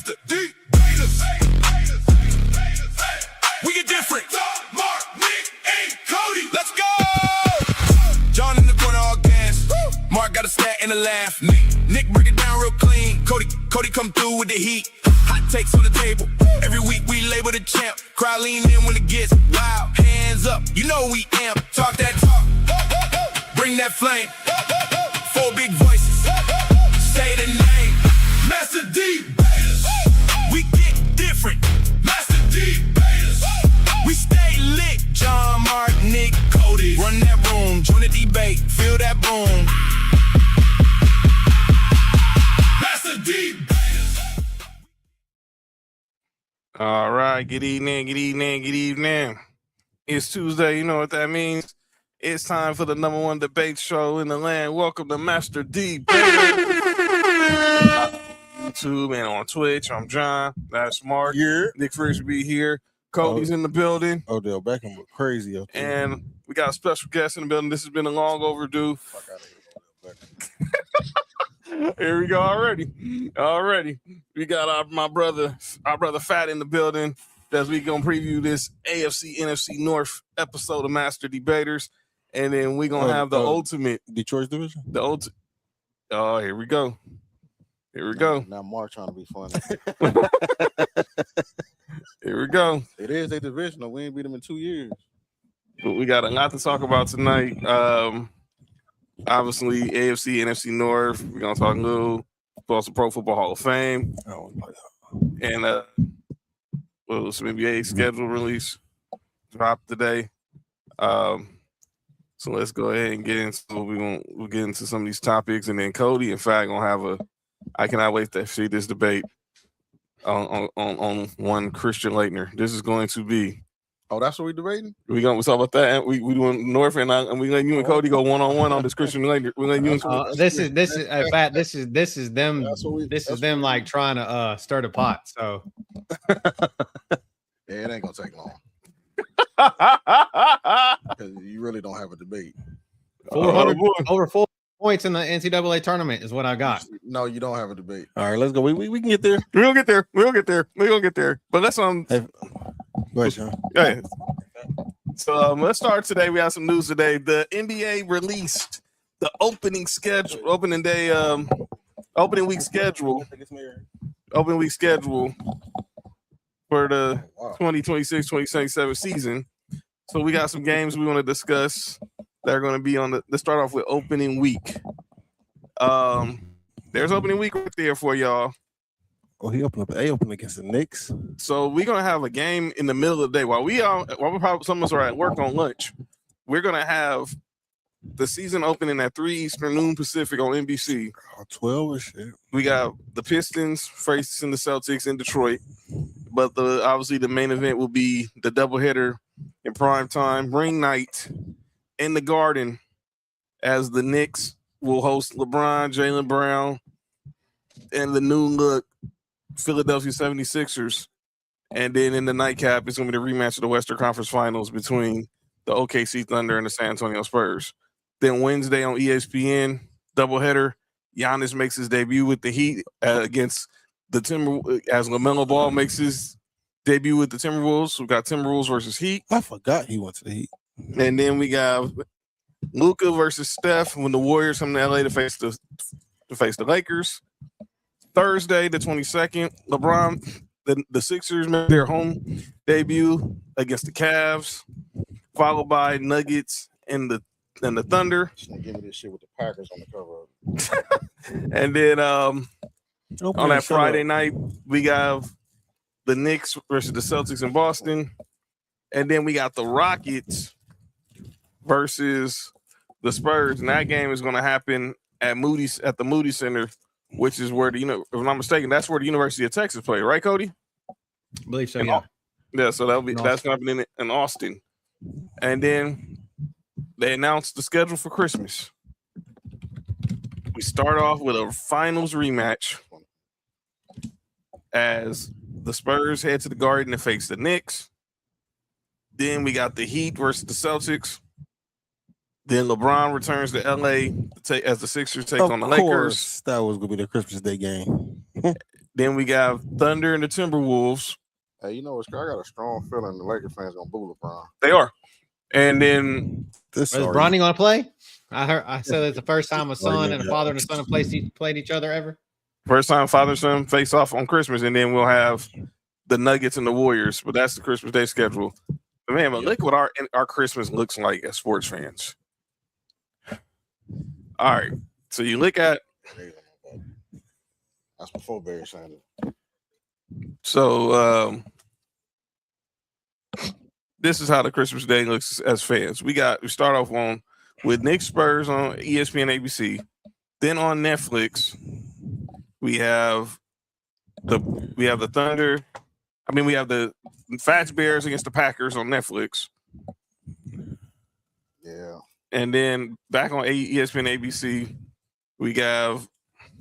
Mastah D-baters. We get different. Mark, Nick, and Cody. Let's go. John in the corner, all gas. Mark got a stat and a laugh. Nick break it down real clean. Cody come through with the heat. Hot takes on the table. Every week we label the champ. Crowd lean in when it gets wild. Hands up, you know we amp. Talk that talk. Bring that flame. Four big voices. Say the name. Mastah D-baters. We get different. Mastah D-baters. We stay lit. John, Mark, Nick, Cody. Run that room. Join the debate. Feel that boom. Mastah D-baters. All right, good evening. It's Tuesday, you know what that means. It's time for the #1 debate show in the land. Welcome to Mastah D-baters. YouTube and on Twitch. I'm John. That's Mark. Yeah. Nick Frisbee here. Cody's in the building. Odell Beckham look crazy up there. And we got a special guest in the building. This has been a long overdue. Fuck out of here, Odell Beckham. Here we go already. We got my brother Fat in the building as we gonna preview this AFC NFC North episode of Mastah D-baters, and then we gonna have the ultimate Detroit's division. Oh, here we go. Now Mark trying to be funny. Here we go. It is a division. We ain't beat them in 2 years. But we got a lot to talk about tonight. Obviously, AFC, NFC North. We're gonna talk a little about the Pro Football Hall of Fame, and some NBA schedule release dropped today. So let's go ahead and get into. We'll get into some of these topics, and then Cody, in fact, gonna have I cannot wait to see this debate on one Christian Laettner. This is going to be. Oh, that's what we debating? We're gonna talk about that. We doing North, and we letting you and Cody go one-on-one on this Christian Laettner. We letting you. This is them. This is them like trying to stir the pot. So Yeah, it ain't gonna take long. Because you really don't have a debate. 400 over 4 points in the NCAA tournament is what I got. No, you don't have a debate. All right, let's go. We can get there. We'll get there. But let's Go ahead, Sean. Okay. So let's start today. We have some news today. The NBA released the opening week schedule for the 2026-2027 season. So we got some games we want to discuss that are going to be let's start off with opening week. There's opening week right there for y'all. Oh, he opened against the Knicks. So we're gonna have a game in the middle of the day while we probably some of us are at work on lunch. We're gonna have the season opening at 3 Eastern, noon Pacific on NBC. 12 or shit. We got the Pistons facing the Celtics in Detroit, but obviously the main event will be the doubleheader in prime time, ring night in the Garden, as the Knicks will host LeBron, Jaylen Brown, and the noon look Philadelphia 76ers. And then in the nightcap, it's going to be the rematch of the Western Conference Finals between the OKC Thunder and the San Antonio Spurs. Then Wednesday on ESPN, doubleheader, Giannis makes his debut with the Heat against the Timberwolves, as LaMelo Ball makes his debut with the Timberwolves. We got Timberwolves versus Heat. I forgot he went to the Heat. And then we got Luka versus Steph when the Warriors come to LA to face the Lakers. Thursday, the 22nd, LeBron, the Sixers make their home debut against the Cavs, followed by Nuggets and the Thunder. Give me this shit with the Packers on the cover of it. And then on that Friday night, we got the Knicks versus the Celtics in Boston. And then we got the Rockets versus the Spurs. And that game is going to happen at the Moody Center, which is where if I'm not mistaken, that's where the University of Texas play, right, Cody? I believe so, yeah. Yeah, so that's going to happen in Austin. And then they announced the schedule for Christmas. We start off with a finals rematch as the Spurs head to the Garden to face the Knicks. Then we got the Heat versus the Celtics. Then LeBron returns to LA as the Sixers take on the Lakers. That was going to be the Christmas Day game. Then we got Thunder and the Timberwolves. Hey, you know what? I got a strong feeling the Lakers fans gonna boo LeBron. They are. And then is Bronny gonna play? I said it's the first time a son and a father and a son have played each other ever. First time father and son face off on Christmas, and then we'll have the Nuggets and the Warriors. But that's the Christmas Day schedule. But man, look what our Christmas looks like as sports fans. All right, so you look at. That's before Barry Sanders. So this is how the Christmas Day looks as fans. We start off with Knicks Spurs on ESPN ABC. Then on Netflix, we have the Thunder. I mean, we have the Fats Bears against the Packers on Netflix. Yeah. And then back on ESPN ABC, we have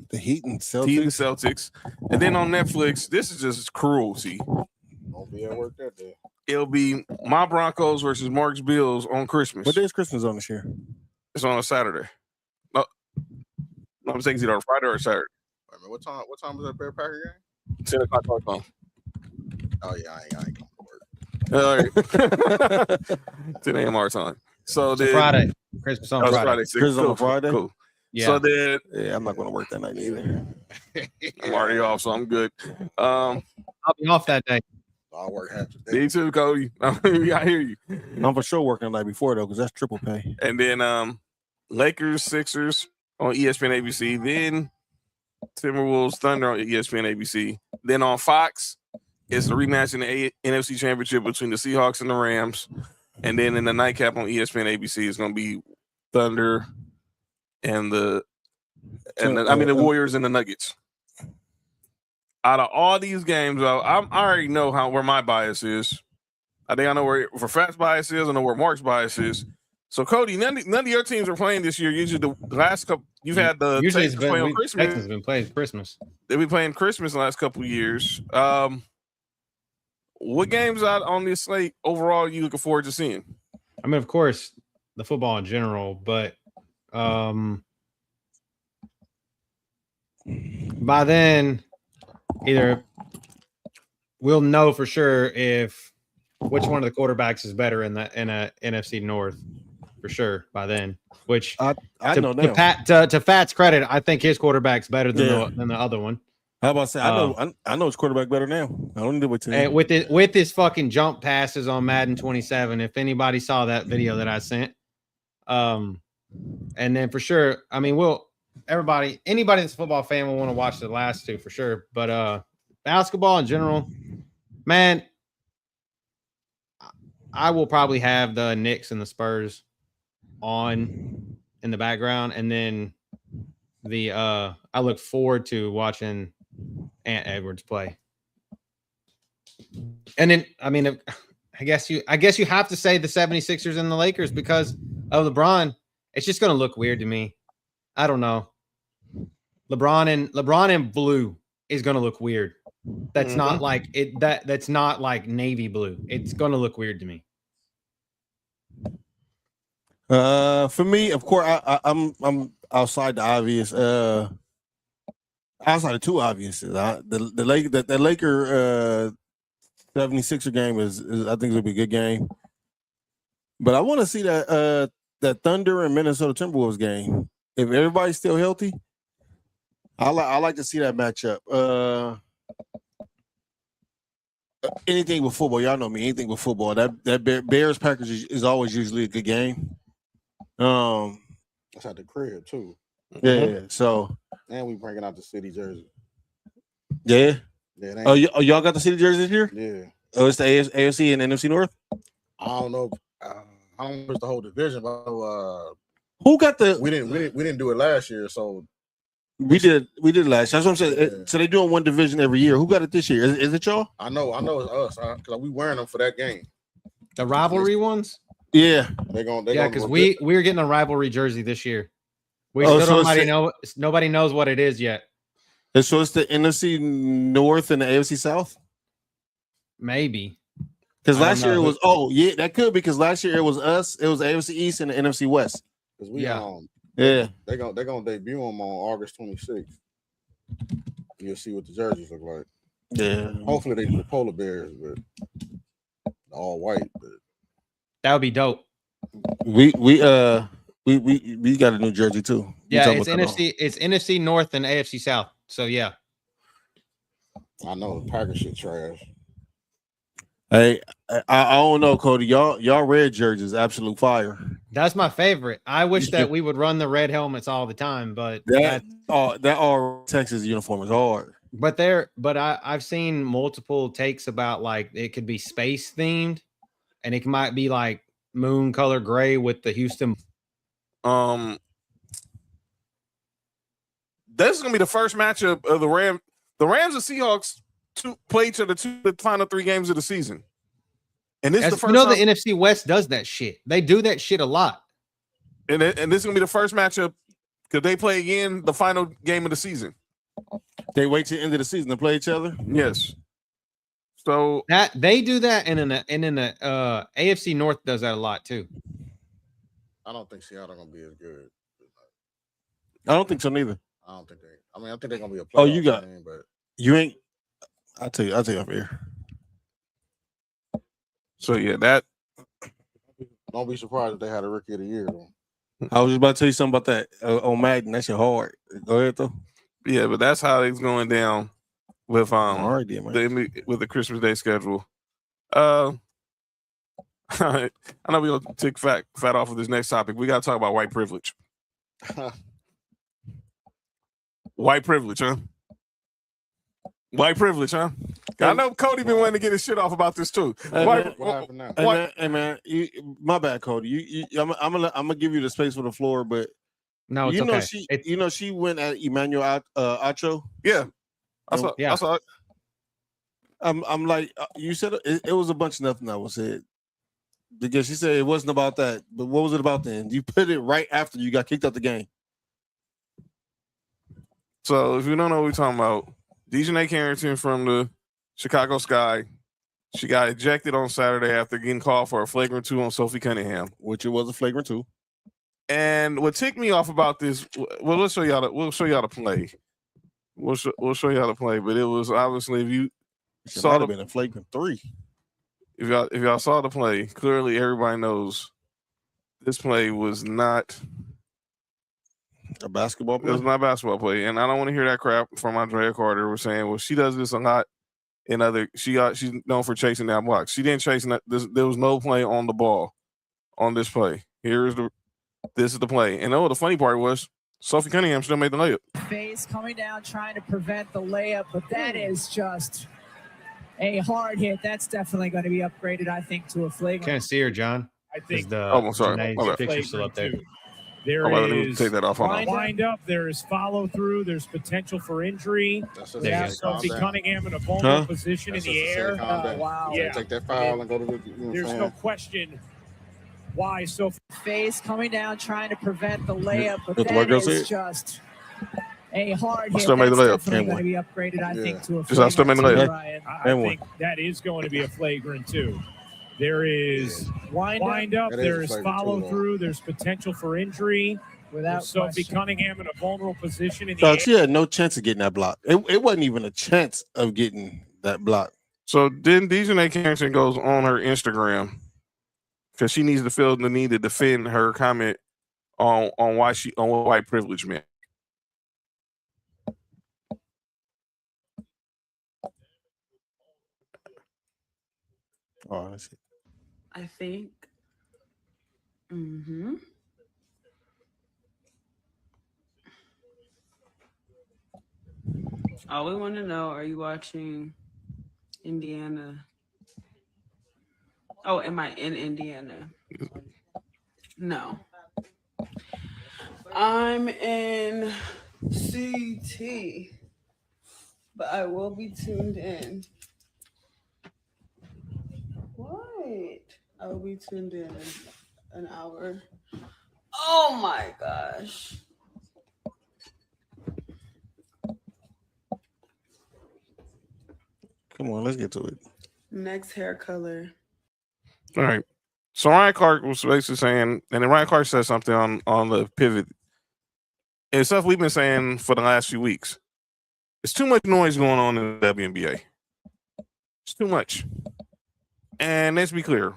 the Heat and Celtics. And then on Netflix, this is just cruelty. Won't be at work that day. It'll be my Broncos versus Mark's Bills on Christmas. What day is Christmas on this year? It's on a Saturday. No, I'm saying it's either on Friday or Saturday. Wait a minute, what time is that Bear Packer game? 10 o'clock our time. Oh yeah, I ain't going to work. All right. 10 a.m. our time. So then Friday. Christmas on Friday. Christmas on Friday. Cool. Yeah. So then I'm not going to work that night either. I'm already off, so I'm good. I'll be off that day. I'll work half the day. Me too, Cody. I hear you. I'm for sure working the night before though, because that's triple pay. And then Lakers, Sixers on ESPN ABC. Then Timberwolves, Thunder on ESPN ABC. Then on Fox, it's the rematch in the NFC Championship between the Seahawks and the Rams. And then in the nightcap on ESPN ABC, it's going to be Thunder and the Warriors and the Nuggets. Out of all these games, I already know where my bias is. I think I know where Fat's bias is. I know where Mark's bias is. So Cody, none of your teams are playing this year. Usually the last couple, you've had the usually Texans play on Christmas. Texans have been playing Christmas. They've been playing Christmas the last couple of years. What games out on this slate overall you looking forward to seeing? I mean, of course, the football in general, but by then, either we'll know for sure which one of the quarterbacks is better in a NFC North for sure by then. Which I know now. To Fat's credit, I think his quarterback's better than the other one. How about say I know his quarterback better now. I don't need to wait till and with his fucking jump passes on Madden 27. If anybody saw that video that I sent, and then for sure, I mean, anybody that's a football fan will want to watch the last two for sure. But basketball in general, man, I will probably have the Knicks and the Spurs on in the background, and then I look forward to watching Ant Edwards play. And then I mean, I guess you have to say the 76ers and the Lakers because of LeBron. It's just going to look weird to me. I don't know. LeBron in blue is going to look weird. That's not like it. That's not like navy blue. It's going to look weird to me. For me, of course, I'm outside the obvious. Outside of two obvious. The Laker 76er game is I think it'll be a good game. But I want to see that Thunder and Minnesota Timberwolves game. If everybody's still healthy, I like to see that matchup. Anything with football, y'all know me. Anything with football, that Bears Packers is always usually a good game. That's at the crib too. Yeah. So and we bringing out the city jersey. Yeah. Yeah. Y'all got the city jersey this year? Yeah. Oh, it's the AFC and NFC North. I don't know. I don't know if it's the whole division, but who got the? We didn't do it last year, so we did last year. That's what I'm saying. Yeah. So they doing one division every year. Who got it this year? Is it y'all? I know it's us because we wearing them for that game. The rivalry ones. Yeah, because we're getting a rivalry jersey this year. Nobody knows what it is yet. And so it's the NFC North and the AFC South. Maybe because last year it was. Oh yeah, that could because last year it was us. It was AFC East and the NFC West. Because they're gonna debut them on August 26th. You'll see what the jerseys look like. Yeah. Hopefully they do the polar bears, but all white. But That would be dope. We got a new jersey too. Yeah, it's NFC. It's NFC North and AFC South. So yeah. I know the Packers shit trash. Hey, I don't know, Cody. Y'all red jerseys, absolute fire. That's my favorite. I wish that we would run the red helmets all the time, but that all Texas uniform is hard. But I've seen multiple takes about like it could be space themed, and it might be like moon color gray with the Houston. This is gonna be the first matchup of the Rams. The Rams and Seahawks play each other the final 3 games of the season, and this is the first. The NFC West does that shit. They do that shit a lot. And this is gonna be the first matchup because they play again the final game of the season. They wait till the end of the season to play each other. Yes. So that they do that, and in the AFC North does that a lot too. I don't think Seattle gonna be as good. I don't think so neither. I don't think they. I mean, I think they're gonna be a playoff. Oh, you got team, but you ain't. I'll tell you off here. So yeah, that. Don't be surprised if they had a rookie of the year. Though. I was just about to tell you something about that on Madden. That shit hard. Go ahead though. Yeah, but that's how it's going down with already, man. With the Christmas Day schedule. I know we're gonna take fat off of this next topic. We gotta talk about white privilege. White privilege, huh? White privilege, huh? I know Cody been wanting to get his shit off about this too. What happened now? Hey man, my bad, Cody. I'm gonna give you the space for the floor, but no, it's okay. She went at Emmanuel Acho. Yeah, I saw it. I'm like, you said it was a bunch of nothing that was said because she said it wasn't about that. But what was it about then? You put it right after you got kicked out the game. So if you don't know what we're talking about, Dejanay Carrington from the Chicago Sky, she got ejected on Saturday after getting called for a flagrant 2 on Sophie Cunningham, which it was a flagrant 2. And what ticked me off about this, well, we'll show y'all the play. We'll show y'all the play, but it was obviously if you saw been a flagrant 3. If y'all saw the play, clearly everybody knows this play was not a basketball play. It was not a basketball play, and I don't want to hear that crap from Andrea Carter. We're saying, well, she does this a lot in other. She's known for chasing down blocks. She didn't chase that. There was no play on the ball on this play. This is the play, and the funny part was Sophie Cunningham still made the layup. Face coming down, trying to prevent the layup, but that is just a hard hit. That's definitely going to be upgraded, I think, to a flagrant. Can't see her, John. I think. I'm sorry. Picture still up there. There is take that off on wind up. There is follow through. There's potential for injury. Sophie Cunningham in a vulnerable position in the air. Wow. Yeah. Take that foul and go to the. There's no question why Sophie. Face coming down, trying to prevent the layup, but That's that is just a hard hit. Still made the That's layup. definitely going to be upgraded, I think, to a Just I still made the layup. I think that is going to be a flagrant too. There is wind up. There is follow through. There's potential for injury. Without Sophie Cunningham in a vulnerable position in the air. She had no chance of getting that block. It wasn't even a chance of getting that block. So then Dejanay Carrington goes on her Instagram because she needs to feel the need to defend her comment on what white privilege meant. Oh, that's it. I think. Oh, we want to know, are you watching Indiana? Oh, am I in Indiana? No. I'm in CT, but I will be tuned in. What? I will be tuned in an hour. Oh my gosh. Come on, let's get to it. Next hair color. All right. So Ryan Clark was basically saying, and then Ryan Clark said something on the pivot. It's stuff we've been saying for the last few weeks. It's too much noise going on in the WNBA. It's too much. And let's be clear.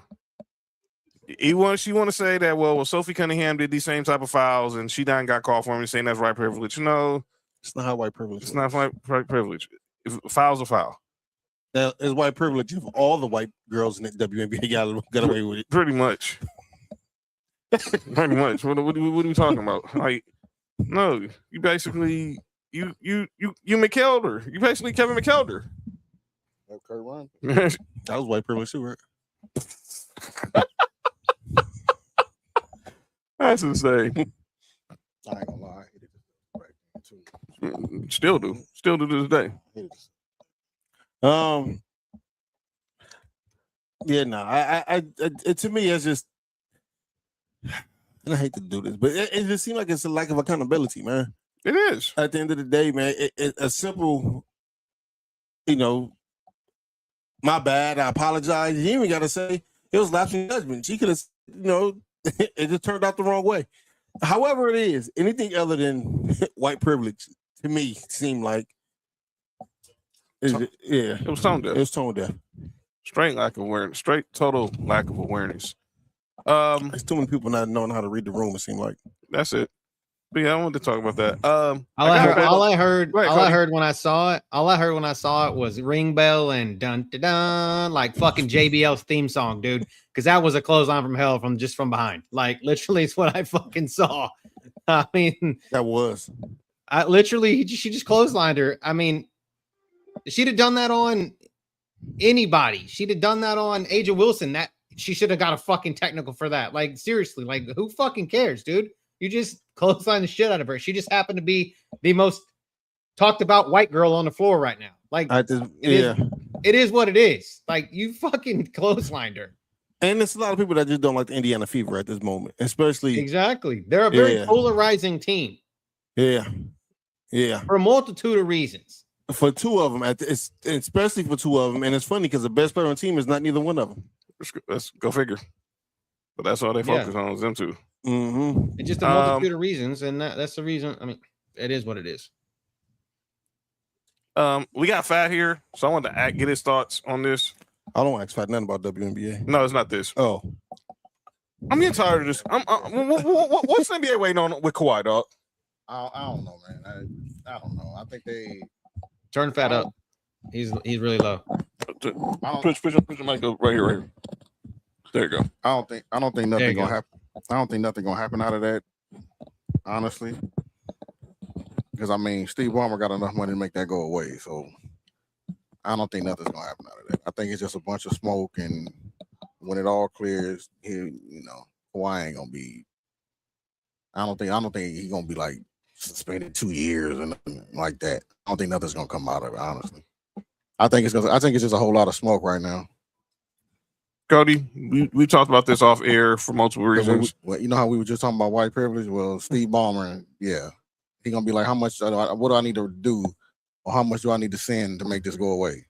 She want to say that, well, Sophie Cunningham did these same type of fouls and she done got called for him, saying that's white privilege. No, It's not how white privilege. it's not white privilege. If foul's a foul. Now, it's white privilege if all the white girls in the WNBA got away with it. Pretty much. Pretty much. What are we talking about? Like, no, you basically you McKelder. You basically Kevin McKelder. Kurt Ryan. That was white privilege too, right? That's insane. I ain't gonna lie. Still do to this day. Yeah, no, I to me, it's just, and I hate to do this, but it just seems like it's a lack of accountability, man. It is. At the end of the day, man, a simple, my bad, I apologize. You even got to say it was lapse in judgment. She could have, it just turned out the wrong way. However it is, anything other than white privilege, to me, seemed like, it was tone deaf. It was tone deaf. Straight lack of awareness. Straight total lack of awareness. There's too many people not knowing how to read the room, it seemed like. That's it. But yeah, I wanted to talk about that. All I heard when I saw it was ring bell and dun dun dun, like fucking JBL's theme song, dude. Because that was a clothesline from hell from behind. Like literally, it's what I fucking saw. I mean, that was. She just clotheslined her. I mean, she'd have done that on anybody. She'd have done that on Aja Wilson. That she should have got a fucking technical for that. Like seriously, like who fucking cares, dude? You just clothesline the shit out of her. She just happened to be the most talked about white girl on the floor right now. Like it is what it is. Like you fucking clotheslined her. And there's a lot of people that just don't like the Indiana Fever at this moment, especially. Exactly. They're a very polarizing team. Yeah. Yeah. For a multitude of reasons. For two of them, especially for two of them. And it's funny because the best player on the team is not neither one of them. Let's go figure. But that's all they focus on is them two. Mm-hmm. It's just a multitude of reasons. And that's the reason. I mean, it is what it is. We got Fat here. So I wanted to get his thoughts on this. I don't ask Fat nothing about WNBA. No, it's not this. Oh. I'm getting tired of this. What's the NBA waiting on with Kawhi, dog? I don't know, man. I don't know. I think they turn Fat up. He's really low. Push the mic up right here. There you go. I don't think nothing gonna happen. I don't think nothing gonna happen out of that, honestly. Because I mean, Steve Ballmer got enough money to make that go away. So I don't think nothing's gonna happen out of that. I think it's just a bunch of smoke, and when it all clears, Kawhi ain't gonna be. I don't think he's gonna be like suspended 2 years and nothing like that. I don't think nothing's gonna come out of it, honestly. I think it's just a whole lot of smoke right now. Cody, we talked about this off air for multiple reasons. You know how we were just talking about white privilege? Well, Steve Ballmer, he's gonna be like, how much? What do I need to do, or how much do I need to send to make this go away?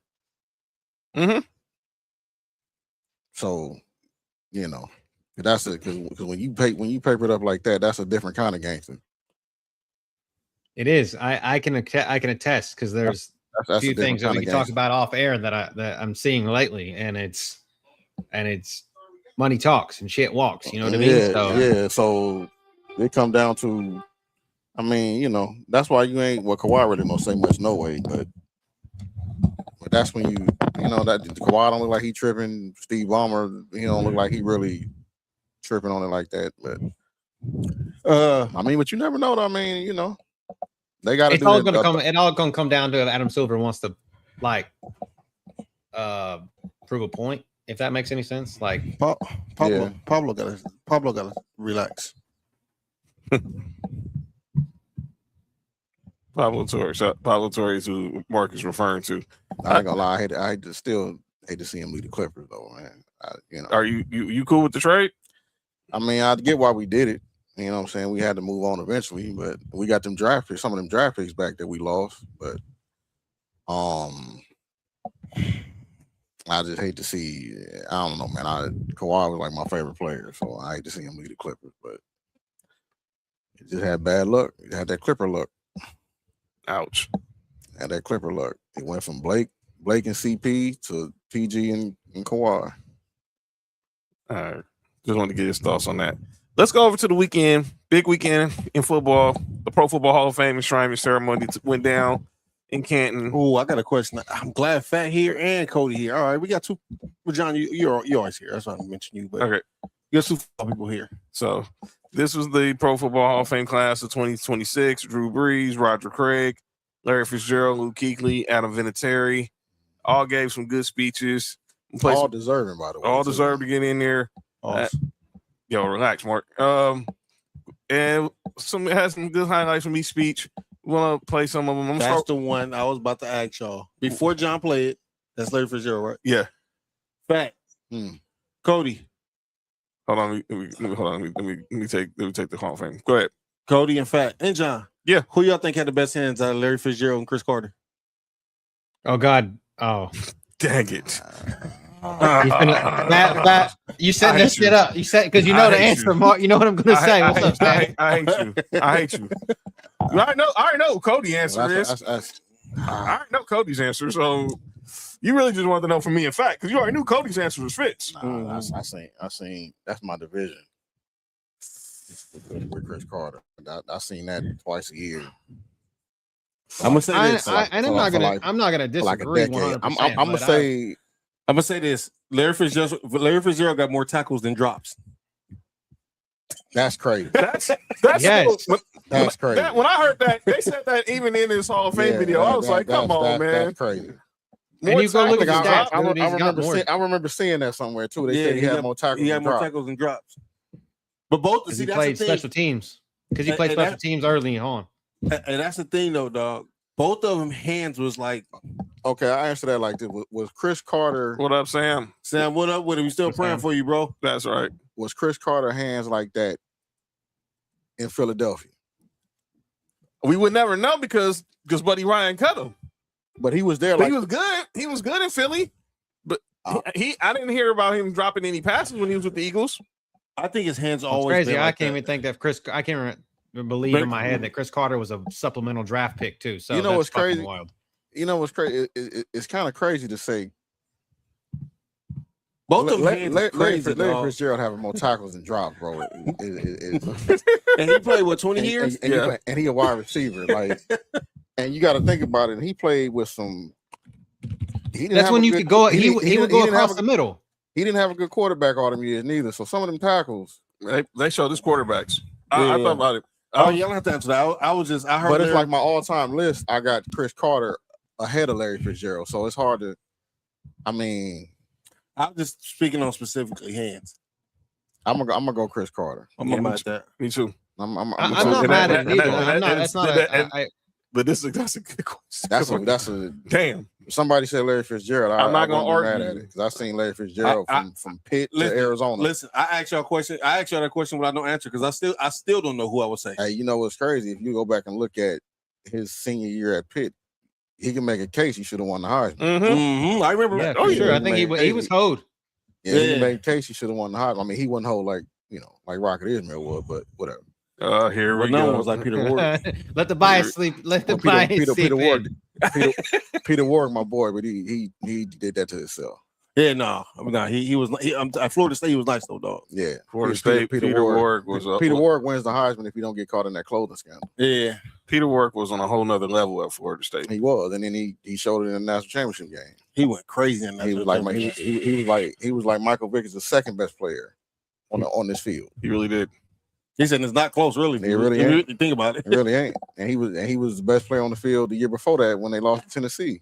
Mm-hmm. So, that's it. Because when you paper it up like that, that's a different kind of gangster. It is. I can attest because there's a few things that we can talk about off air that I'm seeing lately, and it's money talks and shit walks. You know what I mean? So it come down to, I mean, that's why you ain't. Well, Kawhi really don't say much, no way. But that's when that Kawhi don't look like he tripping. Steve Ballmer, he don't look like he really tripping on it like that. But I mean, but you never know. I mean, they got. It's all gonna come down to if Adam Silver wants to prove a point. If that makes any sense, like Pablo gotta relax. Pablo Torres is who Mark is referring to. I ain't gonna lie, I still hate to see him leave the Clippers though, man. Are you cool with the trade? I mean, I get why we did it. You know what I'm saying? We had to move on eventually, but we got some of them draft picks back that we lost. But I just hate to see. I don't know, man. Kawhi was like my favorite player, so I hate to see him leave the Clippers. But it just had bad luck. It had that Clipper luck. Ouch. Had that Clipper luck. It went from Blake and CP to PG and Kawhi. All right. Just wanted to get his thoughts on that. Let's go over to the weekend. Big weekend in football. The Pro Football Hall of Fame enshrinement ceremony went down in Canton. Oh, I got a question. I'm glad Fat here and Cody here. All right, we got two. Well, John, you're always here. That's why I mentioned you. But Okay. You got two people here. So this was the Pro Football Hall of Fame class of 2026. Drew Brees, Roger Craig, Larry Fitzgerald, Luke Kuechly, Adam Vinatieri. All gave some good speeches. All deserving, by the way. All deserve to get in there. Awesome. Yo, relax, Mark. And has some good highlights from each speech. We want to play some of them. That's the one I was about to ask y'all. Before John played, that's Larry Fitzgerald, right? Yeah. Fat. Cody. Hold on. Let me take the Hall of Fame. Go ahead. Cody and Fat. And John. Yeah. Who y'all think had the best hands out of Larry Fitzgerald and Chris Carter? Oh, God. Oh. Dang it. You setting this shit up. You said because you know the answer, Mark. You know what I'm gonna say. What's up, Stan? I hate you. I hate you. I already know Cody's answer is. I already know Cody's answer. So you really just wanted to know from me in fact, because you already knew Cody's answer was Fitz. I seen that's my division with Chris Carter. I seen that twice a year. I'm gonna say this. I'm not gonna disagree. I'm gonna say this. Larry Fitzgerald got more tackles than drops. That's crazy. That's yes. That's crazy. When I heard that, they said that even in his Hall of Fame video. I was like, come on, man. That's crazy. And you go look at the stats. I remember seeing that somewhere too. They said he had more tackles. He had more tackles than drops. But both he played special teams because he played special teams early on. And that's the thing, though, dog. Both of them hands was like. Okay, I answer that like this. Was Chris Carter? What up, Sam? Sam, what up with him? We still praying for you, bro. That's right. Was Chris Carter hands like that in Philadelphia? We would never know because Buddy Ryan cut him. But he was there. He was good. He was good in Philly. But I didn't hear about him dropping any passes when he was with the Eagles. I think his hands It's always. Crazy. I can't even think that I can't believe in my head that Chris Carter was a supplemental draft pick too. So you know what's crazy? Wild. You know what's crazy? It's kind of crazy to say. Both of them Larry Fitzgerald having more tackles than drops, bro. And he played what 20 years? And he a wide receiver, like. And you got to think about it. And he played with some. That's when you could go. He would go across the middle. He didn't have a good quarterback all them years neither. So some of them tackles, they showed his quarterbacks. I thought about it. Oh, you don't have to answer that. I heard. But it's like my all-time list. I got Chris Carter ahead of Larry Fitzgerald, so it's hard to. I mean, I'm just speaking on specifically hands. I'm gonna go Chris Carter. I'm mad at that. Me too. I'm not mad at it either. But that's a good question. That's a damn. Somebody said Larry Fitzgerald. I'm not gonna argue mad at it because I seen Larry Fitzgerald from Pitt to Arizona. Listen, I asked y'all a question. I asked y'all that question without no answer because I still don't know who I would say. Hey, you know what's crazy? If you go back and look at his senior year at Pitt, he can make a case he should have won the Heisman. Mm-hmm. I remember. Yeah, for sure. I think he was hoed. Yeah, he made a case he should have won the Heisman. I mean, he wasn't hold like Rocket Ismail was, but whatever. Here we no go. one was like Peter Ward. Let the bias sleep. Let the bias sleep. Peter Ward, my boy, but he did that to himself. Yeah, no, he was. At Florida State, he was nice though, dog. Yeah, Florida State. Peter Ward was up. Peter Ward wins the Heisman if you don't get caught in that clothing scandal. Yeah, Peter Ward was on a whole nother level at Florida State. He was, and then he showed it in the national championship game. He went crazy in that. He was like Michael Vick is the second best player on this field. He really did. He said it's not close, really. It really ain't. You think about it. It really ain't. And he was the best player on the field the year before that when they lost to Tennessee.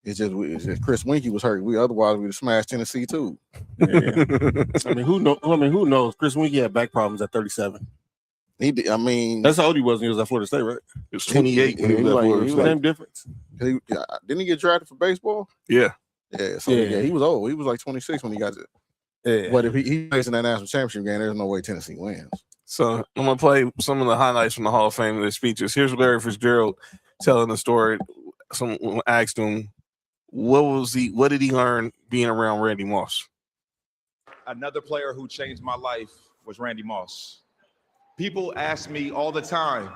It's just Chris Winkie was hurt. Otherwise we'd have smashed Tennessee too. Yeah. I mean, who knows? Chris Winkie had back problems at 37. He did. I mean, that's how old he was when he was at Florida State, right? It was 28. He was same difference. Didn't he get drafted for baseball? Yeah. Yeah. So yeah, he was old. He was like 26 when he got it. Yeah. But if he plays in that national championship game, there's no way Tennessee wins. So I'm gonna play some of the highlights from the Hall of Fame of their speeches. Here's Larry Fitzgerald telling the story. Someone asked him, what did he learn being around Randy Moss? Another player who changed my life was Randy Moss. People ask me all the time,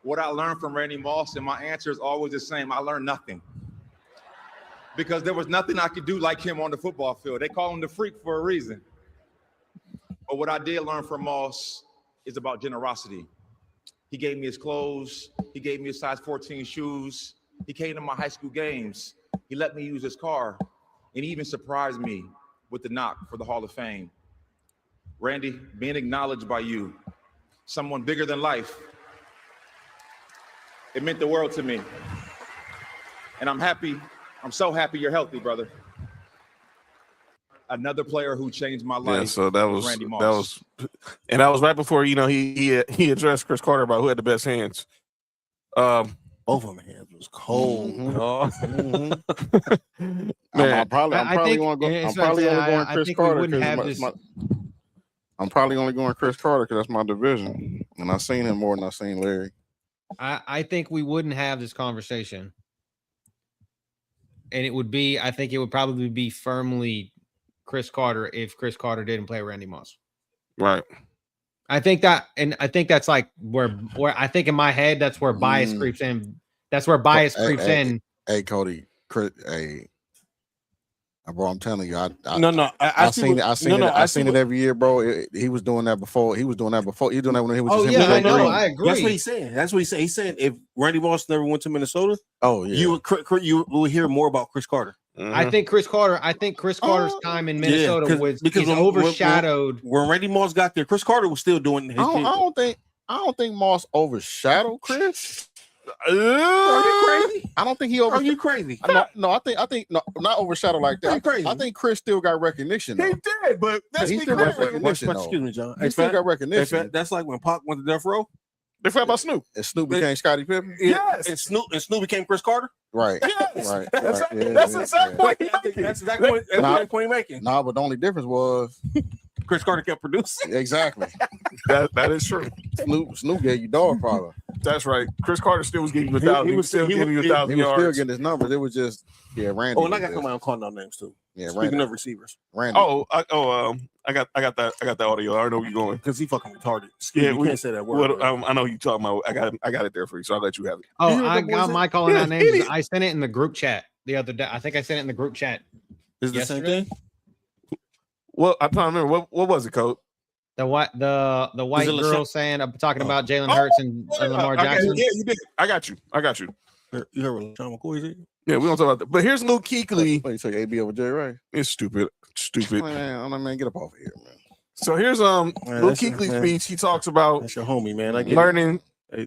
what I learned from Randy Moss, and my answer is always the same. I learned nothing. Because there was nothing I could do like him on the football field. They call him the freak for a reason. But what I did learn from Moss is about generosity. He gave me his clothes. He gave me his size 14 shoes. He came to my high school games. He let me use his car. And he even surprised me with the knock for the Hall of Fame. Randy, being acknowledged by you, someone bigger than life, it meant the world to me. And I'm happy. I'm so happy you're healthy, brother. Another player who changed my life. Yeah, so that was Randy Moss. And that was right before he addressed Chris Carter about who had the best hands. Both of them hands was cold. Man, I'm probably going Chris Carter because I'm probably only going Chris Carter because that's my division, and I've seen him more than I've seen Larry. I think we wouldn't have this conversation. And I think it would probably be firmly Chris Carter if Chris Carter didn't play Randy Moss. Right. I think that's like where I think in my head, that's where bias creeps in. That's where bias creeps in. Hey, Cody, bro, I'm telling you, I seen it every year, bro. He was doing that before. He was doing that when he was. I agree. That's what he's saying. He's saying if Randy Moss never went to Minnesota, you will hear more about Chris Carter. Mm-hmm. I think Chris Carter's time in Minnesota was overshadowed. When Randy Moss got there, Chris Carter was still doing his thing. I don't think Moss overshadowed Chris. Are you crazy? I don't think he Are you crazy? No, I think not overshadowed like that. I think Chris still got recognition. He did, but that's he still got recognition. Excuse me, John. He still got recognition. That's like when Pac went to Death Row. They forgot about Snoop. And Snoop became Scottie Pippen. Yes. And Snoop became Chris Carter. Right. Yes. Right. That's right. exactly point he's making. That's exactly the point he's making. Nah, but the only difference was Chris Carter kept producing. Exactly. That is true. Snoop gave you dog power. That's right. Chris Carter still was giving you 1,000. He was still giving you 1,000 He was yards. still getting his numbers. It was just Randy. Oh, and I got to come out and call out names too. Yeah, Speaking of receivers, Randy. I got that audio. I know where you're going because he fucking retarded. We can't say that word. I know you talking about. I got it there for you, so I'll let you have it. Oh, I got my calling out names. I sent it in the group chat the other day. I think I sent it in the group chat. Is the same thing? Well, I'm trying to remember what was it, Coach? The white girl saying I'm talking about Jalen Hurts and Lamar Jackson. Yeah, you did. I got you. You heard what John McCoy said? Yeah, we don't talk about that. But here's Luke Kuechly. You take AB over Jay Ray. It's stupid. Man, get up off of here, man. So here's Luke Kuechly's speech. He talks about that's your homie, man. I get learning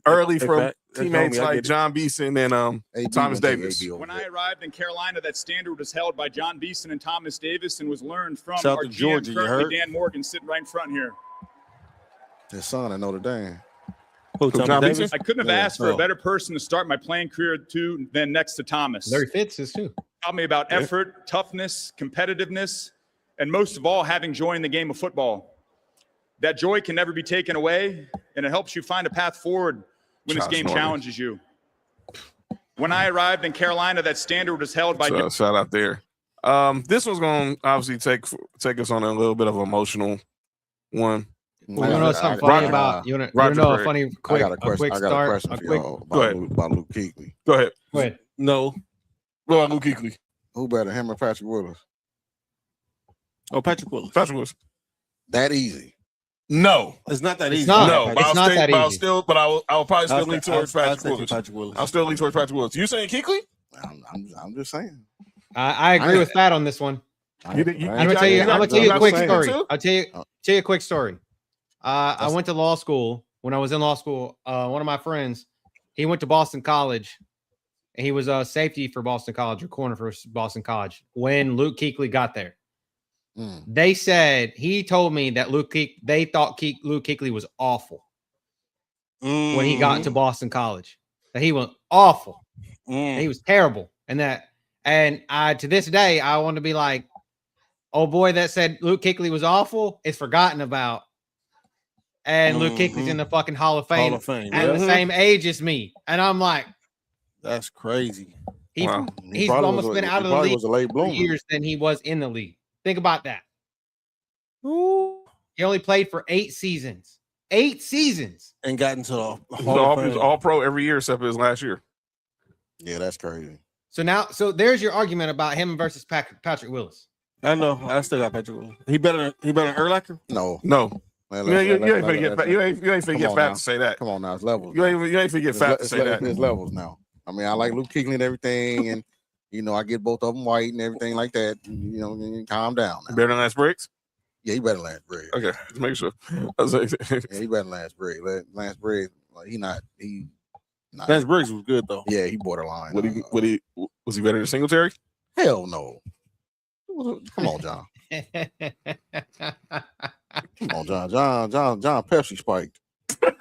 early from teammates like John Beeson and Thomas Davis. When I arrived in Carolina, that standard was held by John Beeson and Thomas Davis and was learned from South our of Georgia, GM, currently Dan Morgan, sitting right in front here. His son at Notre Dame. John Beeson? I couldn't have asked for a better person to start my playing career than next to Thomas. Larry Fitz is too. Taught me about effort, toughness, competitiveness, and most of all, having joy in the game of football. That joy can never be taken away, and it helps you find a path forward when this game challenges you. When I arrived in Carolina, that standard was held by... shout out there. This one's going to obviously take us on a little bit of an emotional one. You want to know something funny about? You want to know a funny quick? I got a question for y'all about Luke Kuechly. Go ahead. No. Well, Luke Kuechly. Who better, him or Patrick Willis? Oh, Patrick Willis. That easy? No, it's not that easy. No, it's not that easy. But I'll probably still lean towards Patrick Willis. I'll still lean towards Patrick Willis. You saying Kuechly? I'm just saying. I agree with Pat on this one. I'm gonna tell you a quick story. I'll tell you a quick story. I went to law school. When I was in law school, one of my friends, he went to Boston College, and he was a safety for Boston College or corner for Boston College when Luke Kuechly got there. They said he told me that they thought Luke Kuechly was awful when he got to Boston College. That he was awful. He was terrible, and to this day I want to be like, oh boy, that said Luke Kuechly was awful. It's forgotten about, and Luke Kuechly's in the fucking Hall of Fame at the same age as me, and I'm like, that's crazy. He's almost been out of the league for years than he was in the league. Think about that. He only played for 8 seasons. 8 seasons and got into the He Hall of was Fame. all pro every year except for his last year. Yeah, that's crazy. So there's your argument about him versus Patrick Willis. I know. I still got Patrick Willis. He better than Urlacher? No. Man, you ain't finna get fat to say that. Come on now, it's levels. You ain't finna get fat to say that. It's levels now. I mean, I like Luke Kuechly and everything, and I get both of them white and everything like that. Calm down. Now. Better than Lance Briggs? Yeah, he better than Lance Briggs. Okay, just make sure. Yeah, he better than Lance Briggs. Lance Briggs, Lance Briggs was good though. Yeah, he borderline. Was he better than Singletary? Hell no. Come on, John. Come on, John Pepsi spiked. I'm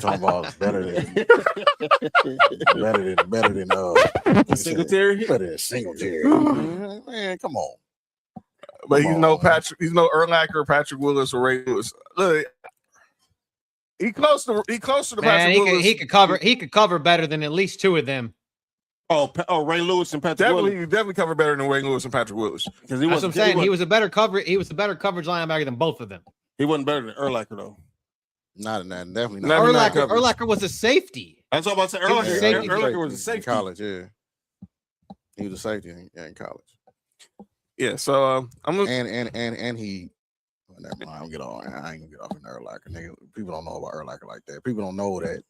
talking about better than Singletary. Better than Singletary. Man, come on. But he's no Urlacher, Patrick Willis, or Ray Lewis. Look, he close to Man, Patrick Willis. He could cover better than at least 2 of them. Oh, Ray Lewis and Patrick Willis. Definitely cover better than Ray Lewis and Patrick Willis. Because That's what I'm saying. He was a better coverage linebacker than both of them. He wasn't better than Urlacher though. Not in that. Definitely not. Urlacher was a safety. That's all about to say. Urlacher was a safety in college. Yeah, he was a safety in college. Yeah. So I'm looking. And he. Well, never mind. I ain't gonna get off in Urlacher. Nigga, people don't know about Urlacher like that. People don't know that.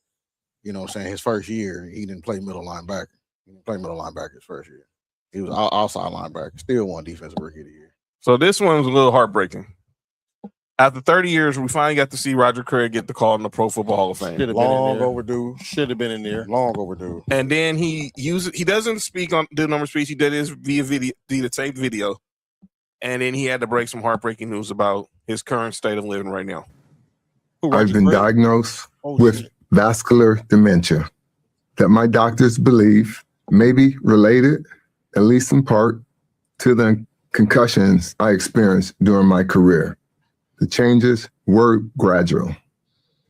What I'm saying? His first year, he didn't play middle linebacker. He didn't play middle linebacker his first year. He was outside linebacker. Still won defensive rookie of the year. So this one was a little heartbreaking. After 30 years, we finally got to see Roger Craig get the call in the Pro Football Hall of Fame. Long overdue. Should have been in there. Long overdue. And then he doesn't speak on the number speech. He did his via video, the taped video. And then he had to break some heartbreaking news about his current state of living right now. I've been diagnosed with vascular dementia that my doctors believe may be related, at least in part, to the concussions I experienced during my career. The changes were gradual.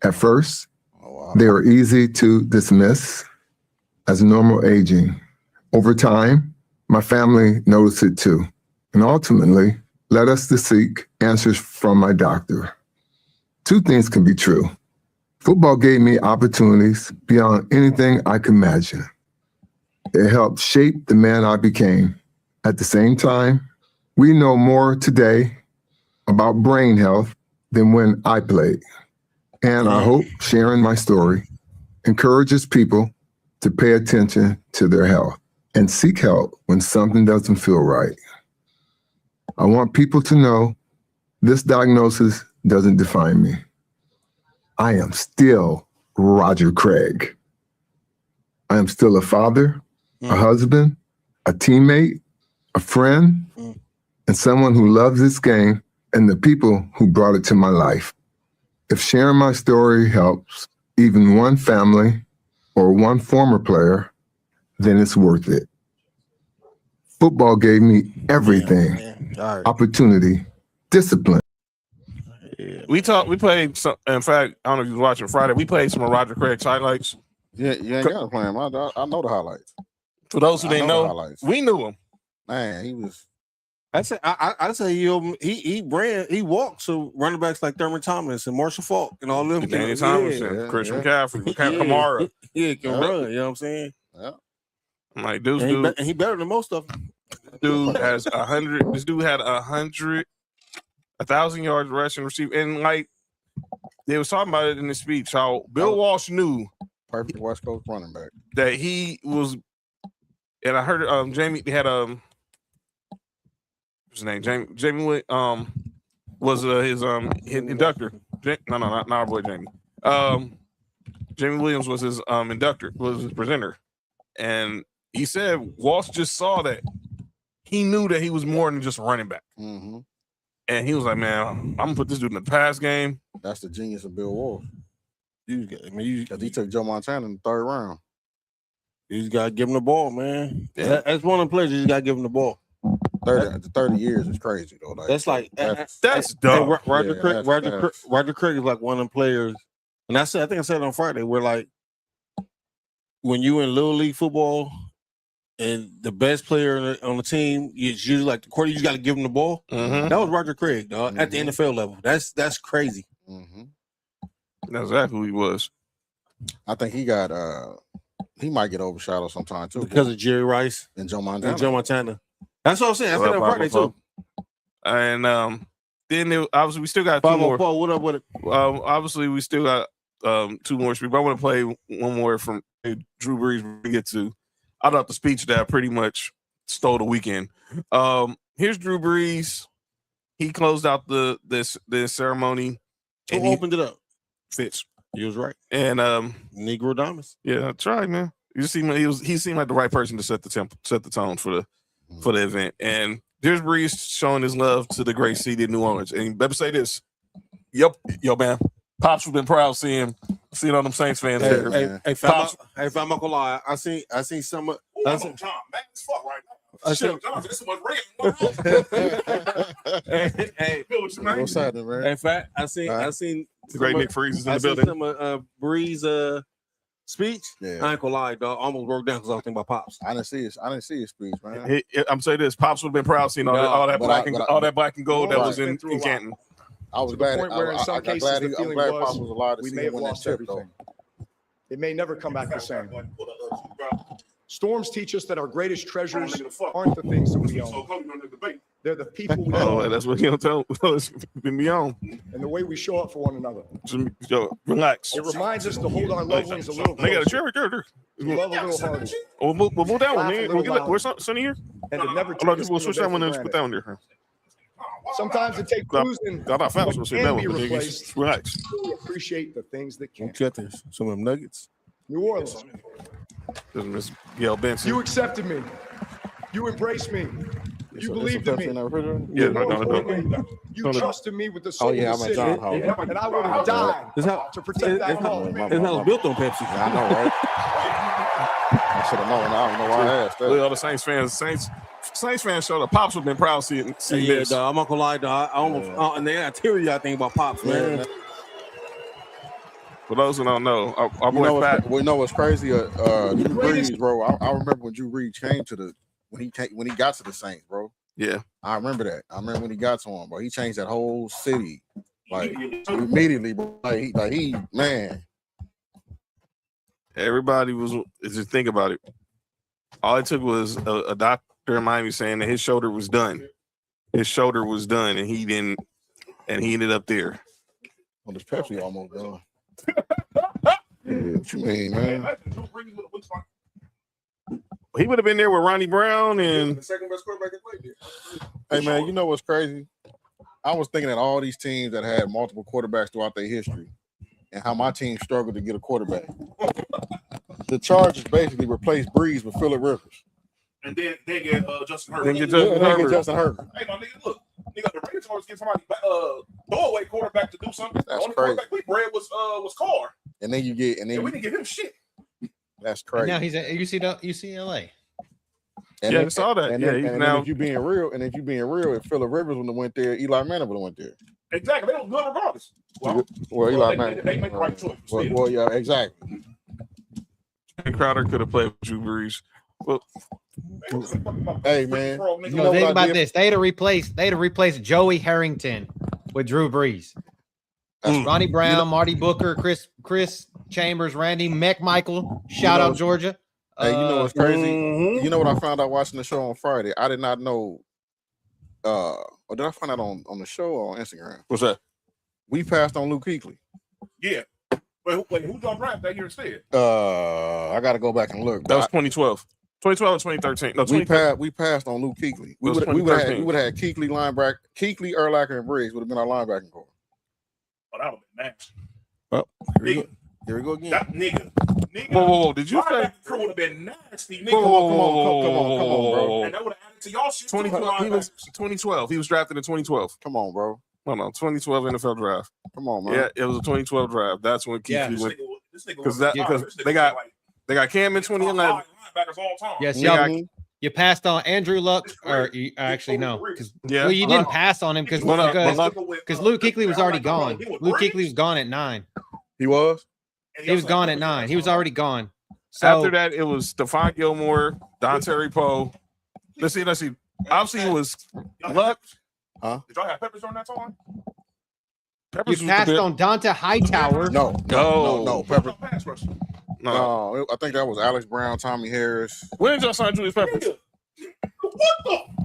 At first, they were easy to dismiss as normal aging. Over time, my family noticed it too, and ultimately led us to seek answers from my doctor. 2 things can be true. Football gave me opportunities beyond anything I could imagine. It helped shape the man I became. At the same time, we know more today about brain health than when I played. And I hope sharing my story encourages people to pay attention to their health and seek help when something doesn't feel right. I want people to know this diagnosis doesn't define me. I am still Roger Craig. I am still a father, a husband, a teammate, a friend, and someone who loves this game and the people who brought it to my life. If sharing my story helps even one family or one former player, then it's worth it. Football gave me everything, opportunity, discipline. We played some. In fact, I don't know if you was watching Friday. We played some of Roger Craig's highlights. Yeah, you ain't got to play him. I know the highlights. For those who didn't know, we knew him. Man, he was. I say he walked so running backs like Thurman Thomas and Marshall Falk and all them. Danny Thomason, Christian McCaffrey, Kamara. Yeah, can run. You know what I'm saying? Yeah. I'm like, dude, he better than most of them. Dude has 100. This dude had 1,000 yards rushing, receive, and like they was talking about it in the speech. How Bill Walsh knew perfect West Coast running back that he was, and I heard Jamie. They had what's his name? Jamie was his inductor. No, not our boy Jamie. Jamie Williams was his inductor, was his presenter, and he said Walsh just saw that he knew that he was more than just a running back. Mm-hmm. And he was like, man, I'm gonna put this dude in the pass game. That's the genius of Bill Walsh. Because he took Joe Montana in the 3rd round. You just gotta give him the ball, man. Yeah. That's one of the players. You just gotta give him the ball. 30 years is crazy though. That's dumb. Roger Craig is like one of them players. And I think I said it on Friday, where like when you in Little League football and the best player on the team is usually like the quarter. You got to give him the ball. Mm-hmm. That was Roger Craig, dog, at the NFL level. That's crazy. Mm-hmm. That's exactly who he was. I think he got he might get overshadowed sometime too Because of Jerry Rice and Joe Montana. That's what I'm saying. I said that Friday too. And then obviously we still got two more. What up with it? Obviously we still got 2 more speakers. I want to play one more from Drew Brees we get to. I thought the speech that pretty much stole the weekend. Here's Drew Brees. He closed out the ceremony. Who opened it up? Fitz. He was right. And Negro Diamonds. Yeah, that's right, man. He seemed like the right person to set the tone for the event. And there's Brees showing his love to the great city of New Orleans. And better say this. Yo, man. Pops would have been proud seeing all them Saints fans there. Hey, if I'm not gonna lie, I seen some of John, man, it's fuck right now. Shit, John, this was hey, what's happening, man? In fact, I seen the great Nick Freeze is in the building. Some of Brees' speech. Yeah. I ain't gonna lie, dog. I almost broke down because I was thinking about Pops. I didn't see his speech, man. I'm saying this: Pops would have been proud seeing all that black and gold that was in Canton. I was glad. Where in some cases the feeling Pops was allowed to we see may have him win lost that chip, everything. It may never come back the same. Storms teach us that our greatest treasures aren't the things that we own. They're the people we own. Oh, that's what you don't tell. It's been beyond. And the way we show up for one another. Yo, relax. It reminds us to hold our loved ones a little closer. They got a chair right there. Love a little harder. We'll move that one, man. Where's Sonny here? And to never we'll switch that one and put that one there. Sometimes it takes losing what can be replaced. Relax. We appreciate the things that can. Get this. Some of them nuggets. New Orleans. Benson. You accepted me. You embraced me. You believed in me. Yeah, You trusted me with the soul of the city. And I would have died to protect that home. It's not built on Pepsi. I know, right? I should have known. I don't know why I asked that. All the Saints fans showed up. Pops would have been proud seeing this. Dog, I'm not gonna lie, dog. I almost and they got teary. I think about Pops, man. For those who don't know, our boy Pat. We know what's crazy. Drew Brees, bro. I remember when Drew Brees came to when he got to the Saints, bro. Yeah, I remember that. I remember when he got to him, bro. He changed that whole city, like immediately, bro. Like he, man. Everybody was. Just think about it. All it took was a doctor in Miami saying that his shoulder was done. His shoulder was done, and he didn't. And he ended up there. Well, this Pepsi almost done. What you mean, man? He would have been there with Ronnie Brown and the second best quarterback that played there. Hey, man, you know what's crazy? I was thinking that all these teams that had multiple quarterbacks throughout their history and how my team struggled to get a quarterback. The Chargers basically replaced Brees with Phillip Rivers. And then they get Justin Herbert. Then get Justin Herbert. Hey, my nigga, look. Nigga, the Raiders always get somebody throwaway quarterback to do something. That's the only crazy. quarterback we bred was Carr. And then we didn't give him shit. That's crazy. And now he's at UCLA. And I saw that. And if you being real, if Phillip Rivers would have went there, Eli Manning would have went there. Exactly. They was good regardless. Well, Eli Manning. They make the right choice. Well, yeah, exactly. And Crowder could have played with Drew Brees. Well, hey man, you know think about this. They'd have replaced Joey Harrington with Drew Brees. Ronnie Brown, Marty Booker, Chris Chambers, Randy McMichael. Shout out Georgia. Hey, you know what's crazy? You know what I found out watching the show on Friday? I did not know. Or did I find out on the show or on Instagram? What's that? We passed on Luke Kuechly. Yeah. Wait, who got draft that year instead? I got to go back and look. That was 2012. 2012 or 2013. No, we passed on Luke Kuechly. We would have had Kuechly, linebacker, Kuechly, Urlacher, and Briggs would have been our linebacking core. Oh, that would have been nasty. Well, here we go again. That nigga. Whoa. Did you say? Crew would have been nasty, nigga. Come on, bro. And that would have added to y'all shit. 2012. He was drafted in 2012. Come on, bro. No, 2012 NFL draft. Come on, man. Yeah, it was a 2012 draft. That's when Kuechly went. Because they got Cam in 2011. Yes, y'all. You passed on Andrew Luck, or actually no, because you didn't pass on him because Luke Kuechly was already gone. Luke Kuechly was gone at 9. He was. He was gone at 9. He was already gone. So After that, it was Stephon Gilmore, Dontari Poe. Let's see. Obviously, it was Luck. Huh? Did y'all have Peppers on that time? you Peppers was passed the on Donta Hightower. No. Pepper. No. I think that was Alex Brown, Tommy Harris. When did y'all sign Julius Peppers?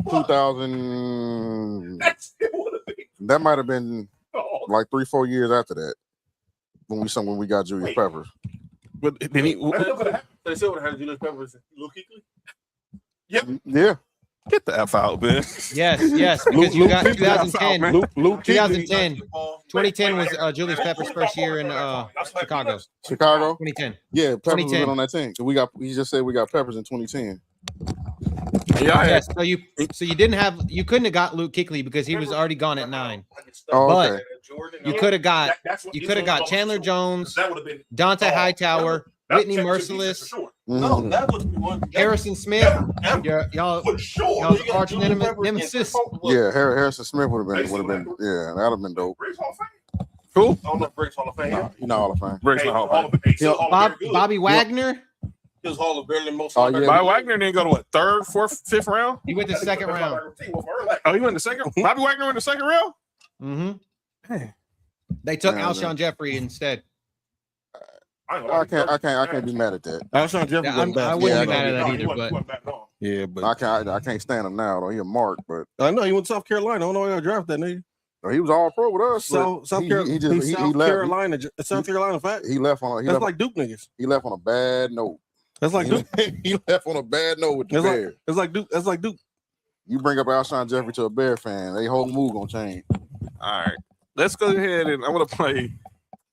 2000. That might have been like 3-4 years after that when we got Julius Peppers. But then he. They still would have had Julius Peppers. Luke Kuechly. Yep. Yeah. Get the F out, man. Yes, because you got 2010. Luke 2010. 2010 was Julius Pepper's first year in Chicago. Chicago? 2010. Yeah, Peppers was 2010. on that team. So he just said we got Peppers in 2010. Yes, so you couldn't have got Luke Kuechly because he was already gone at 9. Oh, but okay. you could have got Chandler Jones, Donta Hightower, Whitney Merciless, Mhm. Harrison Smith, y'all's arch nemesis. Yeah, Harrison Smith would have been. Yeah, that'd have been dope. Cool. I don't know if Breaks Hall of Fame. You know, Hall of Fame. Breaks my Hall of Fame. Bobby Wagner. He was Hall of Barely most. Oh, yeah. Bobby Wagner didn't go to what, 3rd, 4th, 5th round? He went to second round. Oh, he went in the second. Bobby Wagner went in the second round. Mm-hmm. They took Man, Alshon Jeffrey instead. I can't be mad at that. Alshon Jeffrey I wouldn't be mad at that either, but but I can't stand him now though. He a mark, but I know he went to South Carolina. I don't know why y'all draft that nigga. he was all pro with us. South Carolina fact. He left on. That's like Duke niggas. He left on a bad note. That's like Duke. He left on a bad note with the Bears. It's like Duke. That's like Duke. You bring up Alshon Jeffrey to a Bear fan, they whole move gonna change. All right. Let's go ahead and I want to play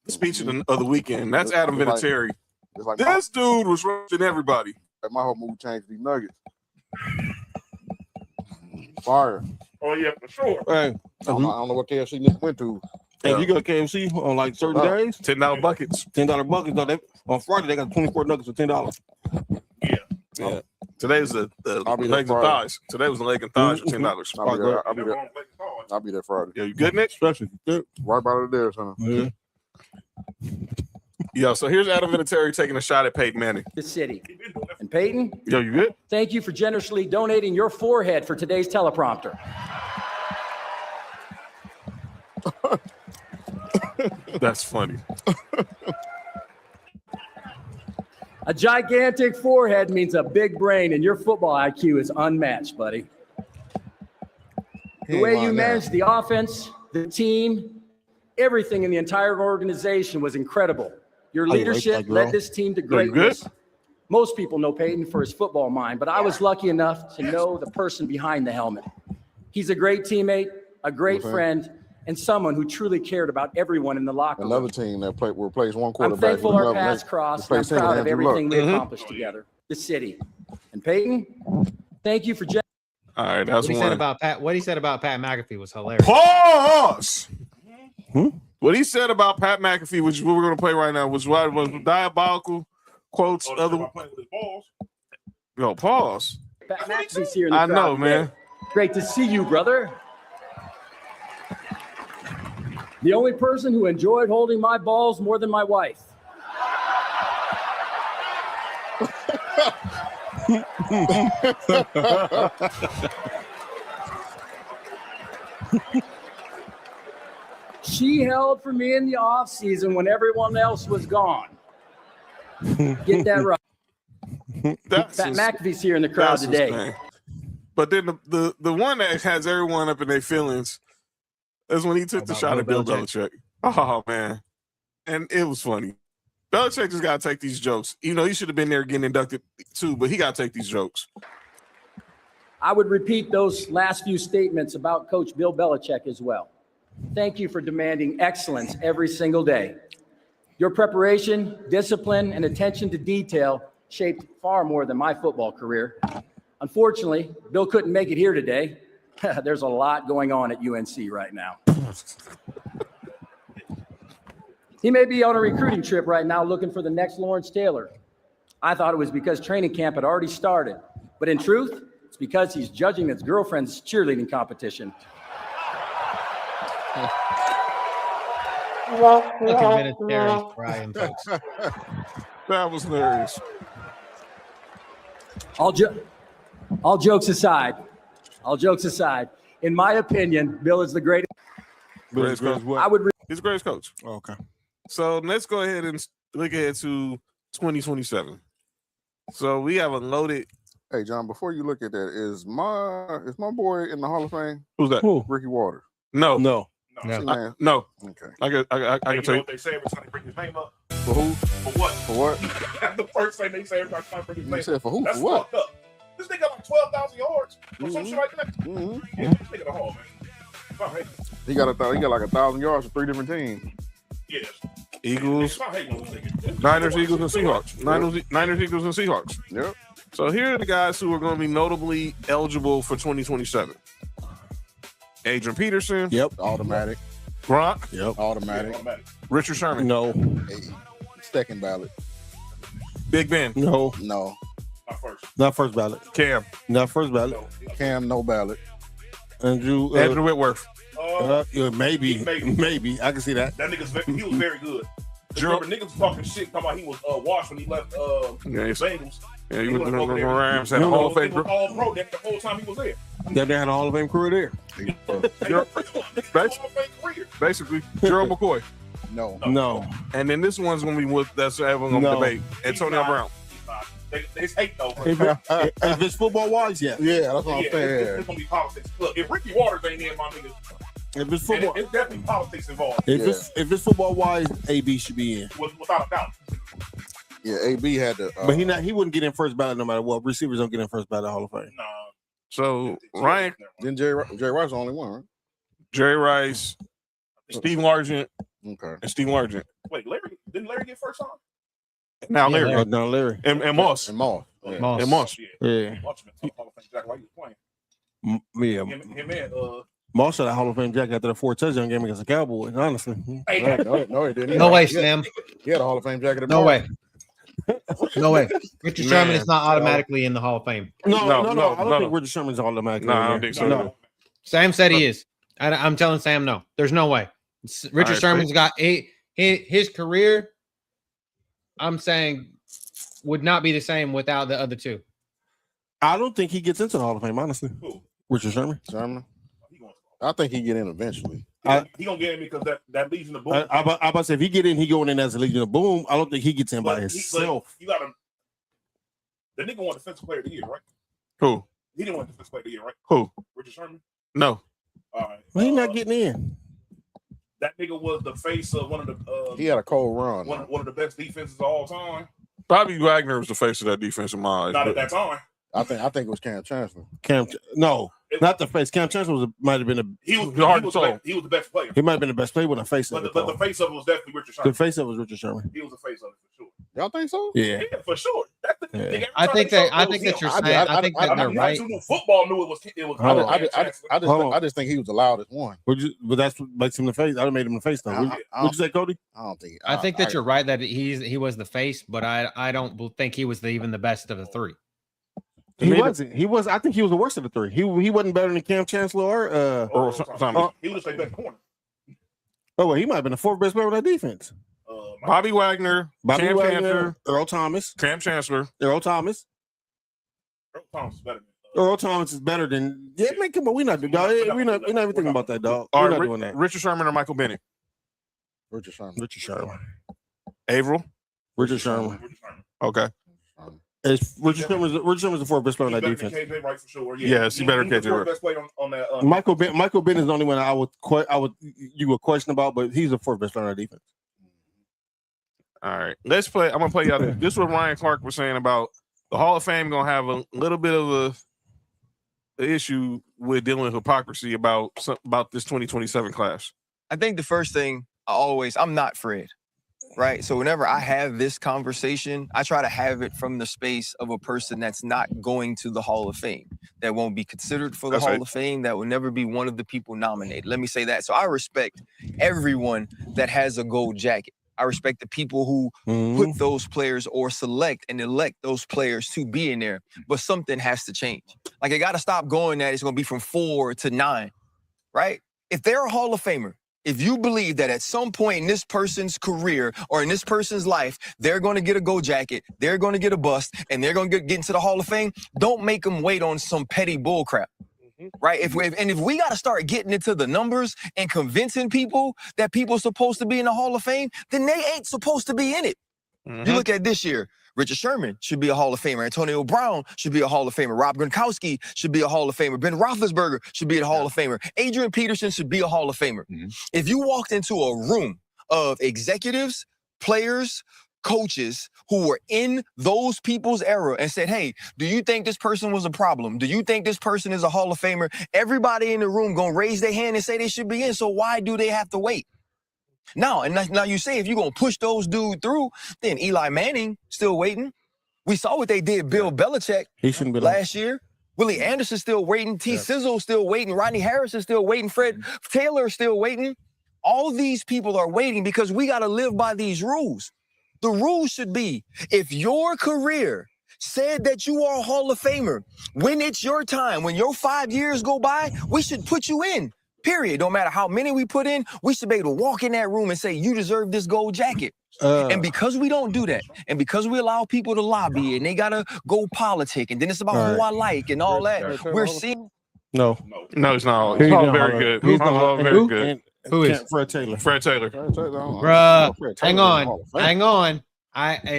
the speech of the weekend. That's Adam Vinatieri. It's like This dude was rushing everybody. my whole move changed these Nuggets. Fire. Oh, yeah, for sure. Hey, I don't know what KFC niggas went to. if you go to KFC on like certain days, $10 buckets. $10 buckets. Though on Friday they got 24 nuggets for $10. Yeah. Today's the I'll be legs there and Friday. thighs. Today was the leg and thighs for $10. I'll be there Friday. Yo, you good, Nick? Especially Right by there, son. yeah. Yo, so here's Adam Vinatieri taking a shot at Peyton Manning. The city. And Peyton, Yo, you good? thank you for generously donating your forehead for today's teleprompter. That's funny. A gigantic forehead means a big brain, and your football IQ is unmatched, buddy. The way you managed the offense, the team, everything in the entire organization was incredible. Your leadership led this team to greatness. Most people know Peyton for his football mind, but I was lucky enough to know the person behind the helmet. He's a great teammate, a great friend, and someone who truly cared about everyone in the locker room. Another team that replaced one I'm quarterback. thankful our paths crossed, and I'm proud of everything we accomplished together. The city. And Peyton, thank you for All right, that's what he one. said about Pat. What he said about Pat McAfee was hilarious. Pause. What he said about Pat McAfee, which is what we're going to play right now, was diabolical quotes. Yo, pause. Pat McAfee's here in the I crowd know, today. man. Great to see you, brother. The only person who enjoyed holding my balls more than my wife. She held for me in the off season when everyone else was gone. Get that right. Pat McAfee's here in the crowd today. But then the one that has everyone up in their feelings is when he took the shot at Bill Belichick. Oh, man. And it was funny. Belichick just got to take these jokes. You know, he should have been there getting inducted too, but he got to take these jokes. I would repeat those last few statements about Coach Bill Belichick as well. Thank you for demanding excellence every single day. Your preparation, discipline, and attention to detail shaped far more than my football career. Unfortunately, Bill couldn't make it here today. There's a lot going on at UNC right now. He may be on a recruiting trip right now looking for the next Lawrence Taylor. I thought it was because training camp had already started, but in truth, it's because he's judging his girlfriend's cheerleading competition. That was hilarious. All jokes aside, in my opinion, Bill is the greatest. Greatest coach. He's the greatest coach. Oh, okay. So let's go ahead and look ahead to 2027. So we have a loaded. Hey, John, before you look at that, is my boy in the Hall of Fame? Who's that? Who? Ricky Waters. No. No. No. Okay. I can tell you. What they say every time they bring his name up? For who? For what? For what? That's the first thing they say every time they bring his name You said up. for who? That's For what? fucked up. This nigga got like 12,000 yards or some shit like that. Yeah, this nigga the Hall, man. Stop hating. He got like 1,000 yards for 3 different teams. Yes. Eagles, Stop hating on this nigga. Niners, Eagles, and Seahawks. Niners, Eagles, and Seahawks. Yep. So here are the guys who are going to be notably eligible for 2027. Adrian Peterson. Yep. Automatic. Gronk. Yep. Automatic. Richard Sherman. No. Hey, second ballot. Big Ben. No. No. Not first. Not first ballot. Cam. Not first ballot. Cam, no ballot. Andrew Whitworth. Yeah, maybe. I can see that. That nigga's he was very good. Remember, niggas was talking shit, talking about he was washed when he left Bengals. Yeah, he was the Rams had a Hall of Fame. He was all pro the whole time he was there. They had a Hall of Fame career there. Basically, Gerald McCoy. No. And then this one's going to be that's everyone's going to debate. Antonio Brown. They hate though. If it's football wise, yeah. Yeah, that's what I'm saying. It's gonna be politics. Look, if Ricky Waters ain't in, my niggas. If it's football, it's definitely politics involved. If it's football wise, AB should be in. Without a doubt. Yeah, AB had to. But he wouldn't get in first ballot no matter what. Receivers don't get in first ballot Hall of Fame. Nah. So Ryan, then Jerry Rice the only one, right? Jerry Rice, Steve Largent, okay, and Steve Largent. Wait, didn't Larry get first time? Now Larry. Larry. And Moss. And Moss. Yeah. And Moss. Yeah. Moss had a Hall of Fame jack after the 4 touchdown game against the Cowboys, honestly. No, he didn't. No way, Sam. He had a Hall of Fame jacket. No way. No way. Richard Sherman is not automatically in the Hall of Fame. No. I don't think Richard Sherman's automatically. No, I don't think so. No. Sam said he is. I'm telling Sam no. There's no way. Richard Sherman's got his career. I'm saying would not be the same without the other two. I don't think he gets into the Hall of Fame, honestly. Who? Richard Sherman. I think he get in eventually. He gonna get in because that Legion of Boom. I about to say if he get in, he going in as a Legion of Boom. I don't think he gets in by himself. You got him. The nigga won Defensive Player of the Year, right? Who? He didn't win Defensive Player of the Year, right? Who? Richard Sherman. No. All right. Well, he's not getting in. That nigga was the face of one of the. He had a cold run. One of the best defenses of all time. Bobby Wagner was the face of that defense in my eyes. Not at that time. I think it was Cam Chancellor. Not the face. Cam Chancellor might have been he was the best player. He might have been the best player with a face of it. But the face of it was definitely Richard Sherman. The face of it was Richard Sherman. He was the face of it for sure. Y'all think so? Yeah, for sure. That's the nigga. I think that you're saying. I think that they're right. Football knew it was. I just think he was the loudest one. But that's what makes him the face. I made him the face though. What'd you say, Cody? I don't think. I think that you're right that he was the face, but I don't think he was even the best of the three. He wasn't. He was. I think he was the worst of the three. He wasn't better than Cam Chancellor or he was the best corner. Oh, well, he might have been the 4th best player on that defense. Bobby Wagner, Cam Chancellor, Earl Thomas, Cam Chancellor, Earl Thomas. Earl Thomas is better. Earl Thomas is better than. Yeah, man, come on, we're not even thinking about that, dog. All We're right, not doing that. Richard Sherman or Michael Bennett? Richard Sherman. Richard Sherman. Averill? Richard Sherman. Okay. Richard Sherman's the 4th best player on that defense. KJ Wright for sure. Yes, he better KJ Wright. Best player on that. Michael Ben is the only one you would question about, but he's the 4th best player on that defense. All right, let's play. I'm gonna play y'all. This is what Ryan Clark was saying about the Hall of Fame. Gonna have a little bit of a issue with dealing with hypocrisy about this 2027 class. I think the first thing I'm not Fred, right? So whenever I have this conversation, I try to have it from the space of a person that's not going to the Hall of Fame, that won't be considered for the Hall of Fame, that will never be one of the people nominated. Let me say that. So I respect everyone that has a gold jacket. I respect the people who put those players or select and elect those players to be in there. But something has to change. Like, I got to stop going that it's going to be from 4 to 9, right? If they're a Hall of Famer, If you believe that at some point in this person's career or in this person's life, they're going to get a gold jacket, they're going to get a bust, and they're going to get into the Hall of Fame, don't make them wait on some petty bull crap. Right? If we got to start getting into the numbers and convincing people that people are supposed to be in the Hall of Fame, then they ain't supposed to be in it. You look at this year, Richard Sherman should be a Hall of Famer. Antonio Brown should be a Hall of Famer. Rob Gronkowski should be a Hall of Famer. Ben Roethlisberger should be a Hall of Famer. Adrian Peterson should be a Hall of Famer. If you walked into a room of executives, players, coaches who were in those people's era and said, hey, do you think this person was a problem? Do you think this person is a Hall of Famer? Everybody in the room gonna raise their hand and say they should be in. So why do they have to wait? Now you say if you're gonna push those dudes through, then Eli Manning still waiting. We saw what they did Bill Belichick last year. Willie Anderson still waiting. T. Sizzle still waiting. Rodney Harris is still waiting. Fred Taylor is still waiting. All these people are waiting because we gotta live by these rules. The rule should be, if your career said that you are a Hall of Famer, when it's your time, when your 5 years go by, we should put you in, period. No matter how many we put in, we should be able to walk in that room and say, you deserve this gold jacket. And because we don't do that, and because we allow people to lobby and they got to go politic, and then it's about who I like and all that, we're seeing... No, it's not. He's very good. He's very good. Who is Fred Taylor? Fred Taylor. Bruh, hang on.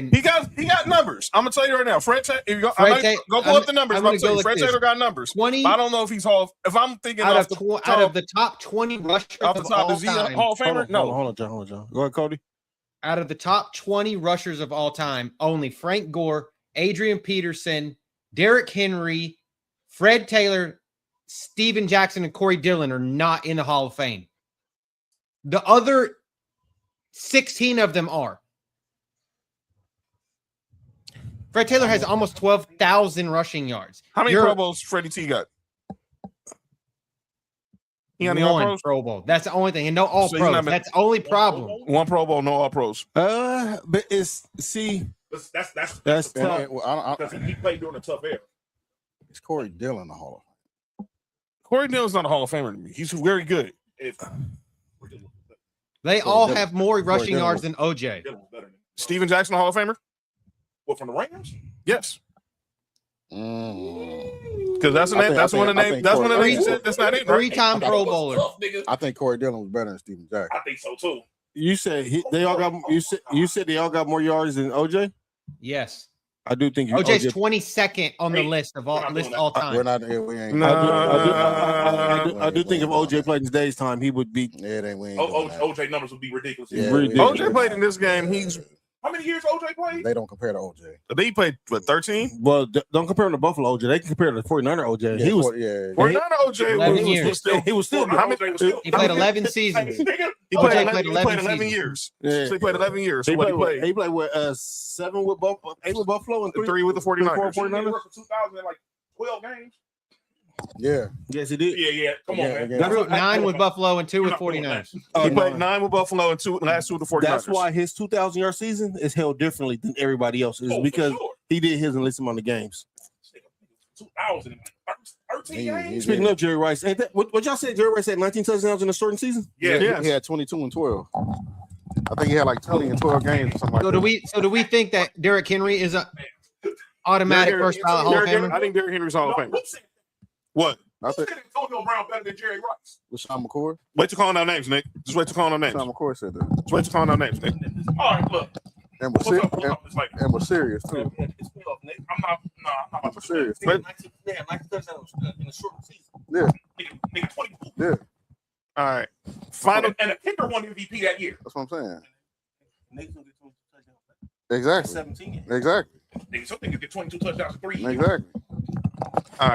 He got numbers. I'm gonna tell you right now. Fred Taylor. Go pull up the numbers. Fred Taylor got numbers. 20. I don't know if he's if I'm thinking out of the top 20 rushers of all time. Hall of Famer? No. Hold on. Go ahead, Cody. Out of the top 20 rushers of all time, only Frank Gore, Adrian Peterson, Derrick Henry, Fred Taylor, Steven Jackson, and Corey Dillon are not in the Hall of Fame. The other 16 of them are. Fred Taylor has almost 12,000 rushing yards. How many Pro Bowls Freddie T got? He got one Pro Bowl. That's the only thing. And no all pros. That's the only problem. One Pro Bowl, no all pros. But it's that's tough. Because he played during a tough era. It's Corey Dillon the Hall of Fame. Corey Dillon's not a Hall of Famer to me. He's very good. They all have more rushing yards than OJ. Steven Jackson, a Hall of Famer? What, from the Rams? Yes. Because that's one of the names. That's one of the names. That's not it. Three-time Pro Bowler. I think Corey Dillon was better than Steven Jackson. I think so too. You said they all got. You said they all got more yards than OJ. Yes. I do think OJ's 22nd on the list of all time. We're not here. We ain't. I do think if OJ played in today's time, he would be. Yeah, they win. OJ numbers would be ridiculous. Yeah, OJ played in this game. How many years OJ played? They don't compare to OJ. They played, 13? Well, don't compare him to Buffalo OJ. They can compare to the 49er OJ. Yeah, he was 49er OJ. 11 years. He was still. He played 11 seasons. He played 11 years. Yeah. So he played 11 years. He played with 7 with Buffalo, 8 with Buffalo, and 3 with the 49ers. 49ers. He worked for 2000 in like 12 games. Yeah. Yes, he did. Yeah. Come on, man. That's 9 with Buffalo and 2 with 49ers. He played 9 with Buffalo and last 2 with the 49ers. That's why his 2,000-yard season is held differently than everybody else's because he did his and list among the games. 2000, 13 games. Speaking of Jerry Rice, ain't that what y'all said? Jerry Rice had 19 touchdowns in a shortened season. Yeah, he had 22 and 12. I think he had like 20 and 12 games or something like that. So do we think that Derrick Henry is a automatic first ballot Hall of Famer? I think Derrick Henry's Hall of Famer. What? I think Antonio Brown better than Jerry Rice. LaShawn McCoy. Wait to call out names, Nick. Just wait to call out names. LaShawn McCoy said that. Just wait to call out names, Nick. All right, look. And we're serious too. I'm not serious. Yeah. Yeah. All right. Final. And a kicker won MVP that year. That's what I'm saying. Exactly. 17. Exactly. Some niggas get 22 touchdowns in 3 years. Exactly. All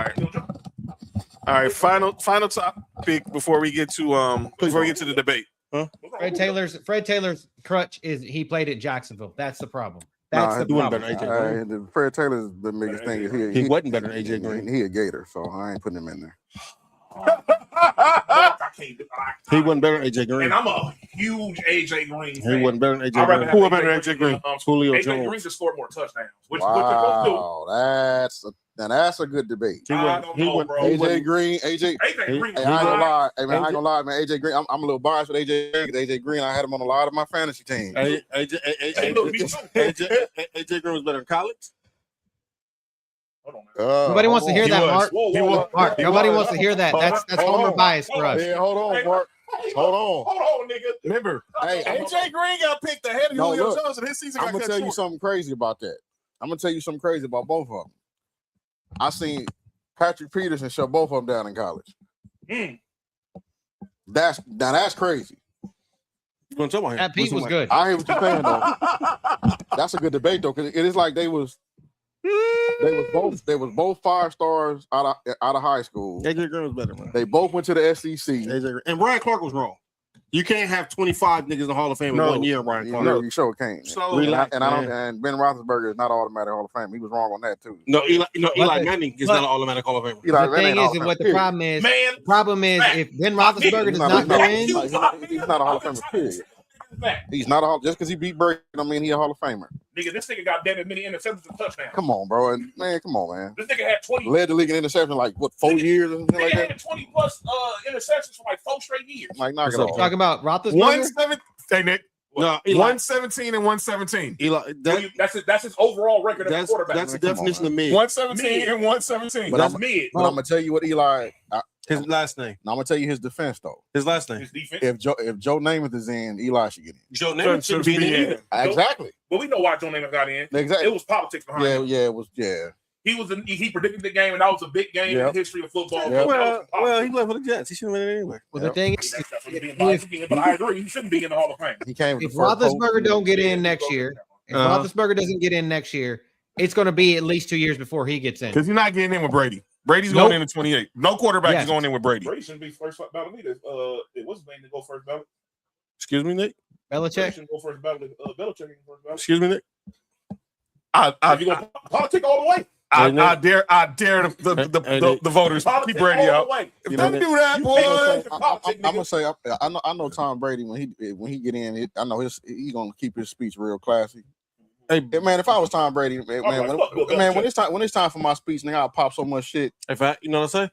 right. Final topic before we get to the debate. Huh? Fred Taylor's crutch is he played at Jacksonville. That's the problem. That's the problem. Fred Taylor's the biggest thing is he wasn't better than AJ Green. He a Gator, so I ain't putting him in there. He wasn't better than AJ Green. And I'm a huge AJ Green fan. He wasn't better than AJ Green. Who was better than AJ Green? Julio AJ Jones. Green just scored more touchdowns. Wow, that's Now that's a good debate. I don't know, bro. AJ Green. AJ Green. Hey, I ain't gonna lie. Hey, man, I ain't gonna lie, man. AJ Green. I'm a little biased with AJ Green. AJ Green, I had him on a lot of my fantasy teams. AJ Green was better in college. Nobody wants to hear that, Mark. Mark, nobody wants to hear that. That's homer bias for us. Yeah, hold on, Mark. Hold on, nigga. Remember, hey, AJ Green got picked ahead of Julio Jones, and his season got I'm gonna tell you something crazy about that. I'm gonna tell you something crazy about both of them. I seen Patrick Peterson shut both of them down in college. That's crazy. You gonna talk about him? That Pete was good. I hear what you're saying though. That's a good debate though, because it is like they was both 5 stars out of high school. AJ Green was better, man. They both went to the SEC. And Brian Clark was wrong. You can't have 25 niggas in the Hall of Fame in 1 year, Brian Clark. No, you sure can't. So relax, and Ben Roethlisberger is not an automatic Hall of Fame. He was wrong on that too. No, Eli Manning is not an automatic Hall of Famer. The thing is, what the problem is, if Ben Roethlisberger does not go in, he's not a Hall of Famer. Period. He's not a Hall. Just because he beat Brady, I mean, he's a Hall of Famer. Nigga, this nigga got damn as many interceptions and touchdowns. Come on, bro, and man, come on, man. This nigga had 20. Led the league in interception like what 4 years or something like that. Had 20 plus interceptions for like 4 straight years. Like knock it off. Talking about Roethlisberger. 117. Hey Nick. No, 117 and 117. Eli, that's his overall record as a quarterback. That's the definition of mid. 117 and 117. But That's mid. But I'm gonna tell you what Eli. His last name. I'm gonna tell you his defense though. His last name. His defense. If Joe Namath is in, Eli should get in. Joe Namath should be in either. Exactly. But we know why Joe Namath got in. Exactly. It was politics behind it. Yeah, it was. Yeah. He predicted the game, and that was a big game in the history of football. Yep. Well, he left for the Jets. He shouldn't have been in anyway. Well, the thing is, but I agree, he shouldn't be in the Hall of Fame. He came. If Roethlisberger don't get in next year, if Roethlisberger doesn't get in next year, it's going to be at least 2 years before he gets in. Because you're not getting in with Brady. Brady's going in at 28. No quarterback is going in with Brady. Brady shouldn't be first ballot either. What's his name to go first ballot? Excuse me, Nick. Belichick Shouldn't go first ballot. Belichick first ballot. Excuse me, Nick. If you go politic all the way. I dare the voters keep Brady out. Don't do that, boy. I'm gonna say I know Tom Brady when he get in, I know he gonna keep his speech real classy. Hey man, if I was Tom Brady, man, when it's time for my speech, nigga, I'll pop so much shit. You know what I'm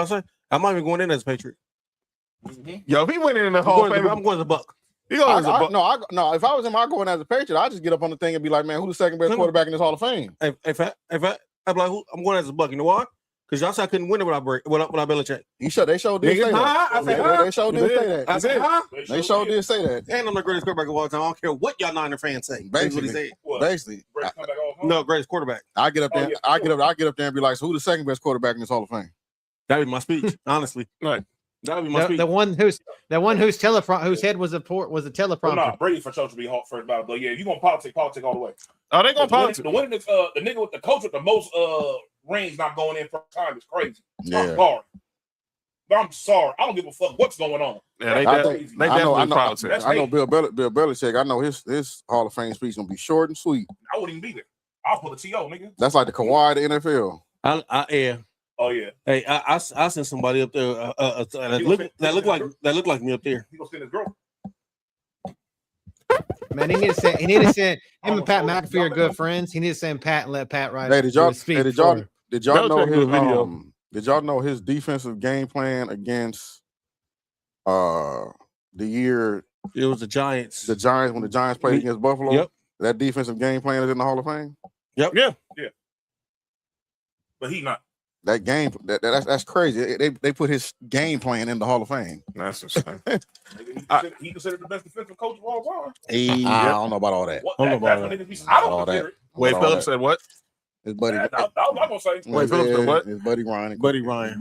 saying? I'm not even going in as a Patriot. Yo, if he went in the Hall of Fame, I'm going as a Buck. He goes as a Buck. No. If I was him, I'd go in as a Patriot. I just get up on the thing and be like, man, who's the second best quarterback in this Hall of Fame? I'd be like, I'm going as a Buck. You know why? Because y'all said I couldn't win it without Belichick. They showed did say that. They showed did say that. I said, They showed did say that. And I'm the greatest quarterback of all time. I don't care what y'all Niner fans say. Basically. No, greatest quarterback. I get up there. I get up there and be like, so who's the second best quarterback in this Hall of Fame? That'd be my speech, honestly. Right. That would be my speech. The one whose head was a teleprompter. No, Brady for sure to be first ballot. But yeah, you gonna politic all the way. Oh, they gonna politic. The nigga with the coach with the most rings not going in first time is crazy. Yeah. I'm sorry. I don't give a fuck what's going on. Yeah, they definitely politics. I know Bill Belichick. I know his Hall of Fame speech gonna be short and sweet. I wouldn't even be there. I'll put a TO, nigga. That's like the Kawhi of the NFL. Yeah. Oh yeah. Hey, I sent somebody up there that look like me up there. He gonna send his girl. Man, he need to send him and Pat McAfee are good friends. He need to send Pat and let Pat write. Hey, did y'all know his defensive game plan against the year it was the Giants? The Giants when the Giants played against Buffalo. Yep. That defensive game plan is in the Hall of Fame. Yep. Yeah. But he not. That game that's crazy. They put his game plan in the Hall of Fame. That's insane. He considered the best defensive coach of all time. I don't know about all that. I don't consider it. Wade Phillips said what? His buddy. I'm not gonna say. Wade Phillips said what? His buddy Ryan. Buddy Ryan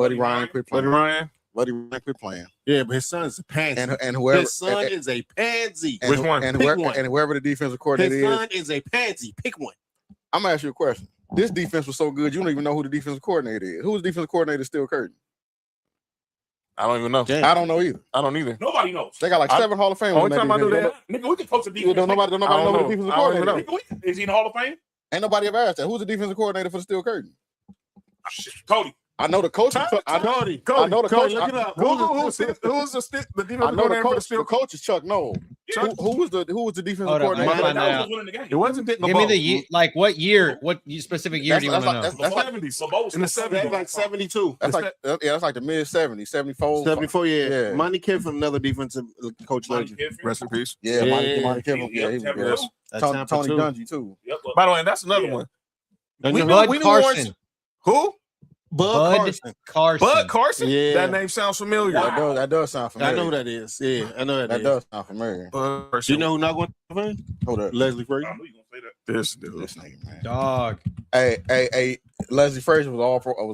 quit playing. Buddy Ryan quit playing. Yeah, but his son's a pansy. And whoever his son is a pansy. Which one? And whoever the defensive coordinator his son is a pansy. Pick one. I'm gonna ask you a question. This defense was so good, you don't even know who the defensive coordinator is. Who's the defensive coordinator still Curtin? I don't even know. I don't know either. I don't either. Nobody knows. They got like 7 Hall of Fame. Only time I knew that. Nigga, we can coach the defense. Nobody know who the defensive coordinator is. He in the Hall of Fame? Ain't nobody ever asked that. Who's the defensive coordinator for the Steel Curtain? Cody. I know the coach. I know the coach. Look it up. Who's the defensive coordinator for the Steel? The coach is Chuck Noll. Who was the defensive Hold up, coordinator? man. It wasn't Dick Give me the year, like what year? What specific year do you want to know? That's 70s. In the 70s, like 72. That's like that's like the mid 70s, 74. 74, yeah. Monty Kiffin, another defensive coach legend. Rest in peace. Yeah, Monty Kiffin. Yeah, he was good. Tony Dungy too. By the way, that's another one. Bud Carson. Who? Bud Carson. Bud Carson? Yeah. That name sounds familiar. That does sound familiar. I know who that is. Yeah, I know that does sound familiar. Bud Do you know who not going to win? Hold up. Leslie Frazier. This dude. This nigga, man. Dog. Hey, Leslie Frazier was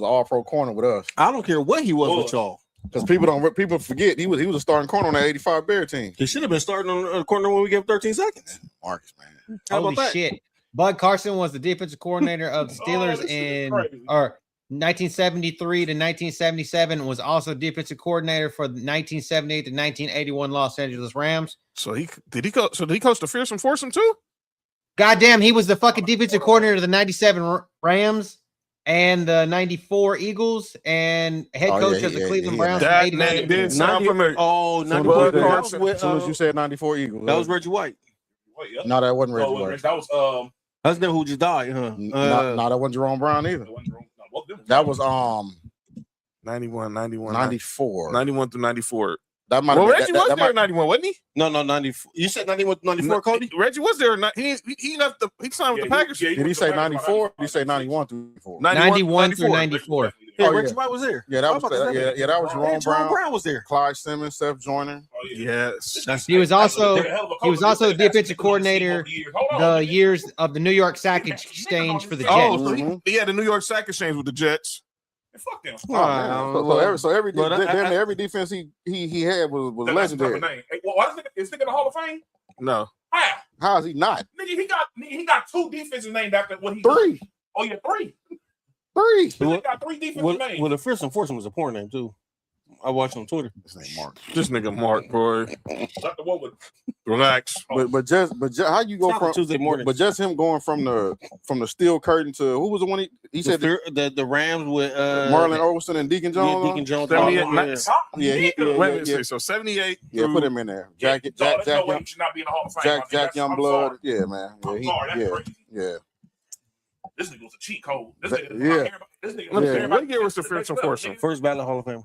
all pro corner with us. I don't care what he was with y'all. Because people forget he was a starting corner on that 85 Bear team. He should have been starting on the corner when we gave 13 seconds. Marcus, man. How Holy about that? shit. Bud Carson was the defensive coordinator of the Steelers in 1973 to 1977, was also defensive coordinator for the 1978 to 1981 Los Angeles Rams. So did he coach the Fearsome Foursome too? Goddamn, he was the fucking defensive coordinator of the 97 Rams and the 94 Eagles and head coach of the Cleveland Browns. That name did sound familiar. Oh, 94 Carson. As soon as you said 94 Eagles. That was Reggie White. No, that wasn't Reggie White. That was That's the who just died, huh? No, that wasn't Jerome Brown either. That was 91, 94. 91 through 94. That might Well, have Reggie was there in 91, wasn't he? No, 94. You said 91 to 94, Cody? Reggie was there. He left he signed with the Packers. Did he say 94? Did he say 91 through 94? 91 through 94. Yeah, Reggie White was there. Yeah, that was Jerome Jerome Brown. Brown was there. Clyde Simmons, Seth Joyner. Yes. He was also the defensive coordinator the years of the New York Sack Exchange for the Jets. Oh, so he had the New York Sack Exchange with the Jets. Fuck them. So every defense he had was legendary. Hey, why is this nigga in the Hall of Fame? No. How is he not? Nigga, he got 2 defenses named after what he 3. Oh yeah, 3. He got 3 defenses named. Well, the Fearsome Foursome was a porn name too. I watched on Twitter. This name Mark. This nigga Mark, boy. Not the one with Relax. But just how you go from Tuesday morning? But just him going from the steel curtain to who was the one he said the Rams with Marlon Olsen and Deacon Jones. Yeah, Deacon Jones. 78. So 78. Yeah, put him in there. Jack should not be in the Hall of Fame. Jack Youngblood. Yeah, man. Yeah. This nigga was a cheat code. This That- nigga, yeah. What year was the Fearsome Foursome? First ballot Hall of Famer.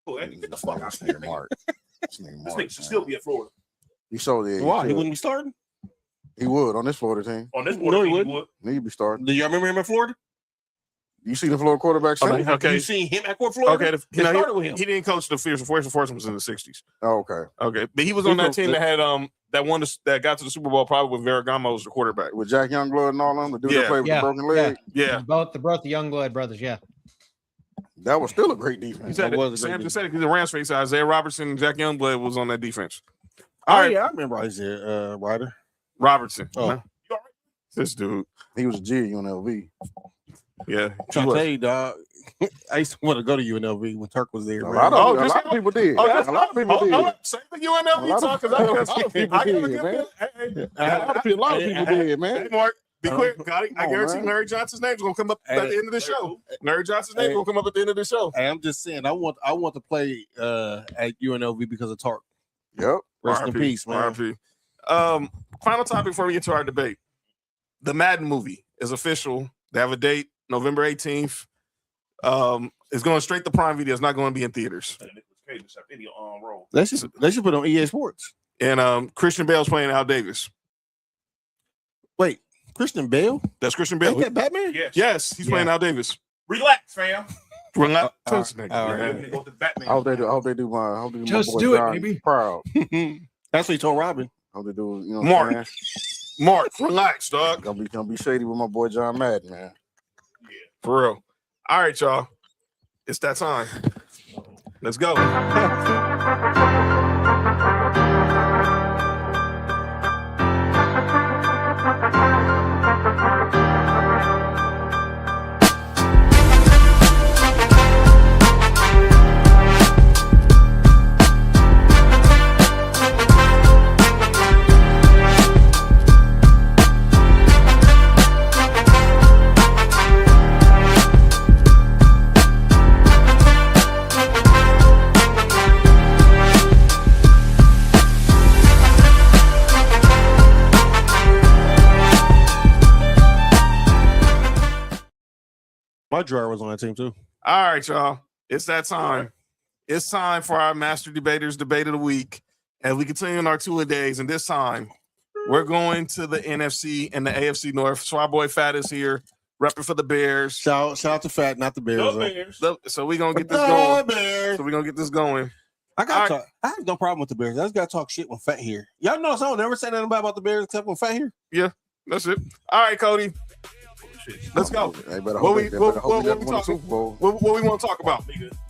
Get the fuck out This of here. nigga Mark. This nigga should still be at Florida. He showed it. Why? He wouldn't be starting? He would on this Florida team. On this No, Florida he team, wouldn't. he would. Need to be starting. Do y'all remember him at Florida? You see the Florida quarterback? Okay. You seen him at Florida? Okay. They started with him. He didn't coach the Fearsome Foursome was in the 60s. Oh, okay. Okay. But he was on that team that had that got to the Super Bowl probably with Ferragamo as the quarterback. With Jack Youngblood and all them, the dude that played with the broken leg. Yeah. Both the Youngblood brothers, yeah. That was still a great defense. He said That was a Sam great just said it because the Rams face Isaiah Robertson and Jack Youngblood was on that defense. Oh, All right. yeah, I remember Isaiah Ryder. Robertson. Oh. This dude. He was a G at UNLV. Yeah. Trying to tell you, dog. I used to want to go to UNLV when Turk was there. A man. lot of people did. A lot of people did. Same thing UNLV talk because A lot of people did, man. A lot of people did, man. Hey, Mark, be quick. I on, guarantee man. Larry Johnson's name's gonna come up at the end of the show. Larry Johnson's name gonna come up at the end of the show. Hey, I'm just saying, I want to play at UNLV because of Tark. Yep. Rest in peace, man. RIP. Final topic before we get to our debate. The Madden movie is official. They have a date, November 18th. It's going straight to Prime Video. It's not going to be in theaters. They should put it on EA Sports. And Christian Bale's playing Al Davis. Wait, Christian Bale? That's Christian Bale. Ain't that Batman? Yes, he's playing Al Davis. Relax, fam. Relax. I hope they do my Just boy do it, John baby. proud. That's what he told Robin. Hope they do, you know, Mark. Mark, relax, dog. Gonna be shady with my boy John Madden, man. For real. All right, y'all. It's that time. Let's go. My dryer was on that team too. All right, y'all. It's that time. It's time for our Master Debaters Debate of the Week. And we continue on our two-a-days. And this time, we're going to the NFC and the AFC North. So our boy Fat is here, repping for the Bears. Shout out to Fat, not the Bears. So we're going to get this going. Bears. So we're going to get this going. I have no problem with the Bears. I just got to talk shit when Fat here. Y'all know I don't never say nothing about the Bears except when Fat here. Yeah, that's it. All right, Cody. Let's go. What we want to talk about?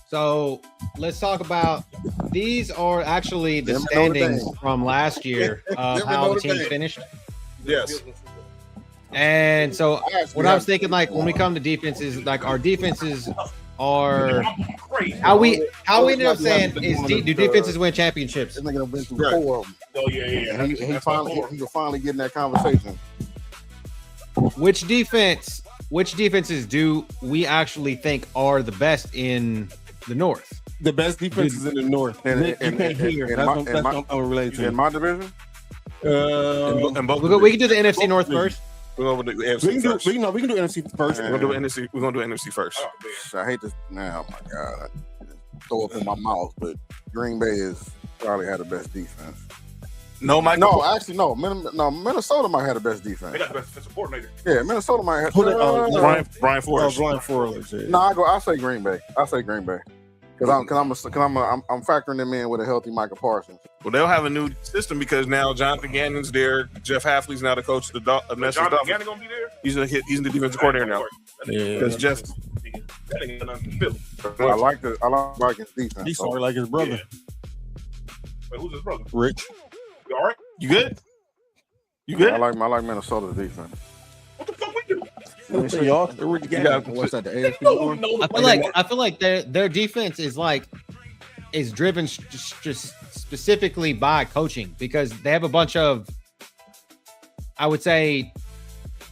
So let's talk about these are actually the standings from last year of how the team finished. Yes. And so what I was thinking, like when we come to defenses, like our defenses are how we ended up saying is do defenses win championships? This nigga done been through 4 of them. Oh yeah. He finally getting that conversation. Which defenses do we actually think are the best in the North? The best defense is in the North. And you can't hear. That's I'm related to. In my division? We can do the NFC North first. We're going to do NFC first. We can do NFC first. We're going to do NFC first. I hate this. Oh my God. Throw up in my mouth, but Green Bay is probably had the best defense. Actually, no. Minnesota might have the best defense. They got the best defensive coordinator. Yeah, Minnesota might have. Brian Flores. Brian Flores. No, I say Green Bay. Because I'm factoring them in with a healthy Micah Parsons. Well, they'll have a new system because now Jonathan Gannon's there. Jeff Hafley's now the coach of the Dolphins. Jonathan Gannon gonna be there? He's the defensive coordinator now. Because Jeff. That ain't got nothing to do. I like his defense. He's sort of like his brother. Wait, who's his brother? Rich. You all right? You good? You good? I like Minnesota's defense. What the fuck we do? What's that? The AFC? I feel like their defense is driven just specifically by coaching because they have a bunch of, I would say,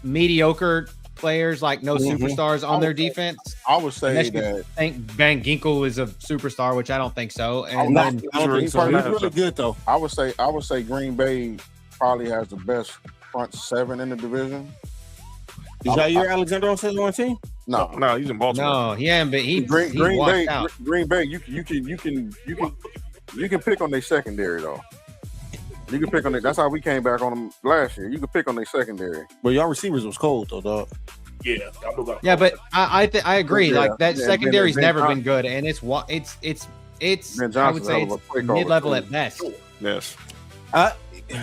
mediocre players, like no superstars on their defense. I would say that I think Van Ginkel is a superstar, which I don't think so. And he's really good though. I would say Green Bay probably has the best front 7 in the division. Is Jair Alexander on the team? No, he's in Baltimore. No, he ain't. But he Green Bay. Out. Green Bay. You can pick on their secondary though. You can pick on it. That's how we came back on them last year. You can pick on their secondary. But y'all receivers was cold though, dog. Yeah, but I agree. Yeah. Like that secondary's Ben never Johnson. been good, and it's I would say it's mid-level at best. Yes.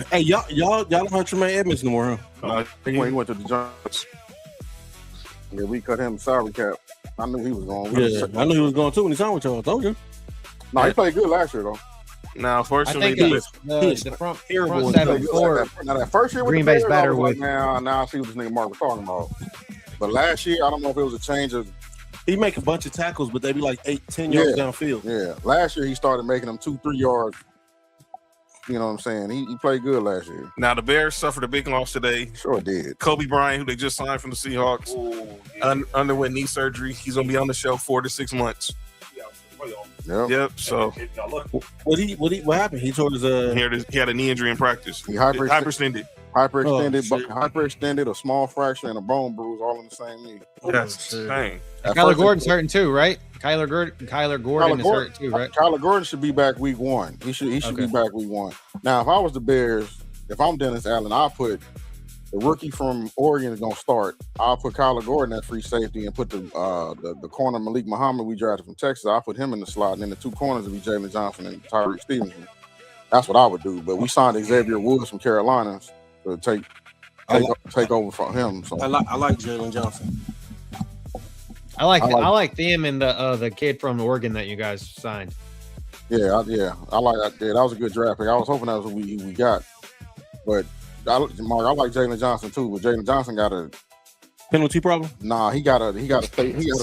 Hey, y'all don't have Tremaine Edmonds no more, huh? He went to the Giants. Yeah, we cut him salary cap. I knew he was going. I knew he was going too when he signed with y'all. I told you. No, he played good last year though. Now, fortunately, the front 7 for that first year with Green the Bay's Bears, better I was with. like, now I see what this nigga Mark was talking about. But last year, I don't know if it was a change of. He make a bunch of tackles, but they be like 8-10 yards downfield. Yeah, last year he started making them 2-3 yards. You know what I'm saying? He played good last year. Now the Bears suffered a big loss today. Sure did. Kobe Bryant, who they just signed from the Seahawks, underwent knee surgery. He's gonna be on the shelf 4 to 6 months. Yep. So what happened? He told his he had a knee injury in practice. He hyperextended. Hyperextended, a small fracture, and a bone bruise all in the same knee. That's dang. Kyler Gordon's hurting too, right? Kyler Gordon is hurt too, right? Kyler Gordon should be back week 1. He should be back week 1. Now, if I was the Bears, if I'm Dennis Allen, I'll put the rookie from Oregon is gonna start. I'll put Kyler Gordon at free safety and put the corner Malik Muhammad we drafted from Texas. I'll put him in the slot, and then the 2 corners will be Jalen Johnson and Tyreek Stevenson. That's what I would do. But we signed Xavier Woods from Carolina to take over from him. So I like Jalen Johnson. I like them and the kid from Oregon that you guys signed. Yeah, I like that. Yeah, that was a good draft pick. I was hoping that was what we got, but I like Jalen Johnson too. But Jalen Johnson got a penalty problem. Nah, he got to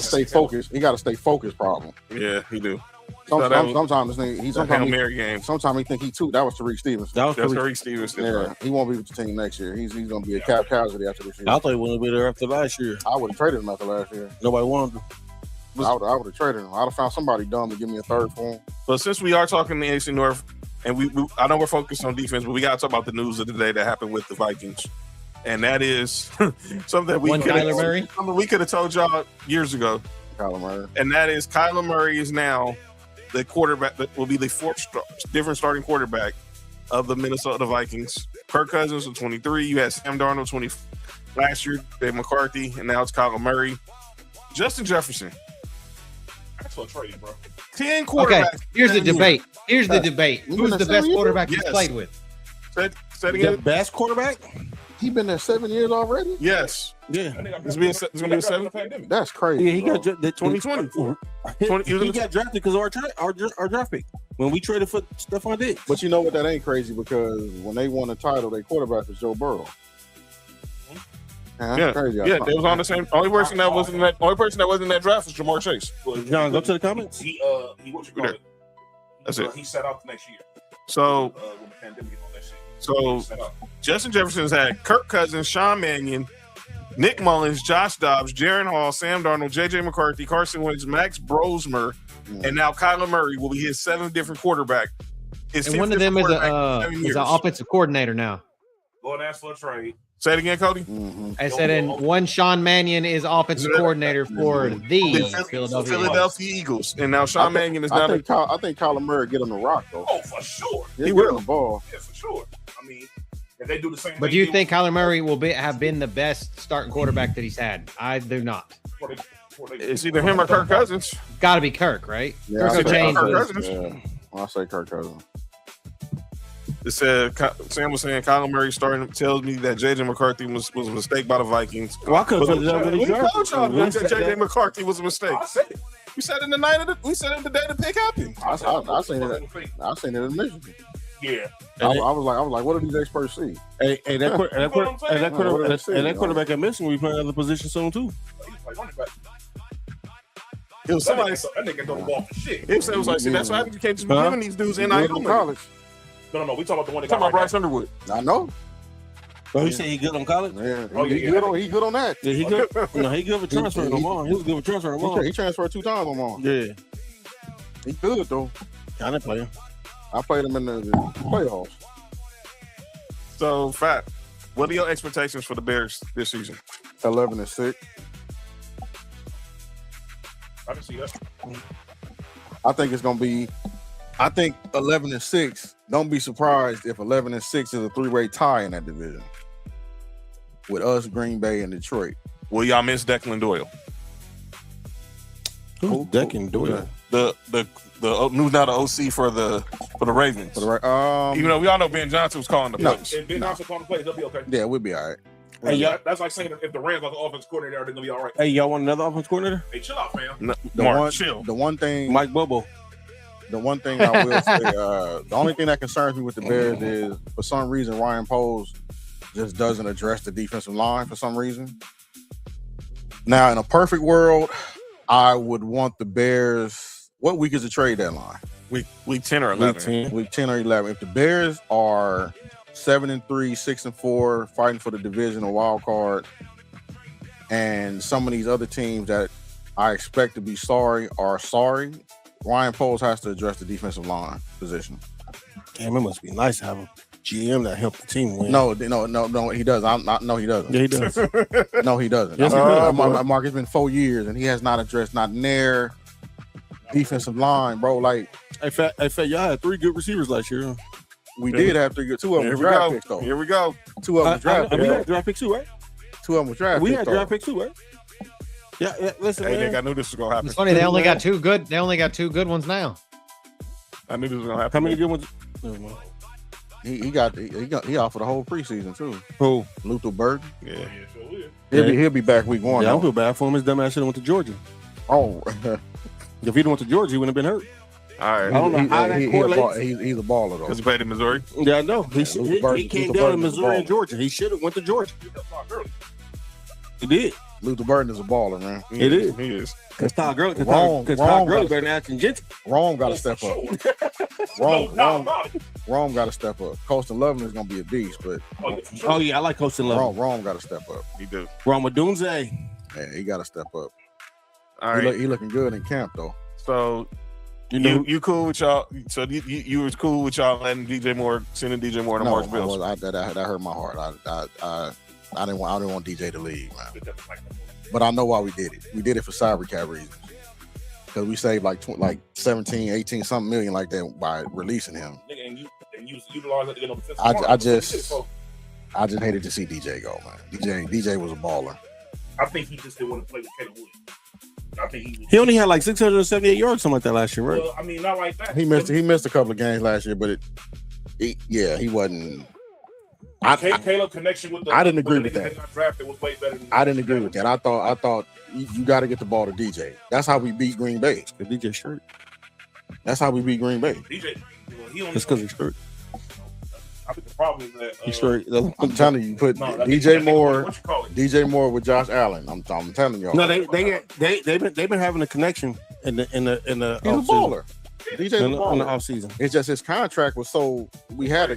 stay focused. He got to stay focused problem. Yeah, he do. Sometimes this nigga, sometimes he think he too. That was Tyreek Stevenson. That was Tyreek Stevenson. Yeah, he won't be with the team next year. He's gonna be a cap casualty after this year. I thought he wouldn't be there after last year. I would have traded him after last year. Nobody wanted him. I would have traded him. I'd have found somebody dumb to give me a third for him. But since we are talking the AFC North, and I know we're focused on defense, but we got to talk about the news of the day that happened with the Vikings. and that is something that we could have told y'all years ago. Kyler Murray. And that is Kyler Murray is now the quarterback that will be the fourth different starting quarterback of the Minnesota Vikings. Kirk Cousins was 23. You had Sam Darnold 20 last year, Dave McCarthy, and now it's Kyler Murray. Justin Jefferson. That's a trade, bro. 10 quarterbacks. Okay, here's the debate. Who's the best quarterback he's played with? The best quarterback? He been there 7 years already? Yes. Yeah. It's going to be a 7. That's crazy. Yeah, he bro. got the 2020. He got drafted because of our draft pick when we traded for Stephon Diggs. But you know what? That ain't crazy because when they won the title, their quarterback was Joe Burrow. Yeah, crazy. Yeah, they was on the same. Only person that wasn't in that draft was Jamar Chase. John, go to the comments. He what you call it? That's it. He set out the next year. So, when the pandemic hit on that shit. so Set out. Justin Jefferson's had Kirk Cousins, Sean Mannion, Nick Mullins, Josh Dobbs, Jaron Hall, Sam Darnold, J.J. McCarthy, Carson Wentz, Max Brosmer, and now Kyler Murray will be his 7th different quarterback. And one of them is an offensive coordinator now. Go and ask for a trade. Say it again, Cody. I said, and one Sean Mannion is offensive coordinator for the Philadelphia Eagles, and now Sean Mannion is I now. think Kyler Murray get on the rock though. Oh, for sure. He will the ball. Yeah, for sure. I mean, if they do the same. But do you think Kyler Murray will have been the best starting quarterback that he's had? I do not. It's either him or Kirk Cousins. Got to be Kirk, right? Yeah, Kirk Cousins. Yeah. I'll say Kirk Cousins. It said Sam was saying Kyler Murray starting tells me that J.J. McCarthy was a mistake by the Vikings. Well, I could have told you We told y'all that J.J. McCarthy was a mistake. I said it. We said it the night of we said it the day the pick happened. I seen it in Michigan. Yeah. I was like, what do these experts see? Hey, that quarterback at Michigan will be playing other positions soon too. It was somebody. That nigga throw the ball for shit. It was like, see, that's why you can't just be giving these dudes NIL money. College. No. We talking about the one that Talking got about Bryce Underwood. I know. Oh, you say he good on college? Yeah. Oh, He good on that. Yeah, he good. No, he good for transferring no more. He was good for transferring no more. He transferred 2 times no more. Yeah. He good though. I didn't play him. I played him in the playoffs. So, Fat, what are your expectations for the Bears this season? 11-6. I can see that. I think it's gonna be. I think 11-6. Don't be surprised if 11-6 is a 3-way tie in that division with us, Green Bay, and Detroit. Will y'all miss Declan Doyle? Who's Declan Doyle? The who's now the OC for the Ravens. Even though we all know Ben Johnson was calling the plays. If Ben Johnson calling the plays, they'll be okay. Yeah, we'll be all right. Hey, that's like saying if the Rams are the offense coordinator, they're gonna be all right. Hey, y'all want another offense coordinator? Hey, chill out, fam. No, chill. The one thing, Mike Bobo. The one thing I will say, the only thing that concerns me with the Bears is, for some reason, Ryan Poles just doesn't address the defensive line for some reason. Now, in a perfect world, I would want the Bears. What week is the trade deadline? Week 10 or 11. Week 10 or 11. If the Bears are 7-3, 6-4, fighting for the division or wild card, and some of these other teams that I expect to be sorry are sorry, Ryan Poles has to address the defensive line position. Damn, it must be nice to have a GM that helped the team win. No, he does. No, he doesn't. Yeah, he does. No, he doesn't. Yes, he does. Mark, it's been 4 years, and he has not addressed not near defensive line, bro. Like, hey, Fat, y'all had 3 good receivers last year. We did have 3 good. 2 of them were draft picks, though. Here we go. 2 of them were draft picks. We had draft picks too, right? 2 of them were draft picks. We had draft picks too, right? Yeah. Listen, hey, man. Nick, I knew this was gonna happen. It's funny they only got 2 good. They only got 2 good ones now. I knew this was gonna happen. How many good ones? He out for the whole preseason too. Who? Luther Burden. Yeah. He'll be back week 1. Yeah, I feel bad for him. His dumb ass should have went to Georgia. Oh, if he'd went to Georgia, he wouldn't have been hurt. All right. I don't know how that correlates. He's a baller though. Because he played in Missouri. Yeah, I know. He came down to Missouri and Georgia. He should have went to Georgia. He did. Luther Burden is a baller, man. It is. He is. Because Todd Gurley better than Ashton Jensen. Rome got to step up. Rome got to step up. Colston Loveland is going to be a beast, but oh yeah, I like Colston Loveland. Rome got to step up. He do. Rome Dunze. Yeah, he got to step up. All right. He looking good in camp though. So you cool with y'all? So you was cool with y'all letting sending DJ Moore to March Bills? That hurt my heart. I didn't want DJ to leave, man. But I know why we did it. We did it for salary cap reasons. Because we saved like 17, 18 something million like that by releasing him. And you utilize that to get on the defensive I just hated to see DJ go, man. DJ was a baller. I think he just didn't want to play with Caleb Williams. I think he only had like 678 yards, something like that last year, right? Well, I mean, not like that. He missed a couple of games last year, but he wasn't. Caleb connection with the. I didn't agree with that. Got drafted was way better than I didn't agree with that. I thought you got to get the ball to DJ. That's how we beat Green Bay. The DJ shirt. That's how we beat Green Bay. DJ, it's because he's hurt. I think the problem is that he's straight. I'm telling you, put DJ Moore with Josh Allen. I'm telling y'all. No, they've been having a connection in the He's a baller. DJ's a baller in the offseason. It's just his contract was so we had to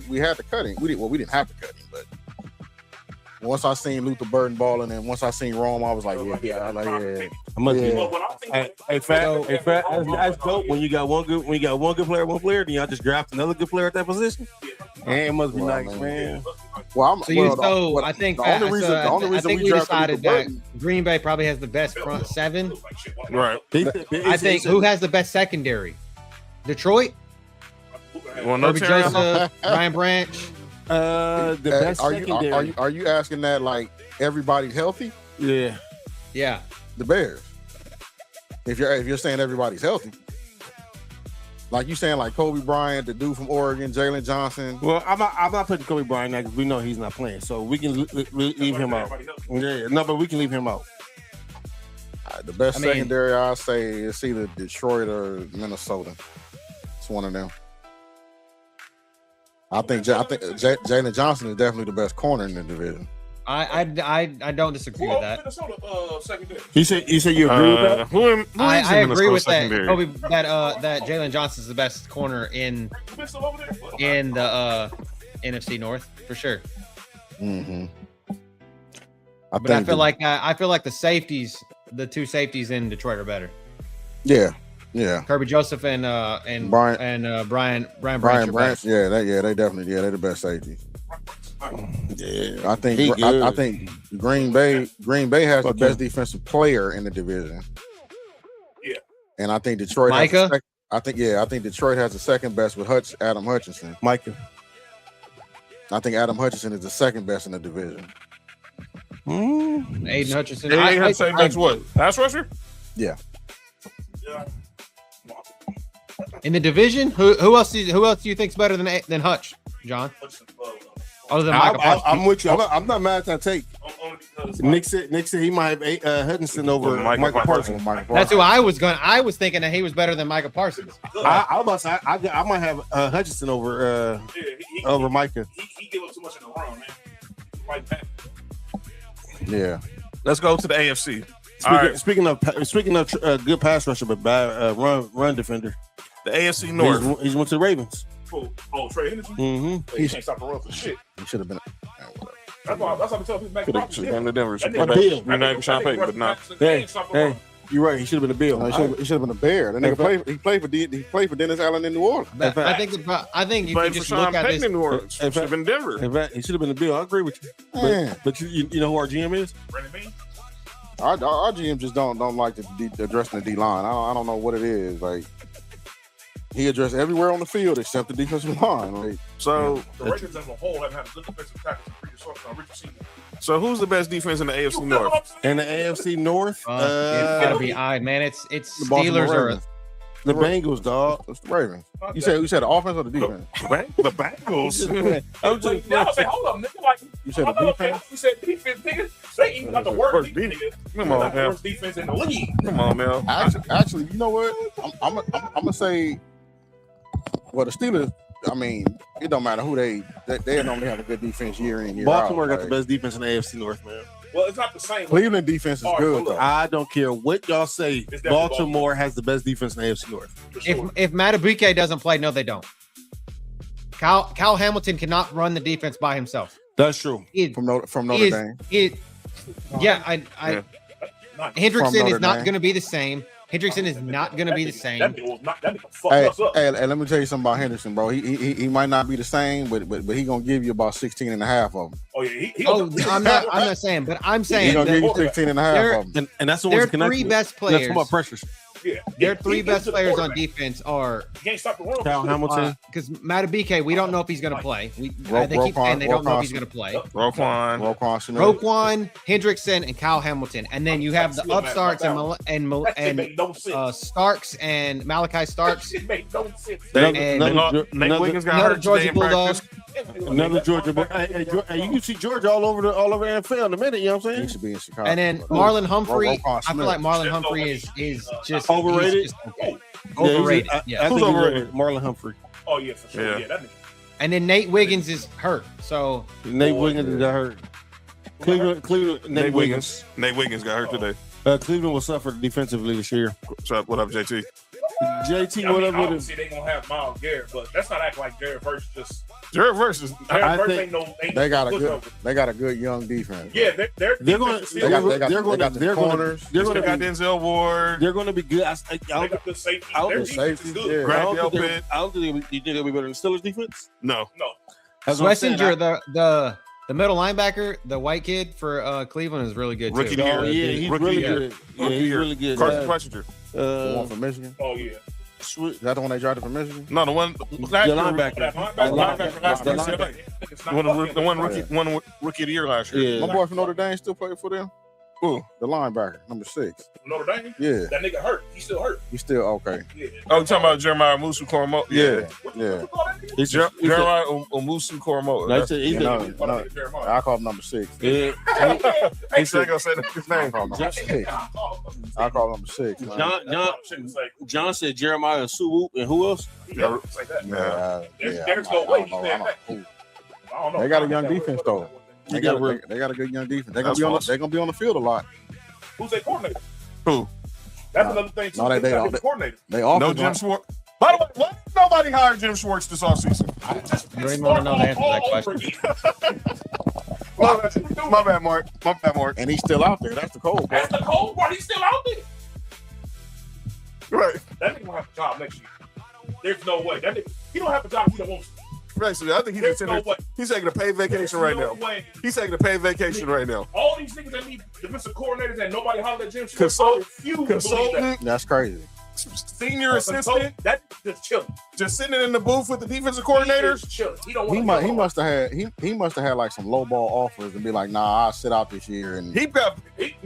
cut him. We didn't have to cut him, but once I seen Luther Burden balling and once I seen Rome, I was like, yeah. That's dope. When you got one good player, then y'all just draft another good player at that position. And it must be nice, man. Well, I think we decided that Green Bay probably has the best front seven. Right. I think who has the best secondary? Detroit. Kirby Joseph, Ryan Branch. The best secondary. Are you asking that like everybody's healthy? Yeah. The Bears. If you're saying everybody's healthy, like you saying like Kobe Bryant, the dude from Oregon, Jalen Johnson. Well, I'm not putting Kobe Bryant now because we know he's not playing, so we can leave him out. Yeah, no, but we can leave him out. The best secondary I say is either Detroit or Minnesota. It's one of them. I think Jalen Johnson is definitely the best corner in the division. I don't disagree with that. Minnesota secondary. You say you agree with that? Who I agree with secondary? that Jalen Johnson's the best corner in the NFC North for sure. Mm-hmm. I feel like the safeties, the two safeties in Detroit are better. Yeah. Kirby Joseph and Brian Branch. Yeah, they definitely they're the best safeties. Yeah, I think Green Bay has the best defensive player in the division. Yeah, and I think Detroit. Micah. I think Detroit has the second best with Adam Hutchinson. Micah. I think Adam Hutchinson is the second best in the division. Aiden Hutchinson. That's what? Pass rusher? Yeah. In the division, who else do you think's better than Hutch, John? Other than Michael Parsons. I'm with you. I'm not mad at that take. Nick said he might have Hutchinson over Michael Parsons. That's who I was going. I was thinking that he was better than Michael Parsons. I might have Hutchinson over Micah. He gave up too much in the run, man. Like that. Yeah. Let's go to the AFC. Speaking of good pass rusher but bad run defender, the AFC North. He's went to the Ravens. Trey Henderson? Mm-hmm. He can't stop the run for shit. He should have been. That's what I'm telling people. Should have gone to Denver. You're not even Sean Payton, but not. Hey, you're right. He should have been a Bill. He should have been a Bear. That nigga played for Dennis Allen in New Orleans. I think you can just look at this. In New Orleans. Should have been Denver. In fact, he should have been a Bill. I agree with you. But you know who our GM is? Brandon Bean? Our GM just don't like addressing the D line. I don't know what it is. Like he addressed everywhere on the field except the defensive line. Like, the Ravens as a whole have had a good defensive tackle in previous season. So who's the best defense in the AFC North? In the AFC North, it's gotta be man. It's Steelers or the Bengals, dog. It's the Ravens. You said the offense or the defense? The Bengals. I'm just hold up, nigga. Like you said the defense. You said defense, nigga. They even got the worst defense. Come on, man. Worst defense in the league. Come on, man. Actually, you know what? I'm gonna say. Well, the Steelers. I mean, it don't matter who they normally have a good defense year in year out. Baltimore got the best defense in the AFC North, man. Well, it's not the same. Cleveland defense is good, though. I don't care what y'all say. Baltimore has the best defense in the AFC North. Sure. If Madubuike doesn't play, no, they don't. Cal Hamilton cannot run the defense by himself. That's true. From Notre Dame. Hendrickson is not going to be the same. Hendrickson is not going to be the same. That nigga fucked Hey, us up. hey, let me tell you something about Henderson, bro. He might not be the same, but he gonna give you about 16 and a half of them. Oh yeah, I'm not saying, but I'm saying He's gonna give you 16 and a half of them. And that's the their ones three best players. That's about pressures. Yeah. Their three best players on defense are You can't stop the run. Kyle Hamilton. because Matabike, we don't know if he's going to play. They keep saying they don't know if he's going to play. Roquan, Hendrickson, and Kyle Hamilton, and then you have the upstarts and Starks and Malachi Starks. It made no sense. Nate Wiggins got hurt Georgia today in Bulldog. practice. Another Georgia, but hey, you can see Georgia all over the NFL in a minute. You know what I'm saying? He should be in Chicago. And then Marlon Humphrey, Roquan I feel Smith. like Marlon Humphrey is just Overrated? he's just okay. Overrated. Yeah. Who's overrated? Marlon Humphrey. Oh yeah, for sure. Yeah, that nigga. And then Nate Wiggins is hurt. So Nate Wiggins got hurt. Cleveland. Nate Wiggins. Nate Wiggins got hurt today. Cleveland will suffer defensively this year. What up, JT? JT, I what mean, up with obviously they gonna have Miles Garrett, but that's not acting like Garrett versus just. Jared versus. They got a good young defense. Yeah, they're going to They're going to Denzel Ward. They're going to be good. they got good safety. Their defense is good. Yeah. I don't think you think they'll be better than Steelers defense. No. Schlesinger, the middle linebacker, the white kid for Cleveland is really good Rookie too. year. Yeah, he's Rookie really year. good. Yeah, he's really good. Carson Schlesinger. The one from Michigan. Oh yeah. Is that the one they drafted from Michigan? No, the one. The linebacker. The one rookie of the year last year. Yeah. My boy from Notre Dame still playing for them. Who? The linebacker, number 6. Notre Dame? Yeah. That nigga hurt. He's still hurt. He's still okay. Yeah. Oh, you talking about Jeremiah Musu Koromo? Yeah. Jeremiah Musu Koromo. I call him number 6. Yeah. I ain't gonna say his name. I call him number 6. John said Jeremiah Suwu and who else? There's no way. They got a young defense though. They got a good young defense. They're gonna be on the field a lot. Who's their coordinator? Who? That's another thing. No, they don't. Coordinator. They offer no Jim Schwartz. By the way, why did nobody hire Jim Schwartz this offseason? You don't even want to know the answer to that question. My bad, Mark. And he's still out there. That's the cold part. That's the cold part. He's still out there. Right. That nigga gonna have a job next year. There's no way. That nigga, he don't have a job. He don't want to. Basically, I think he's taking a paid vacation right now. He's taking a paid vacation right now. All these niggas that need defensive coordinators and nobody hollered at Jim Schwartz. Consultant. That's crazy. Senior assistant. That's just chilling. Just sitting in the booth with the defensive coordinators. He must have had like some low ball offers and be like, nah, I'll sit out this year. And he probably like,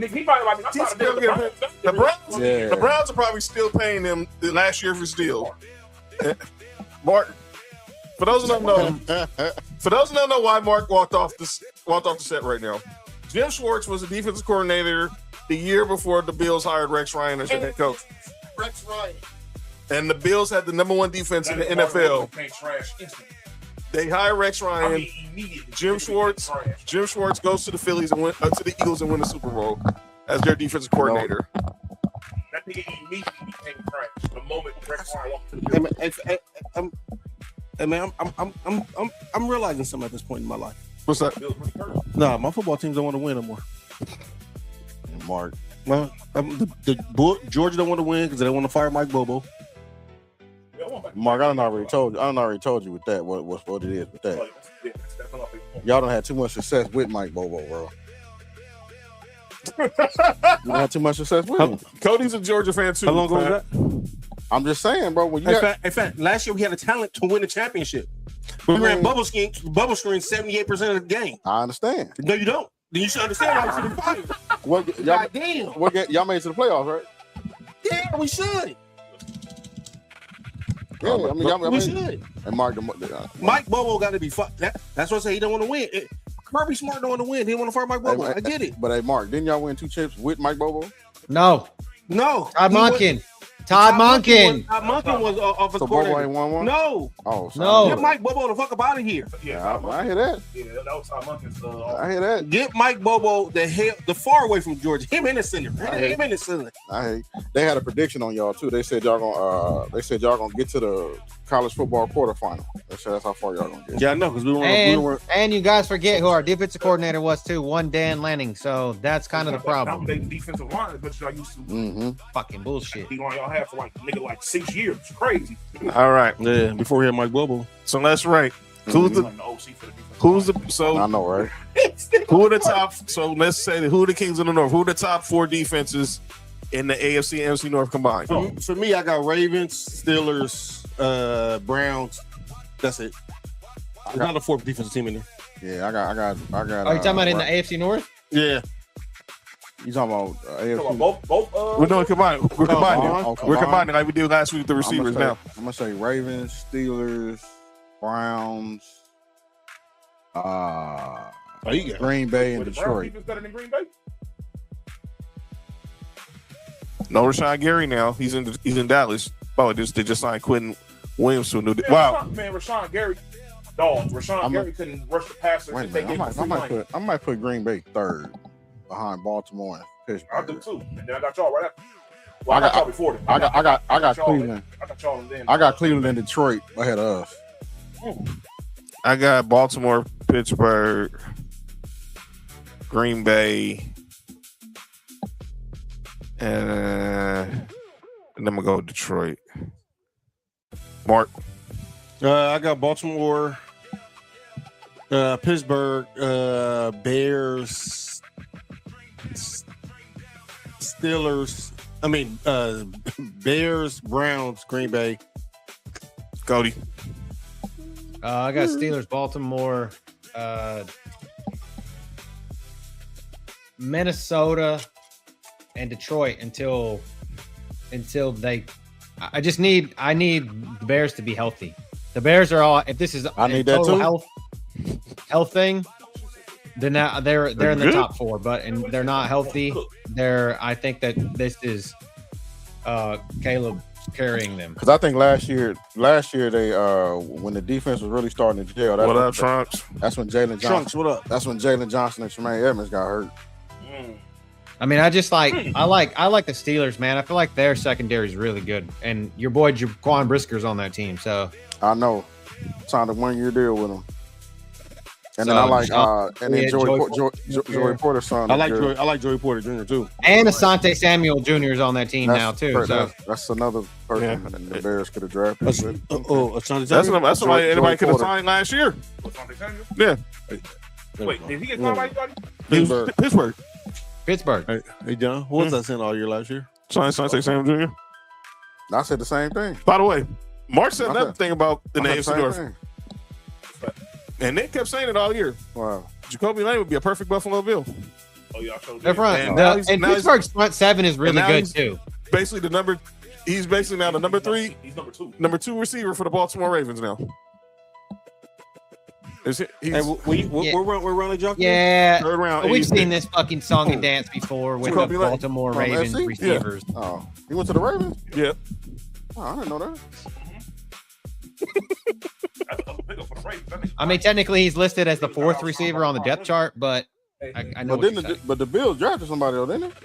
the Browns are probably still paying them the last year for steal. Mark. For those who don't know why Mark walked off the set right now, Jim Schwartz was the defensive coordinator the year before the Bills hired Rex Ryan as their head coach. Rex Ryan. And the Bills had the number 1 defense in the NFL. They hire Rex Ryan. Jim Schwartz goes to the Phillies and to the Eagles and win the Super Bowl as their defensive coordinator. That nigga immediately became trash the moment Rex Ryan walked to the Bills. Hey man, I'm realizing something at this point in my life. What's that? Nah, my football teams don't want to win anymore. Mark, Georgia don't want to win because they don't want to fire Mike Bobo. Mark, I done already told you with that what it is with that. Y'all done had too much success with Mike Bobo, bro. You had too much success with him. Cody's a Georgia fan too. How long ago was that? I'm just saying, bro. When in fact, last year we had a talent to win the championship. We ran bubble screen 78% of the game. I understand. No, you don't. Then you should understand why we should be fired. Y'all made it to the playoffs, right? Yeah, we should. Yeah, I mean, we should. And Mark, Mike Bobo got to be fucked. That's what I say. He don't want to win. Kirby Smart don't want to win. He didn't want to fire Mike Bobo. I get it. But hey, Mark, didn't y'all win 2 chips with Mike Bobo? No. Todd Monken. Todd Monken was offensive so coordinator. Bobo ain't won one? No. Oh, no. Get Mike Bobo the fuck up out of here. Yeah, I hear that. Yeah, that was Todd Monken's. I hear that. Get Mike Bobo the far away from Georgia. Him in the center. Him in the center. They had a prediction on y'all too. They said y'all gonna get to college football quarterfinal. That's how far y'all gonna get. Yeah, I know because we were. And you guys forget who our defensive coordinator was too. One Dan Lanning. So that's kind of the problem. Dominating defensive line as much as I used to. Fucking bullshit. He only y'all have for like 6 years. It's crazy. All right. Yeah, before we had Mike Bobo. So let's rank. Who's the so I know, right? Who are the top? So let's say who are the Kings of the North? Who are the top 4 defenses in the AFC and NFC North combined? For me, I got Ravens, Steelers, Browns. That's it. There's not a 4th defensive team in there. Yeah, I got. Are you talking about in the AFC North? Yeah. You talking about AFC? Both. We're doing combined. We're combining. Okay. We're combining like we did last week with the receivers. Now I'm gonna say Ravens, Steelers, Browns, Green Bay, and Detroit. Defense better than Green Bay? no Rashawn Gary. Now he's in Dallas. Oh, they just signed Quentin Williams to a new. Rashawn Gary. Dog. Rashawn Gary couldn't rush the passer. Wait a minute, I might put Green Bay 3rd behind Baltimore and Pittsburgh. I do too. And then I got y'all right after. Well, I got y'all before then. I got Cleveland. I got y'all then. I got Cleveland and Detroit ahead of us. I got Baltimore, Pittsburgh, Green Bay, and then I'm gonna go with Detroit. Mark. I got Baltimore, Pittsburgh, Bears, Steelers. I mean, Bears, Browns, Green Bay. Cody. I got Steelers, Baltimore, Minnesota, and Detroit until they. I need the Bears to be healthy. The Bears are all. If this is I need that too. Health thing, then now they're in the top 4, but they're not healthy. I think that this is Caleb carrying them. Because I think last year they when the defense was really starting to gel. What up, Trunks? That's when Jalen Johnson. Trunks, what up? That's when Jalen Johnson and Tremaine Edmonds got hurt. I mean, I like the Steelers, man. I feel like their secondary is really good, and your boy Jaquan Brisker's on that team. So I know, signed a 1-year deal with him. And then I like Joey Porter's son. I like Joey Porter Jr. too. And Asante Samuel Jr. is on that team now too. That's another person the Bears could have drafted. Asante Samuel. That's somebody anybody could have signed last year. Yeah. Wait, did he get signed by anybody? Pittsburgh. Hey, John, what was I saying all year last year? Asante Samuel Jr. I said the same thing. By the way, Mark said another thing about the AFC North. And Nick kept saying it all year. Wow. Jacoby Lane would be a perfect Buffalo Bill. Oh, yeah, I showed their front. And Pittsburgh's front 7 is really good too. Basically, he's basically now the number 3. He's number 2. Number 2 receiver for the Baltimore Ravens now. We're running junk. Yeah, 3rd round. we've seen this fucking song and dance before with the Baltimore Ravens receivers. Yeah. Oh, he went to the Ravens? Yeah. Oh, I didn't know that. I mean, technically, he's listed as the 4th receiver on the depth chart, but I know. But the Bills drafted somebody else, didn't they?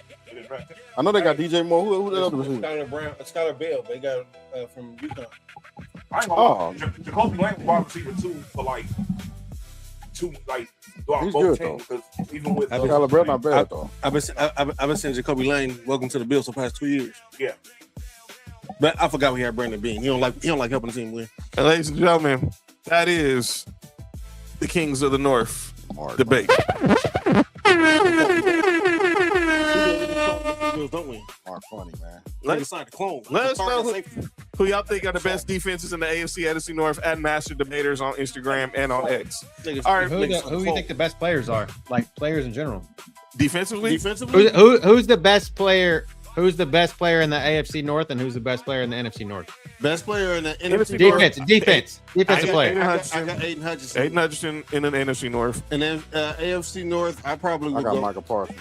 I know they got DJ Moore. Who the other receiver? Skylar Bell. They got from Utah. Jacoby Lane was wide receiver 2 for like 2 he's good though. Even with Skylar Bell, not bad though. I've been saying Jacoby Lane. Welcome to the Bills for the past 2 years. Yeah. But I forgot we had Brandon Bean. He don't like helping the team win. And ladies and gentlemen, that is the Kings of the North debate. Don't win. Are funny, man. Let us know who y'all think are the best defenses in the AFC NFC North at Master Debaters on Instagram and on X. All right, who do you think the best players are? Like players in general. Defensively? Who's the best player? Who's the best player in the AFC North and who's the best player in the NFC North? Best player in the NFC North. Defensive player. I got Aiden Hutchinson. Aiden Hutchinson in the NFC North. And then AFC North, I got Michael Parsons.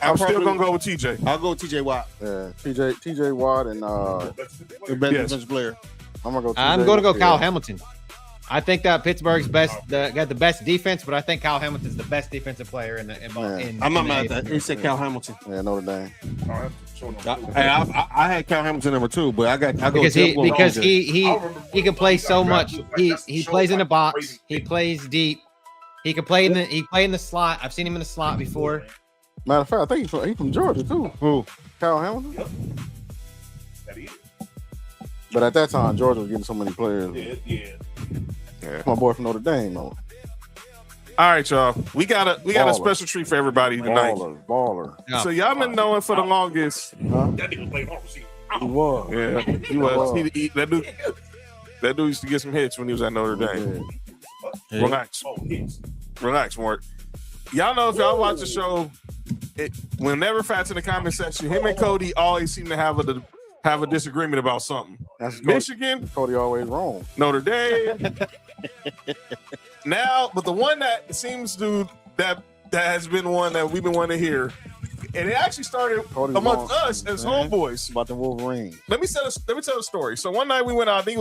I'm still gonna go with TJ. I'll go with TJ Watt. Yeah, TJ Watt and the best defensive player. I'm gonna go. I'm gonna go Kyle Hamilton. I think that Pittsburgh's got the best defense, but I think Kyle Hamilton's the best defensive player in I'm not mad at that. He said Kyle Hamilton. Yeah, Notre Dame. I had Kyle Hamilton number 2, but I go because he can play so much. He plays in the box. He plays deep. He can play in the slot. I've seen him in the slot before. Matter of fact, I think he's from Georgia too. Who? Kyle Hamilton. But at that time, Georgia was getting so many players. Yeah. My boy from Notre Dame, though. All right, y'all. We got a special treat for everybody tonight. Baller. So y'all been knowing for the longest. Huh? He was. Yeah, he was. That dude used to get some hits when he was at Notre Dame. Yeah. Relax, Mark. Y'all know if y'all watch the show, whenever Fat's in the comment section, him and Cody always seem to have a disagreement about something. That's Michigan. Cody always wrong. Notre Dame. Now, but the one that seems to that has been one that we've been wanting to hear, and it actually started amongst us as homeboys about the Wolverines. Let me tell the story. So one night we went out. I think it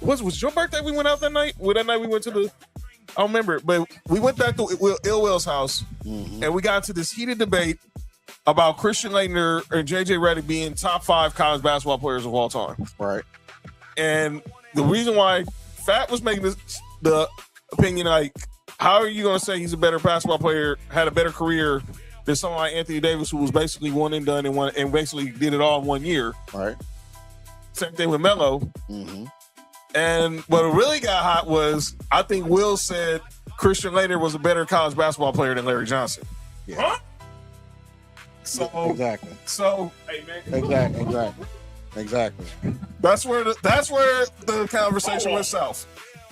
was your birthday. We went out that night. That night we went to I don't remember, but we went back to Will's house, and we got into this heated debate about Christian Laettner and JJ Redick being top 5 college basketball players of all time. Right. And the reason why Fat was making the opinion, like, how are you going to say he's a better basketball player, had a better career than someone like Anthony Davis, who was basically one and done and basically did it all in 1 year? Right. Same thing with Melo. And what really got hot was, I think Will said Christian Laettner was a better college basketball player than Larry Johnson. Yeah. Huh? So exactly. So hey man. Exactly. That's where the conversation went south.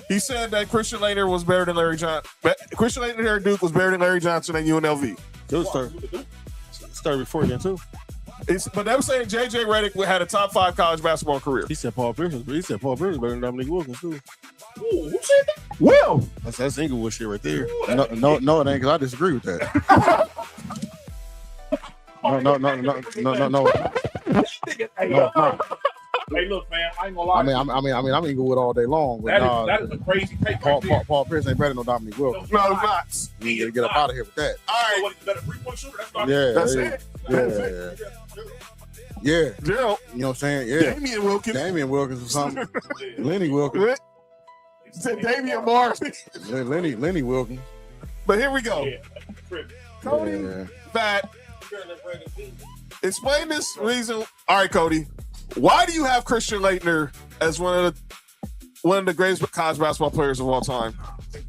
He said that Christian Laettner was better than Larry Johnson. Christian Laettner here at Duke was better than Larry Johnson at UNLV. It started before then too. But they were saying JJ Redick had a top 5 college basketball career. He said Paul Pierce. He said Paul Pierce was better than Dominique Wilkins too. Who said that? Will. That's Inglewood shit right there. No, it ain't, because I disagree with that. No. Hey, look, man, I ain't gonna lie. I'm Inglewood all day long. But that is a crazy take. Paul Pierce ain't better than Dominique Wilkins. No, it's not. You gotta get up out of here with that. All right. What, better 3-point shooter? That's it. Yeah. Gerald. You know what I'm saying? Yeah. Damian Wilkins or something. Lenny Wilkins. Said Damian Martin. Lenny Wilkins. But here we go. Cody, Fat. Explain this reason. All right, Cody. Why do you have Christian Laettner as one of the greatest college basketball players of all time?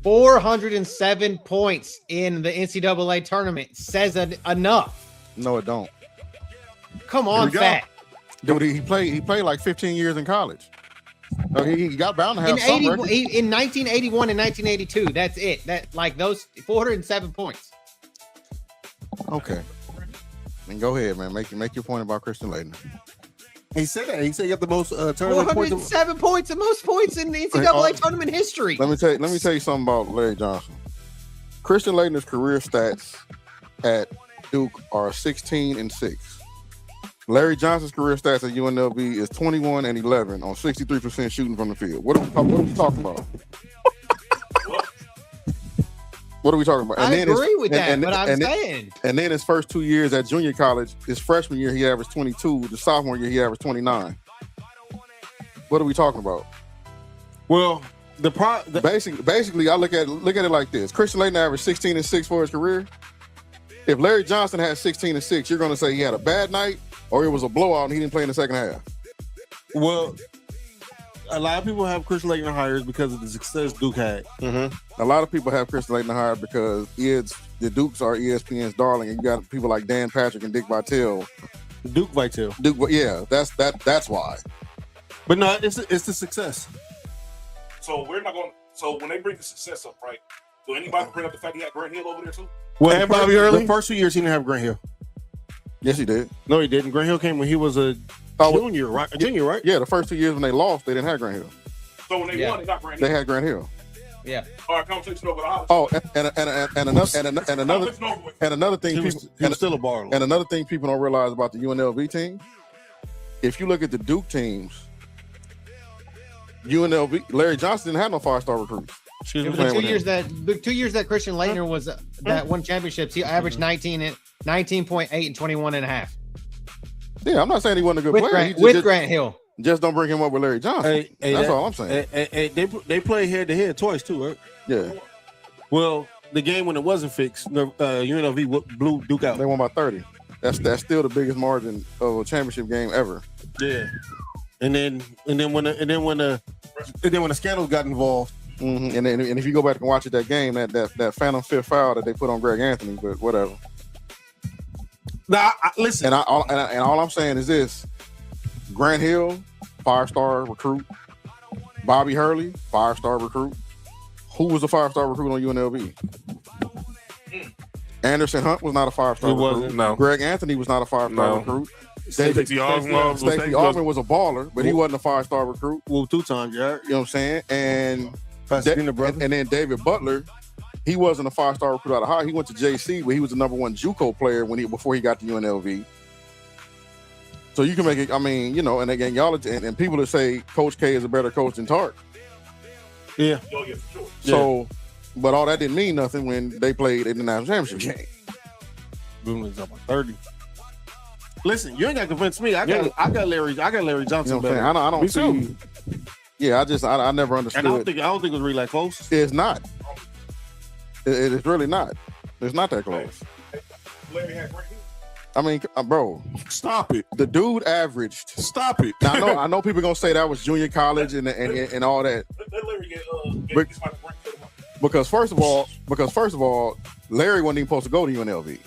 407 points in the NCAA tournament says enough. No, it don't. Come on, Fat. Dude, he played like 15 years in college. He got bound to have in 1981 and 1982. That's it. That like those 407 points. Okay. Then go ahead, man. Make your point about Christian Laettner. He said that. He said he got the most tournament 407 points, the most points in the NCAA tournament history. Let me tell you something about Larry Johnson. Christian Laettner's career stats at Duke are 16-6. Larry Johnson's career stats at UNLV is 21-11 on 63% shooting from the field. What are we talking about? What are we talking about? I agree with that, but I'm saying. And then his first 2 years at junior college, his freshman year, he averaged 22. The sophomore year, he averaged 29. What are we talking about? Well, basically, I look at it like this. Christian Laettner averaged 16-6 for his career. If Larry Johnson had 16-6, you're going to say he had a bad night or it was a blowout and he didn't play in the second half. Well, a lot of people have Christian Laettner higher because of the success Duke had. A lot of people have Christian Laettner higher because the Dukes are ESPN's darling, and you got people like Dan Patrick and Dick Vitale. Duke Vitale. Yeah, that's why. But no, it's the success. So we're not going. So when they bring the success up, right? Do anybody bring up the fact he had Grant Hill over there too? Well, and Bobby Early. The first 2 years he didn't have Grant Hill. Yes, he did. No, he didn't. Grant Hill came when he was a junior, right? A junior, right? Yeah, the first 2 years when they lost, they didn't have Grant Hill. So when they won, they got Grant Hill. They had Grant Hill. Yeah. All right, conversation over the holidays. Oh, and another thing, he was still a baller. And another thing people don't realize about the UNLV team, if you look at the Duke teams, UNLV, Larry Johnson didn't have no 5-star recruits. It was the 2 years that Christian Laettner was that won championships. He averaged 19.8 and 21.5. Yeah, I'm not saying he wasn't a good player. Grant Hill. Just don't bring him up with Larry Johnson. That's all I'm saying. They play head to head twice too, right? Yeah. Well, the game when it wasn't fixed, UNLV blew Duke out. They won by 30. That's still the biggest margin of a championship game ever. Yeah. And then when the scandals got involved. Mm-hmm. And if you go back and watch that game, that phantom fifth foul that they put on Greg Anthony, but whatever. Now, listen. And all I'm saying is this: Grant Hill, 5-star recruit. Bobby Hurley, 5-star recruit. Who was a 5-star recruit on UNLV? Anderson Hunt was not a 5-star recruit. No. Greg Anthony was not a 5-star recruit. Stacey Augman was a baller, but he wasn't a 5-star recruit. Well, 2 times, yeah. You know what I'm saying? And then David Butler, he wasn't a 5-star recruit out of high. He went to JC, but he was the number 1 JUCO player before he got to UNLV. So you can make it. I mean, and again, y'all and people that say Coach K is a better coach than Tark. Yeah. So, but all that didn't mean nothing when they played in the national championship game. Boomling's up on 30. Listen, you ain't got to convince me. I got Larry Johnson. You know what I'm saying? I don't see. Yeah, I never understood. And I don't think it was really that close. It's not. It's really not. It's not that close. Larry had great. I mean, bro, stop it. The dude averaged. Stop it. Now, I know people gonna say that was junior college and all that. Let Larry get because first of all, Larry wasn't even supposed to go to UNLV.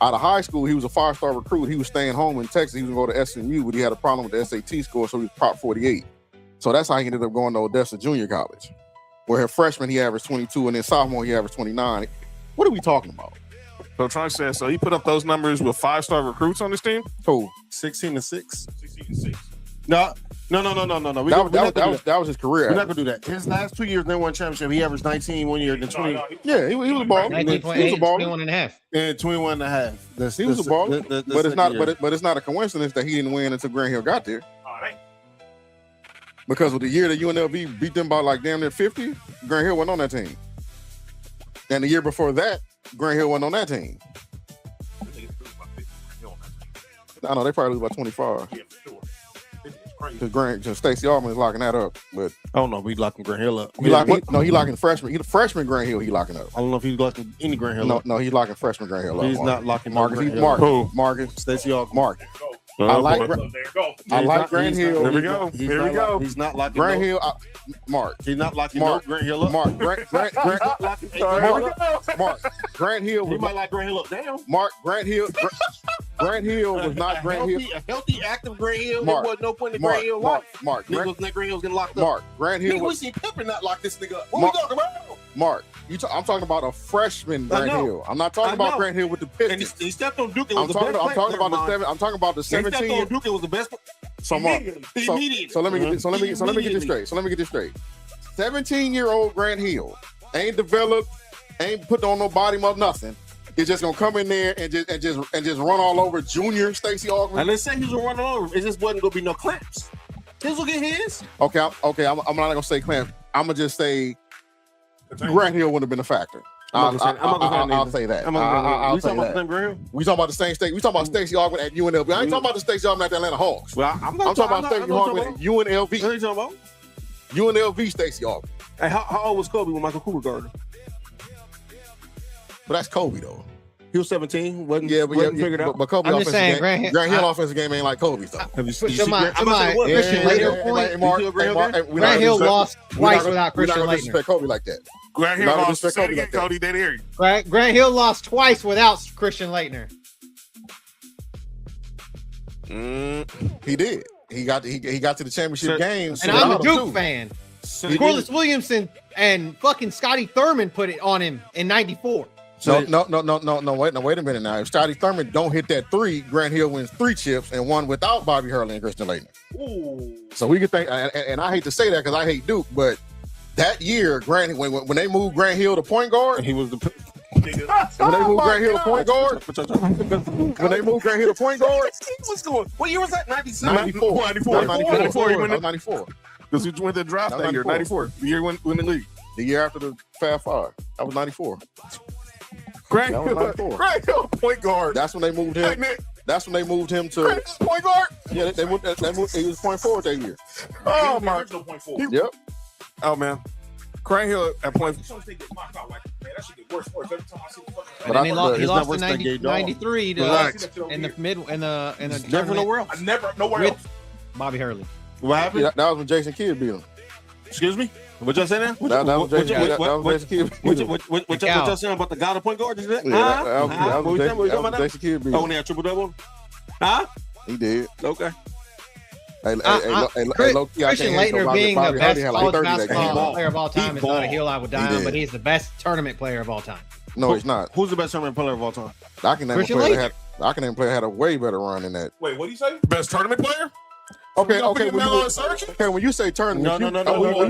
Out of high school, he was a 5-star recruit. He was staying home in Texas. He was going to go to SMU, but he had a problem with the SAT score, so he was Prop 48. So that's how he ended up going to Odessa Junior College, where his freshman he averaged 22, and then sophomore he averaged 29. What are we talking about? So Trunks said, so he put up those numbers with 5-star recruits on this team? Who? 16 and 6. 16 and 6. No. That was his career. We're not gonna do that. His last 2 years, they won championship. He averaged 19 one year, then 20. Yeah, he was a baller. 19.8, 21.5. And 21.5. He was a baller. But it's not. But it's not a coincidence that he didn't win until Grant Hill got there. All right. Because with the year that UNLV beat them by like damn near 50, Grant Hill wasn't on that team. And the year before that, Grant Hill wasn't on that team. I know they probably lose by 25. Yeah, for sure. Because Stacey Augman is locking that up, but I don't know if he's locking Grant Hill up. He locking freshman. The freshman Grant Hill. He locking up. I don't know if he's locking any Grant Hill up. No, he's locking freshman Grant Hill up. He's not locking Marcus. Stacey Augman. Marcus. I like Grant Hill. Here we go. Here we go. He's not locking Grant Hill. Mark. He's not locking Grant Hill up. Mark. Grant Hill. He might lock Grant Hill up. Damn. Mark. Grant Hill. Grant Hill was not Grant Hill. A healthy, active Grant Hill. There wasn't no point in Grant Hill lock. Mark. Grant Hill's getting locked up. Mark. Grant Hill. We see Pippen not lock this nigga up. What we talking about? Mark. I'm talking about a freshman Grant Hill. I'm not talking about Grant Hill with the Pistons. And he stepped on Duke. I'm talking about the 17. He stepped on Duke. It was the best. So Mark. So let me get this straight. 17-year-old Grant Hill ain't developed, ain't put on no body muscle, nothing. He's just gonna come in there and just run all over junior Stacey Augman. And let's say he's gonna run all over. It just wasn't gonna be no clamps. His will get his. Okay. I'm not gonna say clamp. I'm gonna just say Grant Hill wouldn't have been a factor. I'll say that. We talking about the same Grant Hill? We talking about the same state. We talking about Stacey Augman at UNLV. I ain't talking about the Stacey Augman at the Atlanta Hawks. Well, I'm talking about Stacey Augman at UNLV. What are you talking about? UNLV Stacey Augman. Hey, how old was Kobe when Michael Cooper guarded? But that's Kobe though. He was 17. Wasn't figured out. But Kobe offensive game. Grant Hill offensive game ain't like Kobe's though. Have you seen Christian Laettner point? Grant Hill lost twice without Christian Laettner. We're not gonna disrespect Kobe like that. Grant Hill lost. Cody, didn't hear you. Grant Hill lost twice without Christian Laettner. He did. He got to the championship game. And I'm a Duke fan. Corliss Williamson and fucking Scotty Thurman put it on him in '94. No, wait a minute now. If Scotty Thurman don't hit that 3, Grant Hill wins 3 chips and 1 without Bobby Hurley and Christian Laettner. Ooh. So we could think, and I hate to say that because I hate Duke, but that year, when they moved Grant Hill to point guard, he was the. When they moved Grant Hill to point guard, What's going? What year was that? 97? 94. 94. 94. Because he went to the draft that year, 94. The year when the league. The year after the Fab Five. That was 94. Grant That was 94. Hill, point guard. That's when they moved him. Hey, Nick. That's when they moved him to Grant, point guard. Yeah, they moved. He was point forward that year. Oh my. Original point forward. Yep. Oh man. Grant Hill at point. As soon as they get knocked out, like, man, that should get worse and worse every time I see the fucking. And then he it's lost not in worse than Gay Dog. 93 to in the mid in the Never nowhere else. I never nowhere with else. Bobby Hurley. What happened? Yeah, that was when Jason Kidd beat him. Excuse me? What y'all saying now? That was Jason Kidd. What y'all saying about the guy the point guard? Is that? That was Jason Kidd beat Oh, him. when they had triple double? Huh? He did. Okay. Christian Laettner being the best college basketball player of all time is not a hill I would die on, but he's the best tournament player of all time. No, he's not. Who's the best tournament player of all time? I can name a player that had a way better run than that. Wait, what do you say? Best tournament player? Okay. When When you say tournament, No.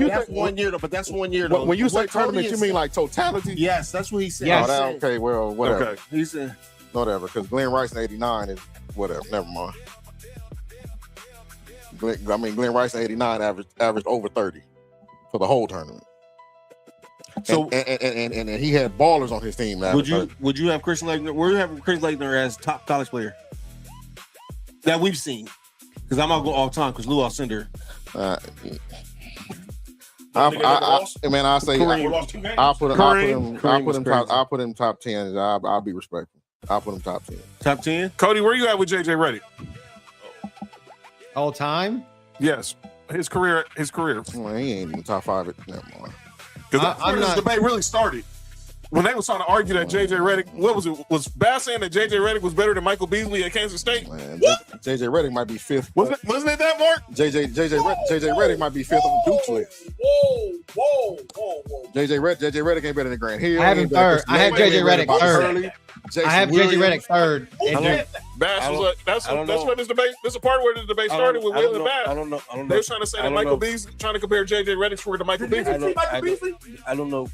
That's 1 year though. But that's 1 year though. When you say tournament, you mean like totality? Yes, that's what he said. Yes. Okay, well, whatever. Okay. He said Whatever, because Glenn Rice in '89 is whatever. Never mind. Glenn Rice in '89 averaged over 30 for the whole tournament. So and he had ballers on his team. Would you have Christian Laettner? Where you have Christian Laettner as top college player that we've seen? Because I'm gonna go all time because Lou Alcindor. I say I'll put him top 10. I'll be respectful. I'll put him top 10. Top 10. Cody, where you at with JJ Redick? All time? Yes. His career. Well, he ain't even top 5. Never mind. Because this debate really started when they was trying to argue that JJ Redick, what was it? Was Bass saying that JJ Redick was better than Michael Beasley at Kansas State? Man, JJ Redick might be 5th. Wasn't it that, Mark? JJ Redick might be 5th on the Duke's list. Whoa. JJ Redick ain't better than Grant Hill. I have him third. I have JJ Redick third. I have JJ Redick third. Bass was that's where this debate. This is a part where the debate started with Will and Bass. I don't know. They were trying to say that Michael Beasley, trying to compare JJ Redick's score to Michael Beasley. I don't know.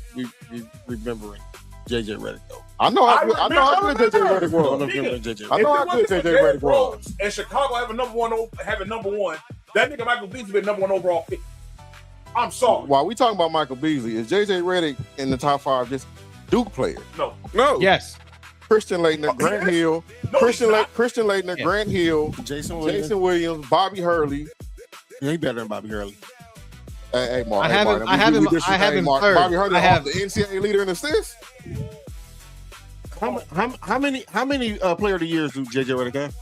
Remembering JJ Redick though. I know how good JJ Redick was. I know how good JJ Redick was. And Chicago having number one, that nigga Michael Beasley been number 1 overall pick. I'm sorry. While we talking about Michael Beasley, is JJ Redick in the top 5 just Duke player? No. Yes. Christian Laettner, Grant Hill, Christian Laettner, Grant Hill, Jason Williams, Bobby Hurley. Yeah, he better than Bobby Hurley. Hey, Mark. I have him third. Bobby Hurley, the NCAA leader in assists. How many player of the years do JJ Redick have?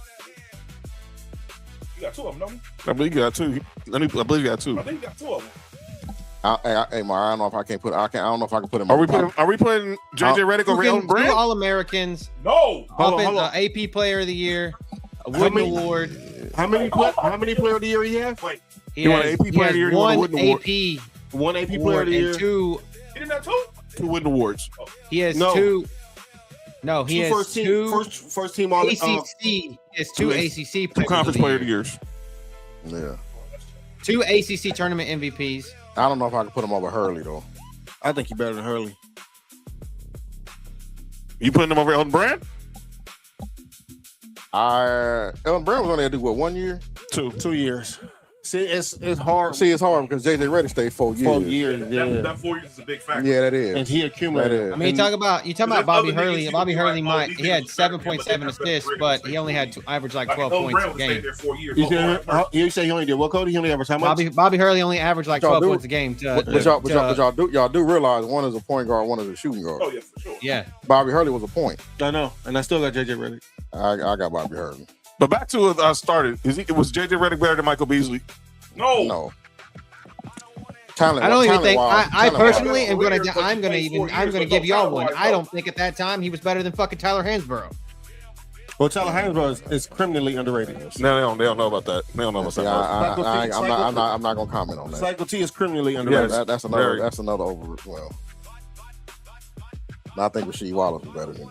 You got 2 of them, don't you? I believe you got 2. I believe you got 2. I think you got 2 of them. Hey, Mark, I don't know if I can put him. Are we putting JJ Redick over Elton Brand? All Americans. No. Hold on. AP Player of the Year. A Wooden Award. How many player of the year he have? Wait. He won AP Player of the Year. One Wooden Award. AP. One AP Player of the Year. And 2. He didn't have 2? 2 Wooden Awards. He has 2. No, he has 2 first team all ACC. He has 2 ACC 2 Conference Player of the Years. Yeah. 2 ACC tournament MVPs. I don't know if I can put him over Hurley though. I think he's better than Hurley. You putting him over Elton Brand? Elton Brand was only had to do what, 1 year? 2 years. See, it's hard. See, it's hard because JJ Redick stayed 4 years. 4 years, yeah. That 4 years is a big factor. Yeah, that is. And he accumulated. I mean, you talk about Bobby Hurley. Bobby Hurley he had 7.7 assists, but he only had averaged like 12 points a game. You say he only did what, Cody? He only averaged how much? Bobby Hurley only averaged like 12 points a game. Y'all do realize one is a point guard, one is a shooting guard. Oh yeah, for sure. Yeah. Bobby Hurley was a point. I know, and I still got JJ Redick. I got Bobby Hurley. But back to what I started. Was JJ Redick better than Michael Beasley? No. Talent. I don't even think. I personally am going to give y'all one. I don't think at that time he was better than fucking Tyler Hansborough. Well, Tyler Hansborough is criminally underrated. No, they don't know about that. They don't know about that. I'm not going to comment on that. Cycle T is criminally underrated. Yeah, that's another over. Well, I think Rasheed Wallace is better than.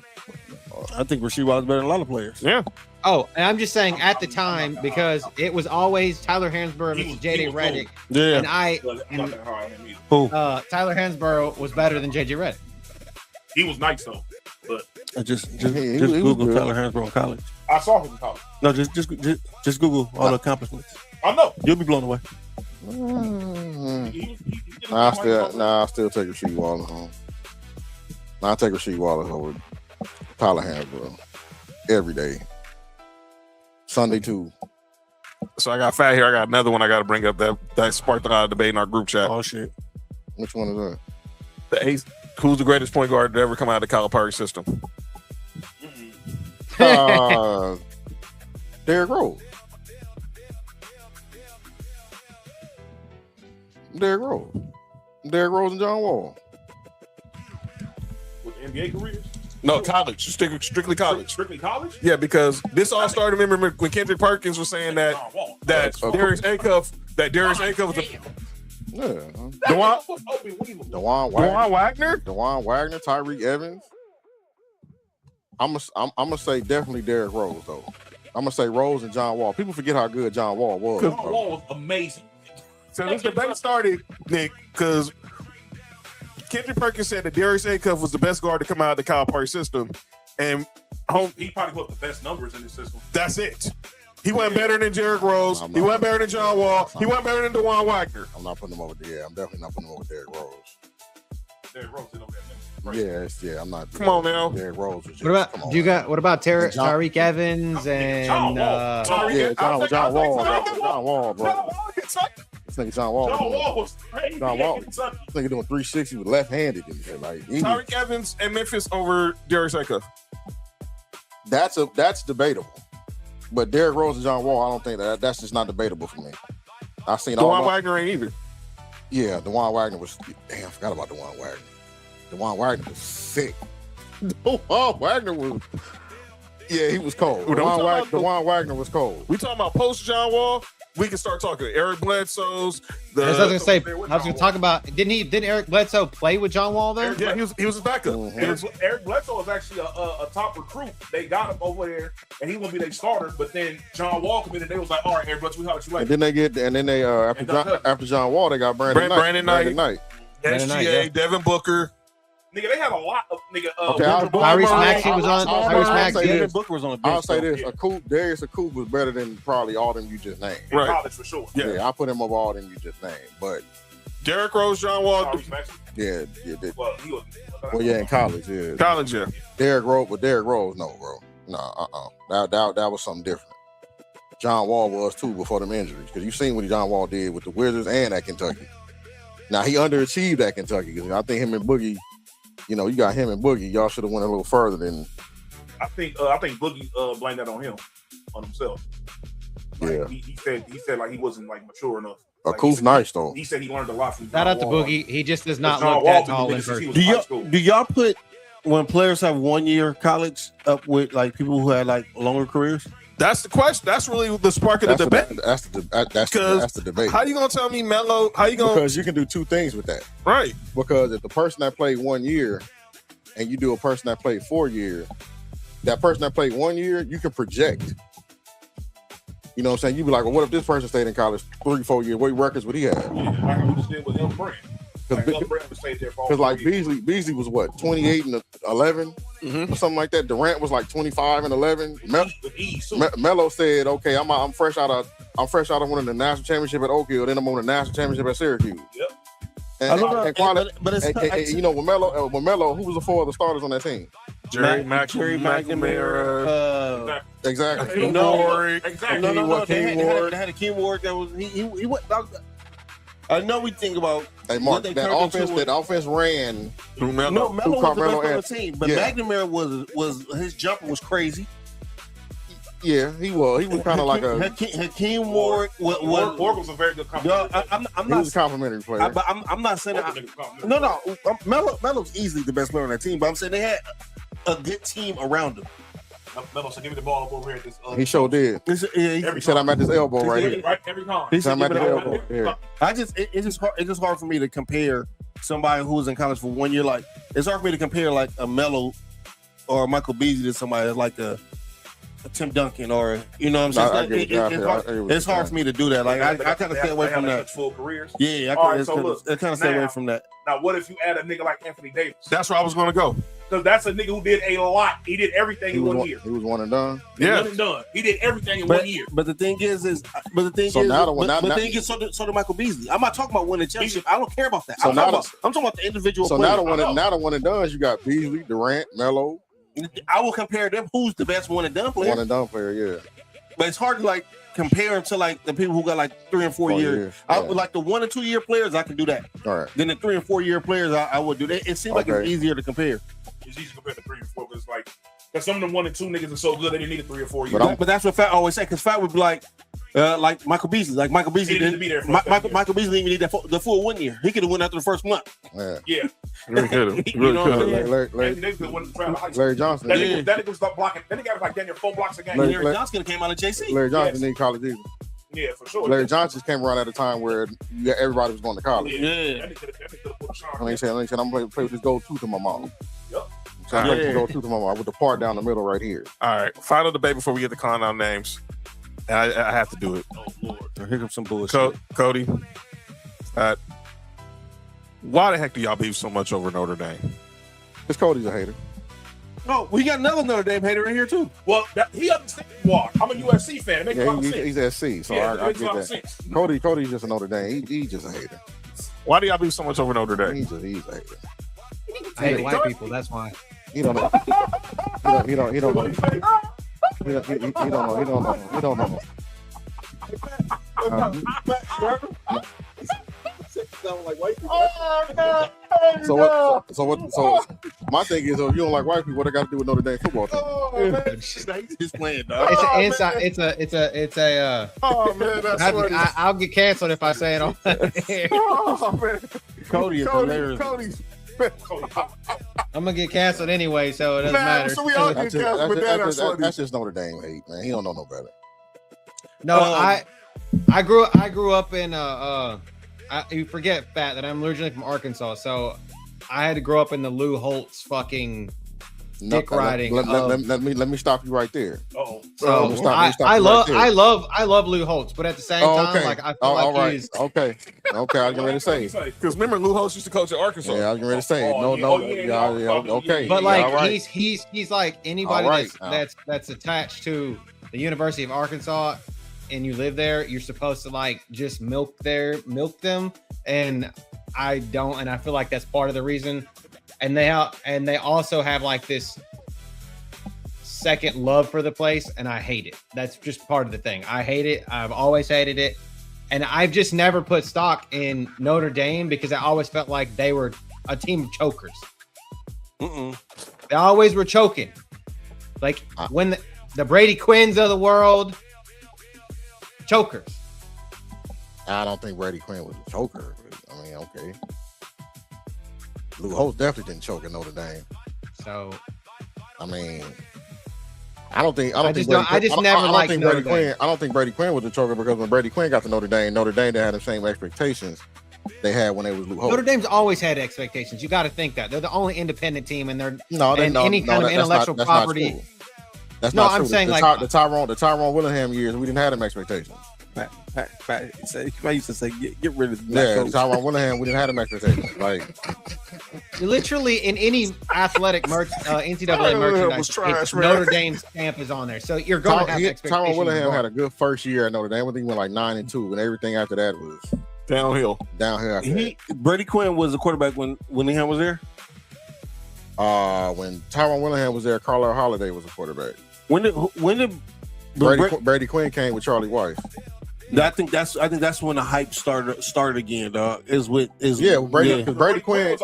I think Rasheed Wallace is better than a lot of players. Yeah. Oh, and I'm just saying at the time because it was always Tyler Hansborough and JJ Redick. Yeah. And Tyler Hansborough was better than JJ Redick. He was nice though, but just Google Tyler Hansborough in college. I saw him in college. No, just Google all the accomplishments. I know. You'll be blown away. I still take Rasheed Wallace home. I take Rasheed Wallace over Tyler Hansbrough every day. Sunday too. So I got fat here. I got another one I got to bring up that sparked a lot of debate in our group chat. Oh shit! Which one is that? The ace. Who's the greatest point guard to ever come out of the Calipari system? Derrick Rose. Derrick Rose and John Wall. With NBA careers? No, college. Strictly college. Strictly college? Yeah, because this all started. Remember when Kendrick Perkins was saying that Darius Acuff was the Dewan Wagner, Tyreek Evans. I'm gonna say definitely Derrick Rose though. I'm gonna say Rose and John Wall. People forget how good John Wall was. John Wall was amazing. So this debate started, Nick, because Kendrick Perkins said that Darius Acuff was the best guard to come out of the Calipari system, and he probably put the best numbers in the system. That's it. He wasn't better than Derrick Rose. He wasn't better than John Wall. He wasn't better than Dewan Wagner. I'm not putting him over there. I'm definitely not putting him over Derrick Rose. Derrick Rose did over that. Yeah, I'm not. Come on now. Derrick Rose was just, What about Tyreek Evans and John Wall, bro. This nigga John Wall was crazy. John Wall. This nigga doing 360 with left-handed and shit. Like Tyreek Evans and Memphis over Darius Acuff. That's debatable. But Derrick Rose and John Wall, I don't think that's just not debatable for me. I've seen Dewan Wagner ain't either. Yeah, Dewan Wagner was. Damn, I forgot about Dewan Wagner. Dewan Wagner was sick. Dewan Wagner was. Yeah, he was cold. Dewan Wagner was cold. We talking about post John Wall. We can start talking Eric Bledsoe's. I was going to talk about. Didn't Eric Bledsoe play with John Wall though? Yeah, he was his backup. Eric Bledsoe was actually a top recruit. They got him over there, and he was gonna be their starter. But then John Wall committed. They was like, "All right, Eric Bledsoe, we holler at you later." And then they after John Wall, they got Brandon Knight. SGA, Devin Booker. Nigga, they had a lot of Tyrese Maxey was on. Tyrese Maxey. Devin Booker was on the bench. I'll say this: Darius Acuff was better than probably all them you just named. Right, college for sure. Yeah, I put him over all them you just named. But Derrick Rose, John Wall. Yeah. Well, in college, yeah. Derrick Rose, no, bro. No, That was something different. John Wall was too before them injuries, because you seen what John Wall did with the Wizards and at Kentucky. Now he underachieved at Kentucky, because I think him and Boogie. You got him and Boogie. Y'all should have went a little further than. I think Boogie blamed that on himself. Yeah. He said like he wasn't like mature enough. Acuff's nice though. He said he learned a lot from. Shout out to Boogie. He just does not look that tall in person. Do y'all put when players have 1 year college up with like people who had like longer careers? That's the question. That's really the spark of the debate. That's the debate. How you gonna tell me Melo? Because you can do two things with that, right? Because if the person that played 1 year, and you do a person that played 4 years, that person that played 1 year, you can project. You know what I'm saying? You be like, well, what if this person stayed in college 3-4 years? What records would he have? Yeah, like we just did with Brand. Because like Beasley was what 28 and 11 or something like that. Durant was like 25 and 11. Melo said, "Okay, I'm fresh out of winning the national championship at Oak Hill. Then I'm on the national championship at Syracuse." Yep. You know, with Melo, who was the four of the starters on that team? Jerry McNamara. Exactly. No. They had Hakeem Ward that was he went. I know we think about Mark, that offense ran through Melo. Melo was the best on the team, but McNamara was his jumper was crazy. Yeah, he was. He was kind of like a Hakeem Ward. Ward was a very good complimentary. I'm not a complimentary player. But I'm not saying no. Melo's easily the best player on that team. But I'm saying they had a good team around him. Melo said, "Give me the ball over here." He sure did. He said, "I'm at this elbow right here." Right every time. He said, "I'm at the elbow." Yeah. It's just hard for me to compare somebody who was in college for 1 year. Like it's hard for me to compare like a Melo or Michael Beasley to somebody like a Tim Duncan or you know what I'm saying. It's hard for me to do that. Like I kind of stay away from that. Full careers. Yeah, I kind of stay away from that. Now, what if you add a nigga like Anthony Davis? That's where I was going to go. because that's a nigga who did a lot. He did everything in 1 year. He was one and done. Yeah. One and done. He did everything in 1 year. But the thing is, so did Michael Beasley. I'm not talking about winning championship. I don't care about that. I'm talking about the individual. So player. now the one and done, you got Beasley, Durant, Melo. I will compare them. Who's the best one and done player? One and done player, yeah. But it's hard to like compare them to like the people who got like 3 and 4 years. I would like the 1 and 2 year players. I can do that. All right. Then the 3 and 4 year players, I would do that. It seems like it's easier to compare. It's easy to compare to 3 and 4 because it's like because some of them 1 and 2 niggas are so good they didn't need a 3 or 4 years. But that's what Fat always say. Because Fat would be like Michael Beasley. Like Michael Beasley didn't be there. Michael Beasley didn't even need the full 1 year. He could have won after the first month. Yeah. Really could have. Larry Johnson. That nigga was like blocking. That nigga was like damn near 4 blocks a game. Larry Johnson came out of JC. Larry Johnson didn't college either. Yeah, for sure. Larry Johnson came around at a time where everybody was going to college. Yeah. He said, I'm going to play with this gold tooth in my mouth. Yep. So I played with this gold tooth in my mouth with the part down the middle right here. All right. Final debate before we get to calling out names. And I have to do it. Oh, Lord. Here comes some bullshit. Cody. Why the heck do y'all beef so much over Notre Dame? Because Cody's a hater. Oh, we got another Notre Dame hater in here too. Well, he understands why. I'm a USC fan. It makes a lot of sense. He's SC, so I get that. Cody's just a Notre Dame. He's just a hater. Why do y'all beef so much over Notre Dame? He's a hater. I hate white people. That's why. He don't know. He don't know. He don't know. So my thing is, if you don't like white people, what they got to do with Notre Dame football team? He's playing, dog. It's a. Oh man, that's funny. I'll get canceled if I say it on air. Oh man, Cody is hilarious. I'm gonna get canceled anyway, so it doesn't matter. So we all get canceled, but that's just Notre Dame hate, man. He don't know no better. No, I grew up in you forget, Fat, that I'm originally from Arkansas, so I had to grow up in the Lou Holtz fucking dick riding. Let me stop you right there. Oh, so I love Lou Holtz, but at the same time, like I feel like he's okay. I was getting ready to say because remember Lou Holtz used to coach at Arkansas. Yeah, I was getting ready to say okay. But like right. he's like anybody that's attached to the University of Arkansas and you live there, you're supposed to like just milk them, and I don't, and I feel like that's part of the reason. And they also have like this second love for the place, and I hate it. That's just part of the thing. I hate it. I've always hated it, and I've just never put stock in Notre Dame because I always felt like they were a team of chokers. They always were choking, like when the Brady Quinns of the world. Chokers. I don't think Brady Quinn was a choker. I mean, okay. Lou Holtz definitely didn't choke at Notre Dame. So, I mean, I don't think Brady Quinn was a choker because when Brady Quinn got to Notre Dame didn't have the same expectations they had when they was Lou Holtz. Notre Dame's always had expectations. You got to think that they're the only independent team, and any kind of intellectual property. That's not true. I'm saying the Tyrone Willingham years, we didn't have them expectations. I used to say, get rid of that. Tyrone Willingham, we didn't have them expectations. Like literally in any athletic NCAA merchandise, Notre Dame's stamp is on there, so you're going to have expectations. Tyrone Willingham had a good first year at Notre Dame. I think he went like 9-2, and everything after that was downhill. Brady Quinn was the quarterback when Willingham was there. When Tyrone Willingham was there, Carlisle Holiday was a quarterback. When did Brady Quinn came with Charlie Weiss? I think that's when the hype started again, dog. Brady Quinn.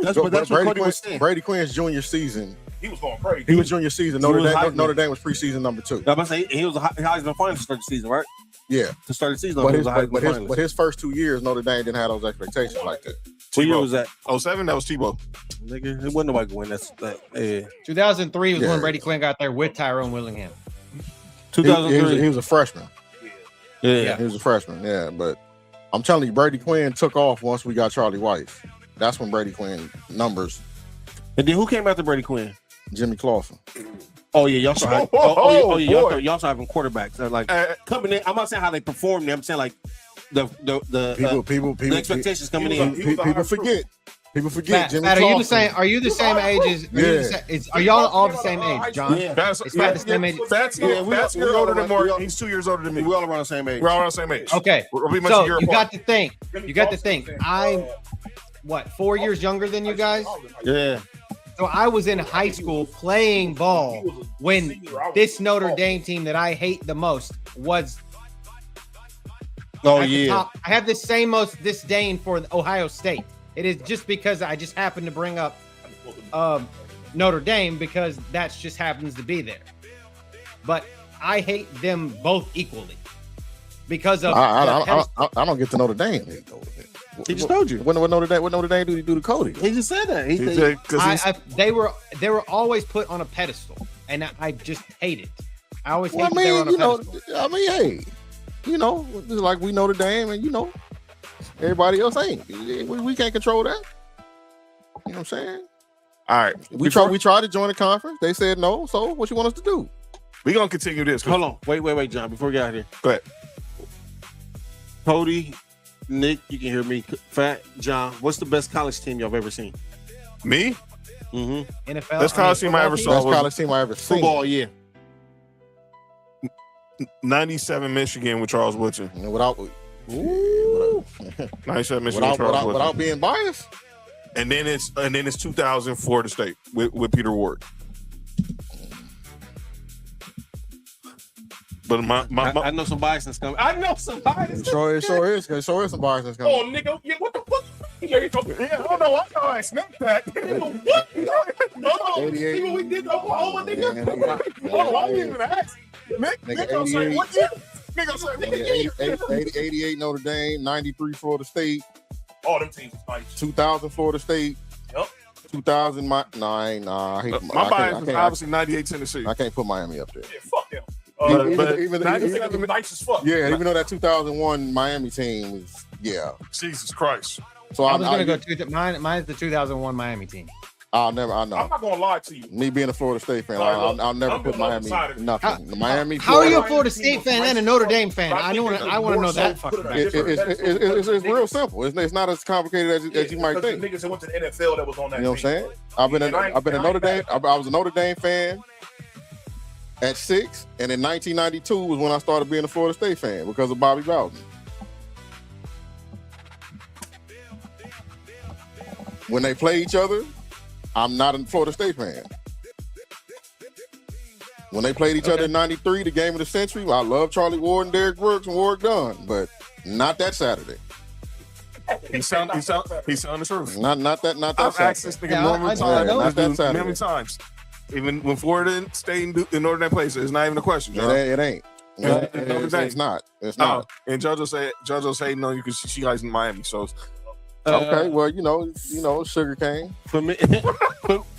That's what Cody was saying. Brady Quinn's junior season. He was going crazy. He was junior season. Notre Dame was preseason number 2. I'm about to say he was a Heisman finalist to start the season, right? Yeah, to start the season. But his first 2 years, Notre Dame didn't have those expectations like that. What year was that? 07, that was Tebow. Nigga, it wasn't nobody going. That's 2003 was when Brady Quinn got there with Tyrone Willingham. 2003. He was a freshman. Yeah, he was a freshman. Yeah, but I'm telling you, Brady Quinn took off once we got Charlie Weiss. That's when Brady Quinn numbers. And then who came after Brady Quinn? Jimmy Clausen. Oh yeah, y'all saw. Y'all saw having quarterbacks. They're like coming in. I'm not saying how they performed. I'm saying like the expectations coming in. People forget People forget. Jimmy Pat, are you the Clausen. same? Are you the same age as? Are y'all all the same age, John? Yeah. Is Pat the same age? That's you're older than Mark. He's 2 years older than me. We all around the same age. We're all around the same age. Okay. We're pretty much So a year you apart. got to think. You got to think. I'm what 4 years younger than you guys. Yeah. So I was in high school playing ball when this Notre Dame team that I hate the most was. Oh at the yeah. top. I have the same most disdain for Ohio State. It is just because I just happened to bring up Notre Dame because that just happens to be there. But I hate them both equally because of. I don't get to Notre Dame. He just told you. What Notre Dame do to Cody? He just said that. They were always put on a pedestal, and I just hate it. I always hate they were on a pedestal. Hey, just like we Notre Dame, and everybody else ain't. We can't control that. You know what I'm saying? All right. We tried to join the conference. They said no. So what you want us to do? We're gonna continue this. Hold on. Wait, John. Before we get out of here. Go ahead. Cody, Nick, you can hear me. Fat, John, what's the best college team y'all have ever seen? Me? Mm-hmm. NFL. Best college team I ever saw. Best college team I ever seen. Football, yeah. 97 Michigan with Charles Woodson. Without 97 Michigan with Charles Woodson. Without being biased. And then it's 2000 Florida State with Peter Ward. But I know some biasness coming. I know some biasness. Sure is some biasness coming. Oh, nigga, yeah, what the fuck? Yeah, hold on, I know I snapped that. What? No, see what we did to Oklahoma, nigga? Hold on, I didn't even ask. Nigga, say what year? Nigga, say what year? 88 Notre Dame, 93 Florida State. All them teams was nice. 2000 Florida State. Yep. 2000 I hate my bias is obviously 98 Tennessee. I can't put Miami up there. Yeah, fuck them. Even 97 was nice as fuck. Yeah, even though that 2001 Miami team was, Jesus Christ. So I was gonna go mine's the 2001 Miami team. I know. I'm not gonna lie to you. Me being a Florida State fan, I'll never put Miami nothing. Miami. How are you a Florida State fan and a Notre Dame fan? I want to know that fucking back. It's real simple. It's not as complicated as you might think. Niggas that went to the NFL that was on that. You know what I'm saying? I've been a Notre Dame. I was a Notre Dame fan at 6, and in 1992 was when I started being a Florida State fan because of Bobby Bowden. When they play each other, I'm not a Florida State fan. When they played each other in 93, the game of the century, I love Charlie Ward and Derrick Brooks and Warwick Dunn, but not that Saturday. He's telling the truth. Not that I've Saturday. asked this nigga Not that Saturday. many times. Even when Florida State in Notre Dame plays, it's not even a question. John. It ain't. It's not. It's not. And JoJo's hating on you because she likes Miami. So okay, well, sugar cane. For me,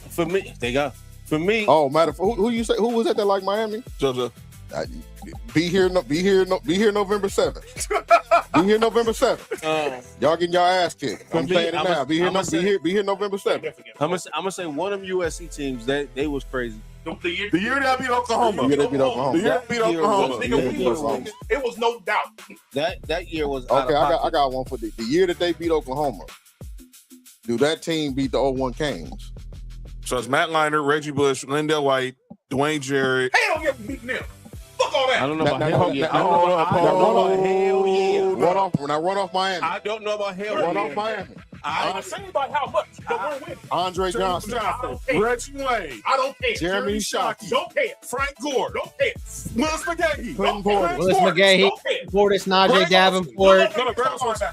for me, they got for me. Oh, matter of who you say? Who was that like Miami? JoJo. Be here November 7th. Be here November 7th. Y'all getting y'all ass kicked. I'm saying it now. Be here November 7th. I'm gonna say one of them USC teams they was crazy. The year that beat Oklahoma. The year they beat Oklahoma. It was no doubt. That year was okay. I got one for the year that they beat Oklahoma. Do that team beat the 01 Canes? So it's Matt Leinart, Reggie Bush, Lindell White, Dwayne Jarrett. Hell yeah, beating them. Fuck all that. I don't know about hell yeah. I don't know about hell yeah. Run off Miami. I don't know about hell Run yeah. off Miami. I'm not saying about how much, but we're winning. Andre Johnson. Reggie Wayne. I don't care. Jeremy Shockey. Don't care. Frank Gore. Don't care. Willis McGahee. Clinton Portis. Willis McGahee, Portis, Najee Davenport.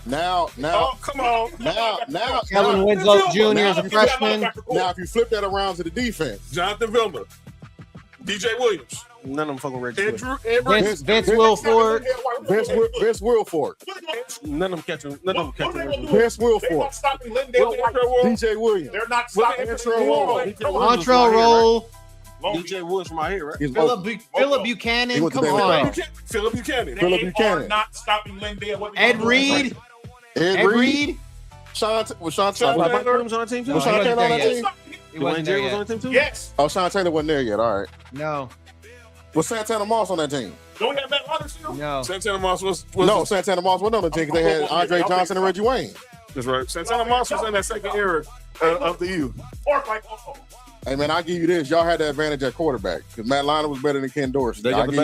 Now. Oh, come on. Now. Kevin Winslow Jr. as a freshman. Now, if you flip that around to the defense, Jonathan Vilma. DJ Williams. None of them fucking Reggie. Vince Wilfork. Vince Wilfork. None of them catching. Vince Wilfork. DJ Williams. They're not stopping Montrell Roll. DJ Woods from out here, right? Philip Buchanan. Come on. Philip Buchanan. Are not stopping Lindale. Ed Reed. Ed Reed. Sean Taylor was on the team too. Was Sean Taylor on that team? Dwayne Jerry was on the team too. Yes. Oh, Sean Taylor wasn't there yet. All right. No. Was Santana Moss on that team? Don't we have Matt Leinart still? No. Santana Moss was No, Santana Moss wasn't on the team because they had Andre Johnson and Reggie Wayne. That's right. Santana Moss was in that second era of the U. Park like Hey man, I'll give you this. Y'all had the advantage at quarterback because Matt Liner was better than Ken Dorsey. They got the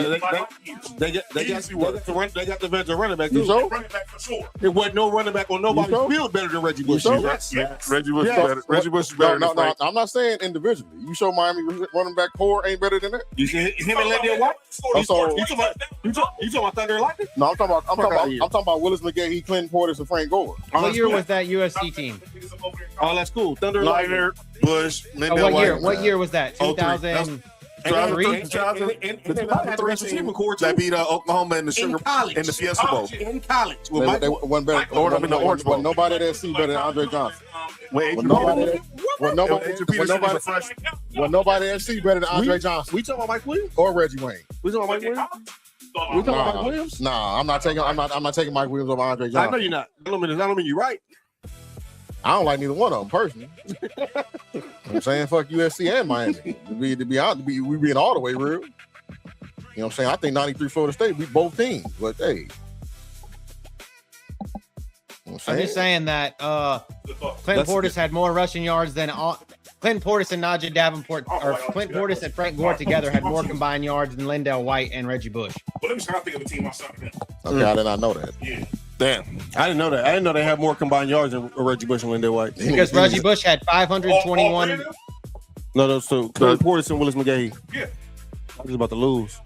advantage of running back. You sure? running back for sure. There wasn't no running back on nobody's field better than Reggie Bush. Yes. Reggie Bush is better. Reggie Bush is better. No, I'm not saying individually. You show Miami running back core ain't better than that. You see him and Lendale White? You talking about Thunder and Lightning? No, I'm talking about Willis McGahee, Clinton Portis, and Frank Gore. What year was that USC team? Oh, that's cool. Thunder and Liner, Bush, Lendale White. What year was that? 2003. That beat Oklahoma in the Sugar in the Fiesta Bowl. In college. They won better. In the Orange Bowl. Nobody at SC better than Andre Johnson. Nobody at SC better than Andre Johnson. We talking about Mike Williams or Reggie Wayne. We talking about Mike Williams? We talking about Mike Williams? Nah, I'm not taking Mike Williams over Andre Johnson. I know you're not. I don't mean you're right. I don't like neither one of them personally. I'm saying fuck USC and Miami. To be honest, we being all the way real. You know what I'm saying? I think 93 Florida State beat both teams, but hey. I'm just saying that Clinton Portis had more rushing yards than Clinton Portis and Najee Davenport, or Clinton Portis and Frank Gore together had more combined yards than Lendale White and Reggie Bush. But let me try to think of a team outside of them. Okay, I did not know that. Yeah. Damn. I didn't know that. I didn't know they had more combined yards than Reggie Bush and Lendale White. Because Reggie Bush had 521. No, so Clinton Portis and Willis McGahee. Yeah. I was about to lose.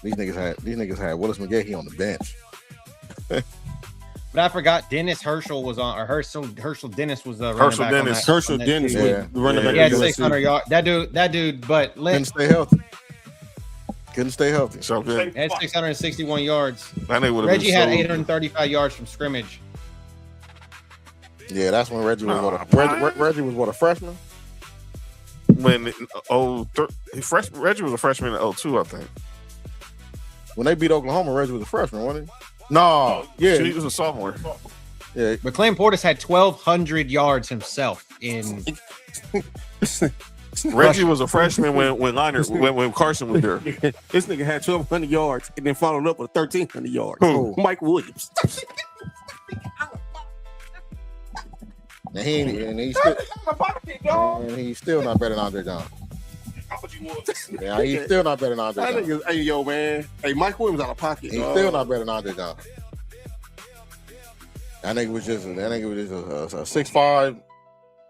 These niggas had Willis McGahee on the bench. But I forgot Dennis Herschel was on, or Herschel Dennis was the running back. Herschel Dennis was the running back. He had 600 yards. That dude, but couldn't stay healthy. So good. Had 661 yards. Reggie had 835 yards from scrimmage. Yeah, that's when Reggie was Reggie was a freshman. When Reggie was a freshman in 02, I think. When they beat Oklahoma, Reggie was a freshman, wasn't he? No, yeah, he was a sophomore. Yeah, but Clinton Portis had 1,200 yards himself in. Reggie was a freshman when Carson was there. This nigga had 1,200 yards and then followed up with 1,300 yards. Who? Mike Williams. And he's still not better than Andre Johnson. Yeah, he's still not better than Andre Johnson. Hey, yo, man. Hey, Mike Williams out of pocket. He's still not better than Andre Johnson. That nigga was just a 6'5".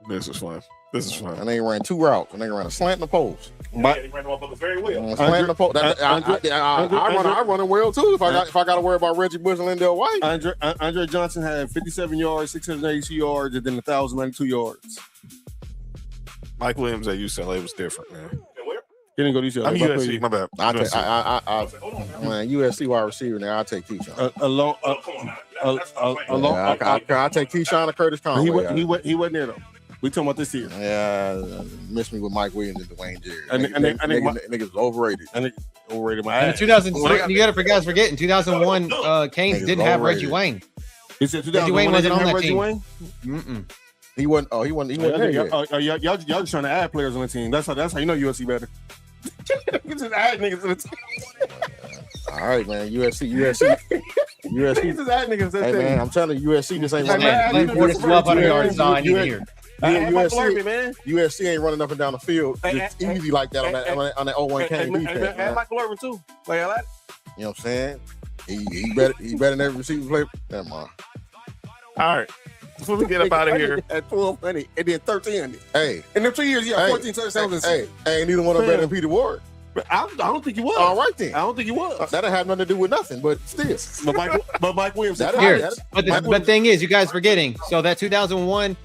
This is fun. And they ran 2 routes. And they ran a slant and a post. He ran the motherfuckers very well. Slant and a post. I run it well too. If I got to worry about Reggie Bush and Lendale White. Andre Johnson had 57 yards, 682 yards, and then 1,092 yards. Mike Williams at UCLA was different, man. He didn't go to UCLA. I'm USC. My bad. Man, USC wide receiver now. I'll take Keyshawn. I'll take Keyshawn or Curtis Conway. He wasn't there though. We talking about this year. Yeah, miss me with Mike Williams and Dwayne Jerry. Niggas was overrated. Overrated my ass. In 2000, you got to guys forget. In 2001, Canes didn't have Reggie Wayne. He said Reggie Wayne wasn't on that Reggie team. Wayne? He wasn't. Oh, he wasn't there yet. Y'all just trying to add players on the team. That's how you know USC better. You just add niggas to the team. All right, man. USC. You just add niggas to the team. Hey, man, I'm telling you, USC just ain't running. 1,200 yards is all I need to hear. USC ain't running up and down the field just easy like that on that 0-1 Kane defense. And Michael Irvin too. Like that. You know what I'm saying? He better than every receiver player. Never mind. All right. Before we get up out of here. At 1,200 and then 1,300. Hey. In them 2 years, you got 14 touchdowns. Hey, neither one of them better than Peter Ward. But I don't think he was. All right then. I don't think he was. That had nothing to do with nothing, but still. But Mike Williams. But the thing is, you guys forgetting. So that 2001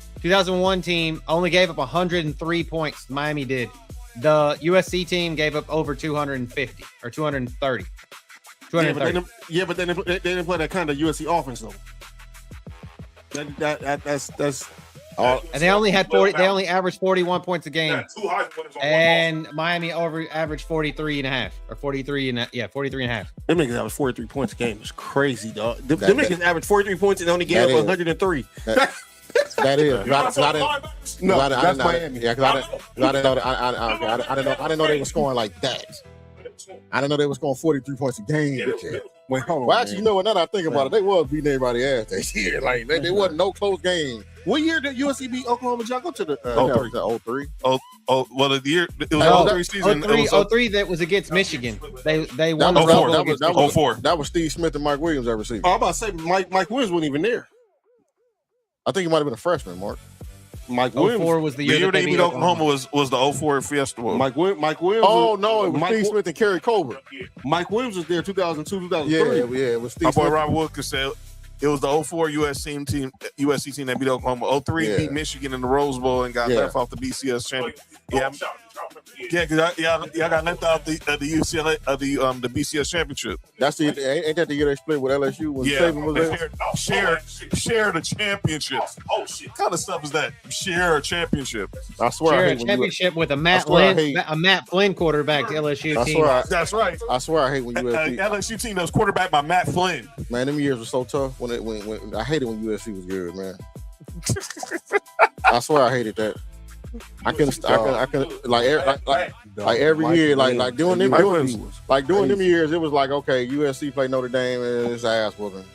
team only gave up 103 points. Miami did. The USC team gave up over 250 or 230. 230. Yeah, but they didn't play that kind of USC offense though. That's all. And they only had 40. They only averaged 41 points a game. And Miami averaged 43 and a half or 43 and yeah, 43 and a half. Them niggas average 43 points a game. It's crazy, dog. Them niggas average 43 points and only gave up 103. That is. No, that's Miami. Yeah, because I didn't know they were scoring like that. I didn't know they was scoring 43 points a game. Wait, hold on. Well, actually, you know what? Now that I think about it, they was beating everybody's ass that year. Like, they wasn't no close game. What year did USC beat Oklahoma? Did y'all go to the 03? Well, the year it was 03 season. 03 that was against Michigan. They won that the was, Rebel. that was 04. That was Steve Smith and Mike Williams ever seen. Oh, I'm about to say Mike Williams wasn't even there. I think he might have been a freshman, Mark. Mike Williams 04 was the year they beat Oklahoma was the 04 Fiesta Bowl. Mike Williams. Oh no, it was Steve Smith and Kerry Colbert. Mike Williams was there 2002, 2003. Yeah, it was Steve My boy Smith. Rob Wilkins said it was the 04 USC team that beat Oklahoma. 03 beat Michigan in the Rose Bowl and got left off the BCS championship. Yeah, because y'all got left out the UCLA the BCS championship. That's the ain't that the year they split with LSU when Saban was there? Share the championship. Oh shit! What kind of stuff is that? Share a championship. I swear, Share I a hate when championship with a Matt Flynn quarterback LSU team. That's right. I swear I hate when USC LSU team that was quarterbacked by Matt Flynn. Man, them years were so tough when I hated when USC was good, man. I swear I hated that. I can like every year, like during them years, it was like, okay, USC played Notre Dame and it's ass whooping.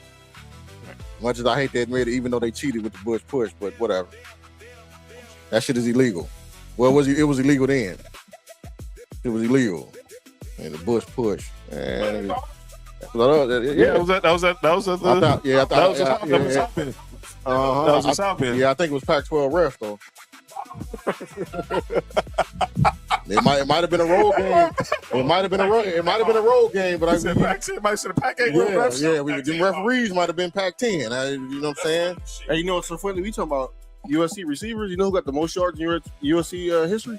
Much as I hate to admit it, even though they cheated with the Bush push, but whatever. That shit is illegal. Well, it was illegal then. It was illegal. And the Bush push. And that was a South Bend. Yeah, I think it was Pac-12 ref though. It might have been a road game. It might have been a road game, but them referees might have been Pac-10. You know what I'm saying? Hey, you know what's so funny? We talking about USC receivers. You know who got the most yards in USC history?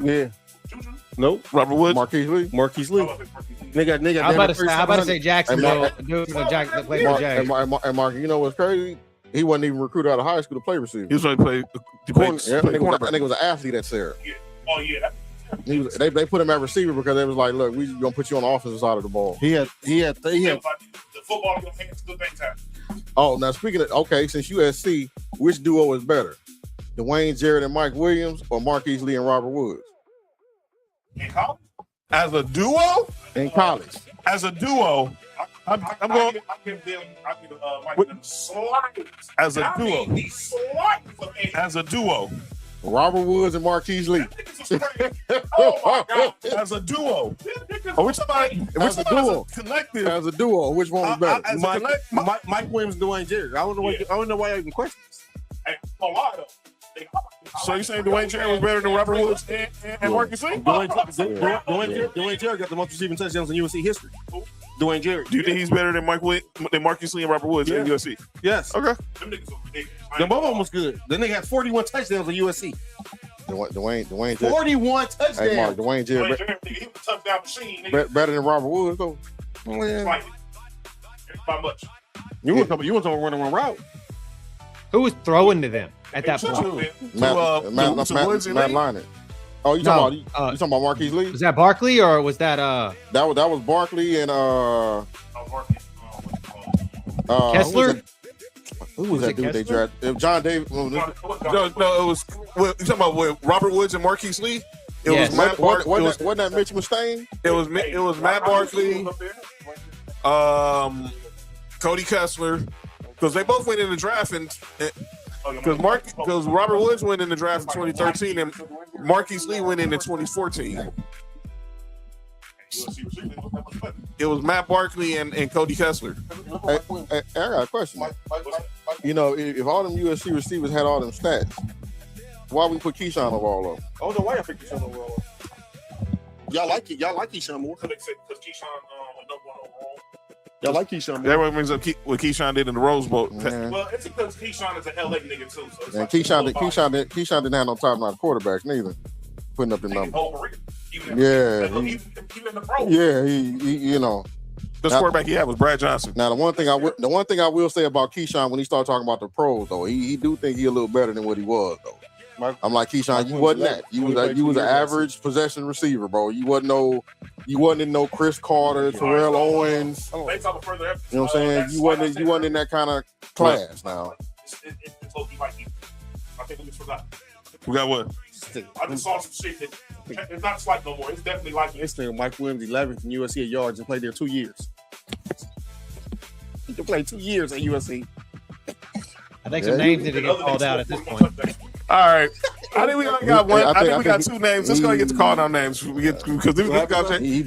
Yeah. Nope. Robert Woods. Marquise Lee. Nigga. I'm about to say Jacksonville. Dude, Jack that played for Jack. And Mark, you know what's crazy? He wasn't even recruited out of high school to play receiver. He was trying to play cornerback. I think it was an athlete at Sarah. Yeah. Oh yeah. They put him at receiver because they was like, look, we gonna put you on the offensive side of the ball. He had The football in your hands good thing time. Oh, now speaking of since USC, which duo is better? Dwayne Jarrett and Mike Williams or Marquise Lee and Robert Woods? In college? As a duo? In college. As a duo. I'm going. I give Mike them slides. As a duo. As a duo. Robert Woods and Marquise Lee. Oh my God. As a duo. Are we talking about as a duo? Collective. As a duo, which one was better? Mike Williams, Dwayne Jarrett. I don't know why I even question this. Hey, a lot of So you saying Dwayne Jarrett was better than Robert Woods and Marquise Lee? Dwayne Jarrett got the most receiving touchdowns in USC history. Dwayne Jarrett. Do you think he's better than Marquise Lee and Robert Woods in USC? Yes. Okay. them niggas are ridiculous. The both of them was good. Then they had 41 touchdowns in USC. Dwayne Jarrett. 41 touchdowns. Hey, Mark, Dwayne Jarrett He was a touchdown machine. Nigga. better than Robert Woods though. Slightly. By much. You want to run one route? Who was throwing to them at that point? Matt Leinart. Oh, you talking about Marquise Lee? Was that Barkley or was that that was Barkley and Kessler? Who was that dude they drafted? John Davis. No, it was. You talking about Robert Woods and Marquise Lee? It was Matt Barkley. Wasn't that Mitch Mustaine? It was Matt Barkley, Cody Kessler, because they both went in the draft and because Robert Woods went in the draft in 2013 and Marquise Lee went in 2014. It was Matt Barkley and Cody Kessler. Hey, I got a question. You know, if all them USC receivers had all them stats, why we put Keyshawn over all of them? I don't know why I picked Keyshawn over all of them. Y'all like Keyshawn more. Because Keyshawn went up one overall. Y'all like Keyshawn more. Everyone brings up what Keyshawn did in the Rose Bowl. Well, it's because Keyshawn is an LA nigga too. So it's And like Keyshawn didn't have no top-notch quarterbacks neither. Putting up the numbers. Even in the pro. Yeah, he you know. The quarterback he had was Brad Johnson. Now the one thing I will say about Keyshawn when he started talking about the pros though, he do think he a little better than what he was though. I'm like, Keyshawn, you wasn't that. You was an average possession receiver, bro. You wasn't in no Chris Carter, Terrell Owens. You know what I'm saying? You wasn't in that kind of class now. It's low-key like you. I think we just forgot. We got what? I just saw some shit that it's not slight no more. It's definitely like This thing, Mike Williams, 11th in USC at yards and played there 2 years. He played 2 years at USC. I think some names need to get called out at this point. All right. I think we only got one. I think we got two names. Let's go and get to call down names. We got to continue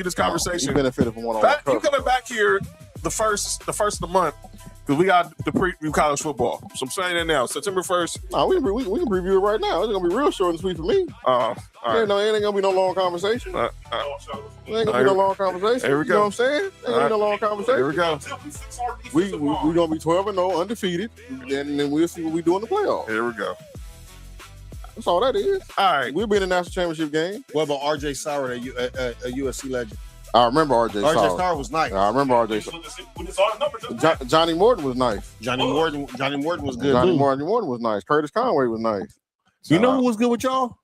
this conversation. He benefited from one-on-one. You coming back here the first of the month because we got the preview college football. So I'm saying that now. September 1st. No, we can preview it right now. It's gonna be real short and sweet for me. All right. It ain't gonna be no long conversation. It ain't gonna be no long conversation. Here we go. You know what I'm saying? Ain't gonna be no long conversation. Here we go. We gonna be 12-0, undefeated, and then we'll see what we do in the playoffs. Here we go. That's all that is. All right. We'll be in the national championship game. What about R.J. Sauer, a USC legend? I remember R.J. Sauer. R.J. Sauer was nice. I remember R.J. Sauer. Johnny Morton was nice. Johnny Morton was good. Johnny Morton was nice. Curtis Conway was nice. You know who was good with y'all?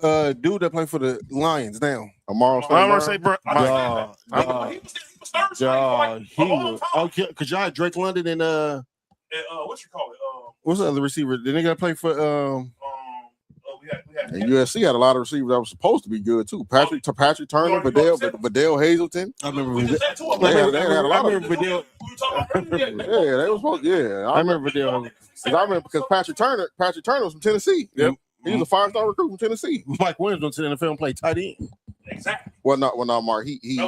Dude that played for the Lions now. Amaro St. I'm gonna say he was okay because y'all had Drake London and what you call it? what's the other receiver? The nigga that played for And USC had a lot of receivers that were supposed to be good too. Patrick Turner, Vidal Hazelton. I remember they had a lot of Vidal. Yeah, they were supposed. Yeah, I remember Vidal. Because Patrick Turner was from Tennessee. Yep. He was a 5-star recruit from Tennessee. Mike Williams went to the NFL and played tight end. Exactly. Well, not Mark. He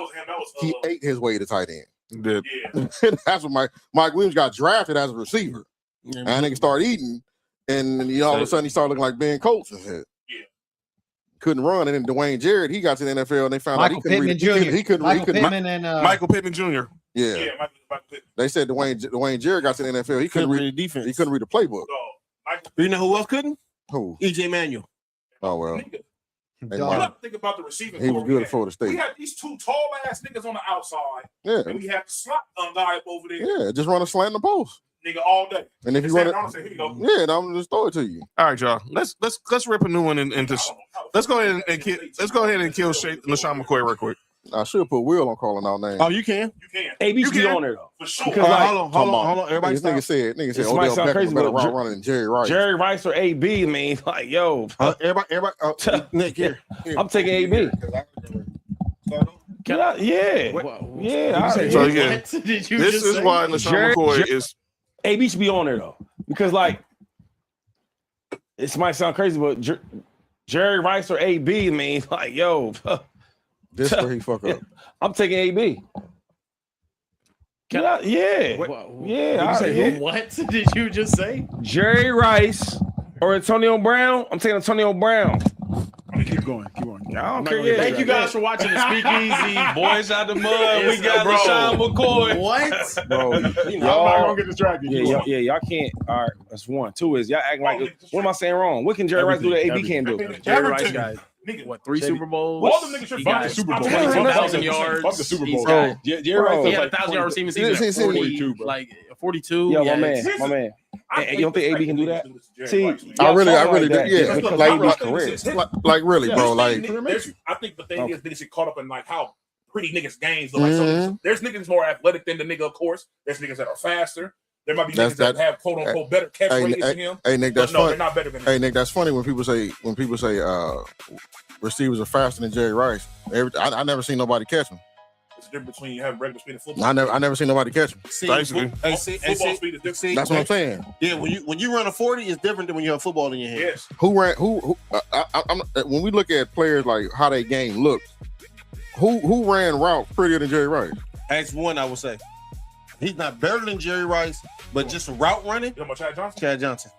ate his way to tight end. He did. Yeah. That's what Mike Williams got drafted as a receiver. Yeah, and nigga started eating, and all of a sudden he started looking like Ben Coates and shit. Yeah. Couldn't run, and then Dwayne Jarrett, he got to the NFL, and they found out he couldn't read. Michael Pittman Jr. Yeah. Michael Pittman. They said Dwayne Jarrett got to the NFL. He couldn't read defense. He couldn't read the playbook. You know who else couldn't? Who? EJ Manuel. Oh well. You have to think about the receiving. He was good at Florida State. We had these two tall ass niggas on the outside. Yeah. And we had the slot guy up over there. Yeah, just run a slant in the post. Nigga all day. And if you run it, here you go. yeah, and I'm just throw it to you. All right, y'all. Let's rip a new one into. Let's go ahead and kill. Let's go ahead and kill LaShawn McCoy real quick. I should put Will on calling out names. Oh, you can. You can. AB You be can. on there though. For sure. Because hold on. Everybody This nigga said This Odell might sound Beckham crazy, better but route running than Jerry Rice. Jerry Rice or AB, man. Like, yo. Everybody. Nick, here. I'm taking AB. Can I? Yeah. Yeah. So again, Did you this just is say? why LaShawn McCoy is. AB should be on there though, because like, this might sound crazy, but Jerry Rice or AB, man. Like, yo. This where he fuck up. I'm taking AB. Can I? Yeah. What did you just say? Jerry Rice or Antonio Brown? I'm taking Antonio Brown. Keep going. I don't care. Yeah. Thank you guys for watching the Speakeasy. Boys out the mud. We got LaShawn McCoy. What? Bro, I'm not gonna get distracted. Y'all can't. All right, that's one. Two is y'all acting like. What am I saying wrong? What can Jerry Rice do that AB can't do? Jerry Rice got what 3 Super Bowls? All them niggas should Fuck the Super Bowl. 2,000 yards. Fuck the Super Bowl. Jerry Rice He had 1,000 yard receiving season. 42, bro. Like 42. Yo, yeah, my man. You don't think AB can do that? See, I really do. Yeah, because like really, bro. Like, I think the thing is niggas get caught up in like how pretty niggas games look like. So there's niggas more athletic than the nigga, of course. There's niggas that are faster. There might be niggas that have quote unquote better catch rates than him. Hey Nick, that's funny. funny. They're not better than him. Hey Nick, that's funny when people say receivers are faster than Jerry Rice. I never seen nobody catch him. It's the difference between you having regular speed and football. I never seen nobody catch him. Football speed is different. That's what I'm saying. Yeah, when you run a 40, it's different than when you have football in your hand. Yes. Who ran? When we look at players like how their game looks, who ran routes prettier than Jerry Rice? That's one I would say. He's not better than Jerry Rice, but just route running. You know about Chad Johnson?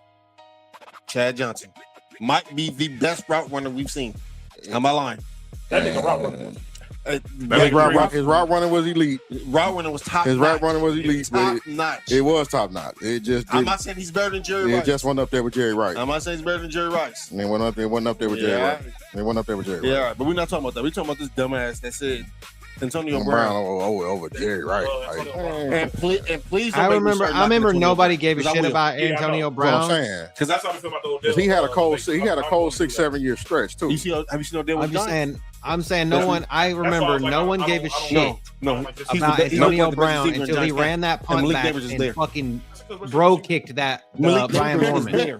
Chad Johnson might be the best route runner we've seen. Am I lying? That nigga route runner. His route running was elite. Route running was top. His route running was elite. Top notch. It was top notch. It just. I'm not saying he's better than Jerry Rice. It just went up there with Jerry Rice. I'm not saying he's better than Jerry Rice. And it went up there with Jerry Rice. It went up there with Jerry Rice. Yeah, but we're not talking about that. We're talking about this dumbass that said Antonio Brown over Jerry Rice. And please. I remember nobody gave a shit about Antonio Brown. Because that's how I feel about the Odell. He had a cold 6-7 year stretch too. Have you seen Odell? I'm just saying I'm saying no one. I remember no one gave a shit He's about Antonio Brown until he ran that punt Malik back Neighbors is and there. fucking bro kicked that Brian Mormon.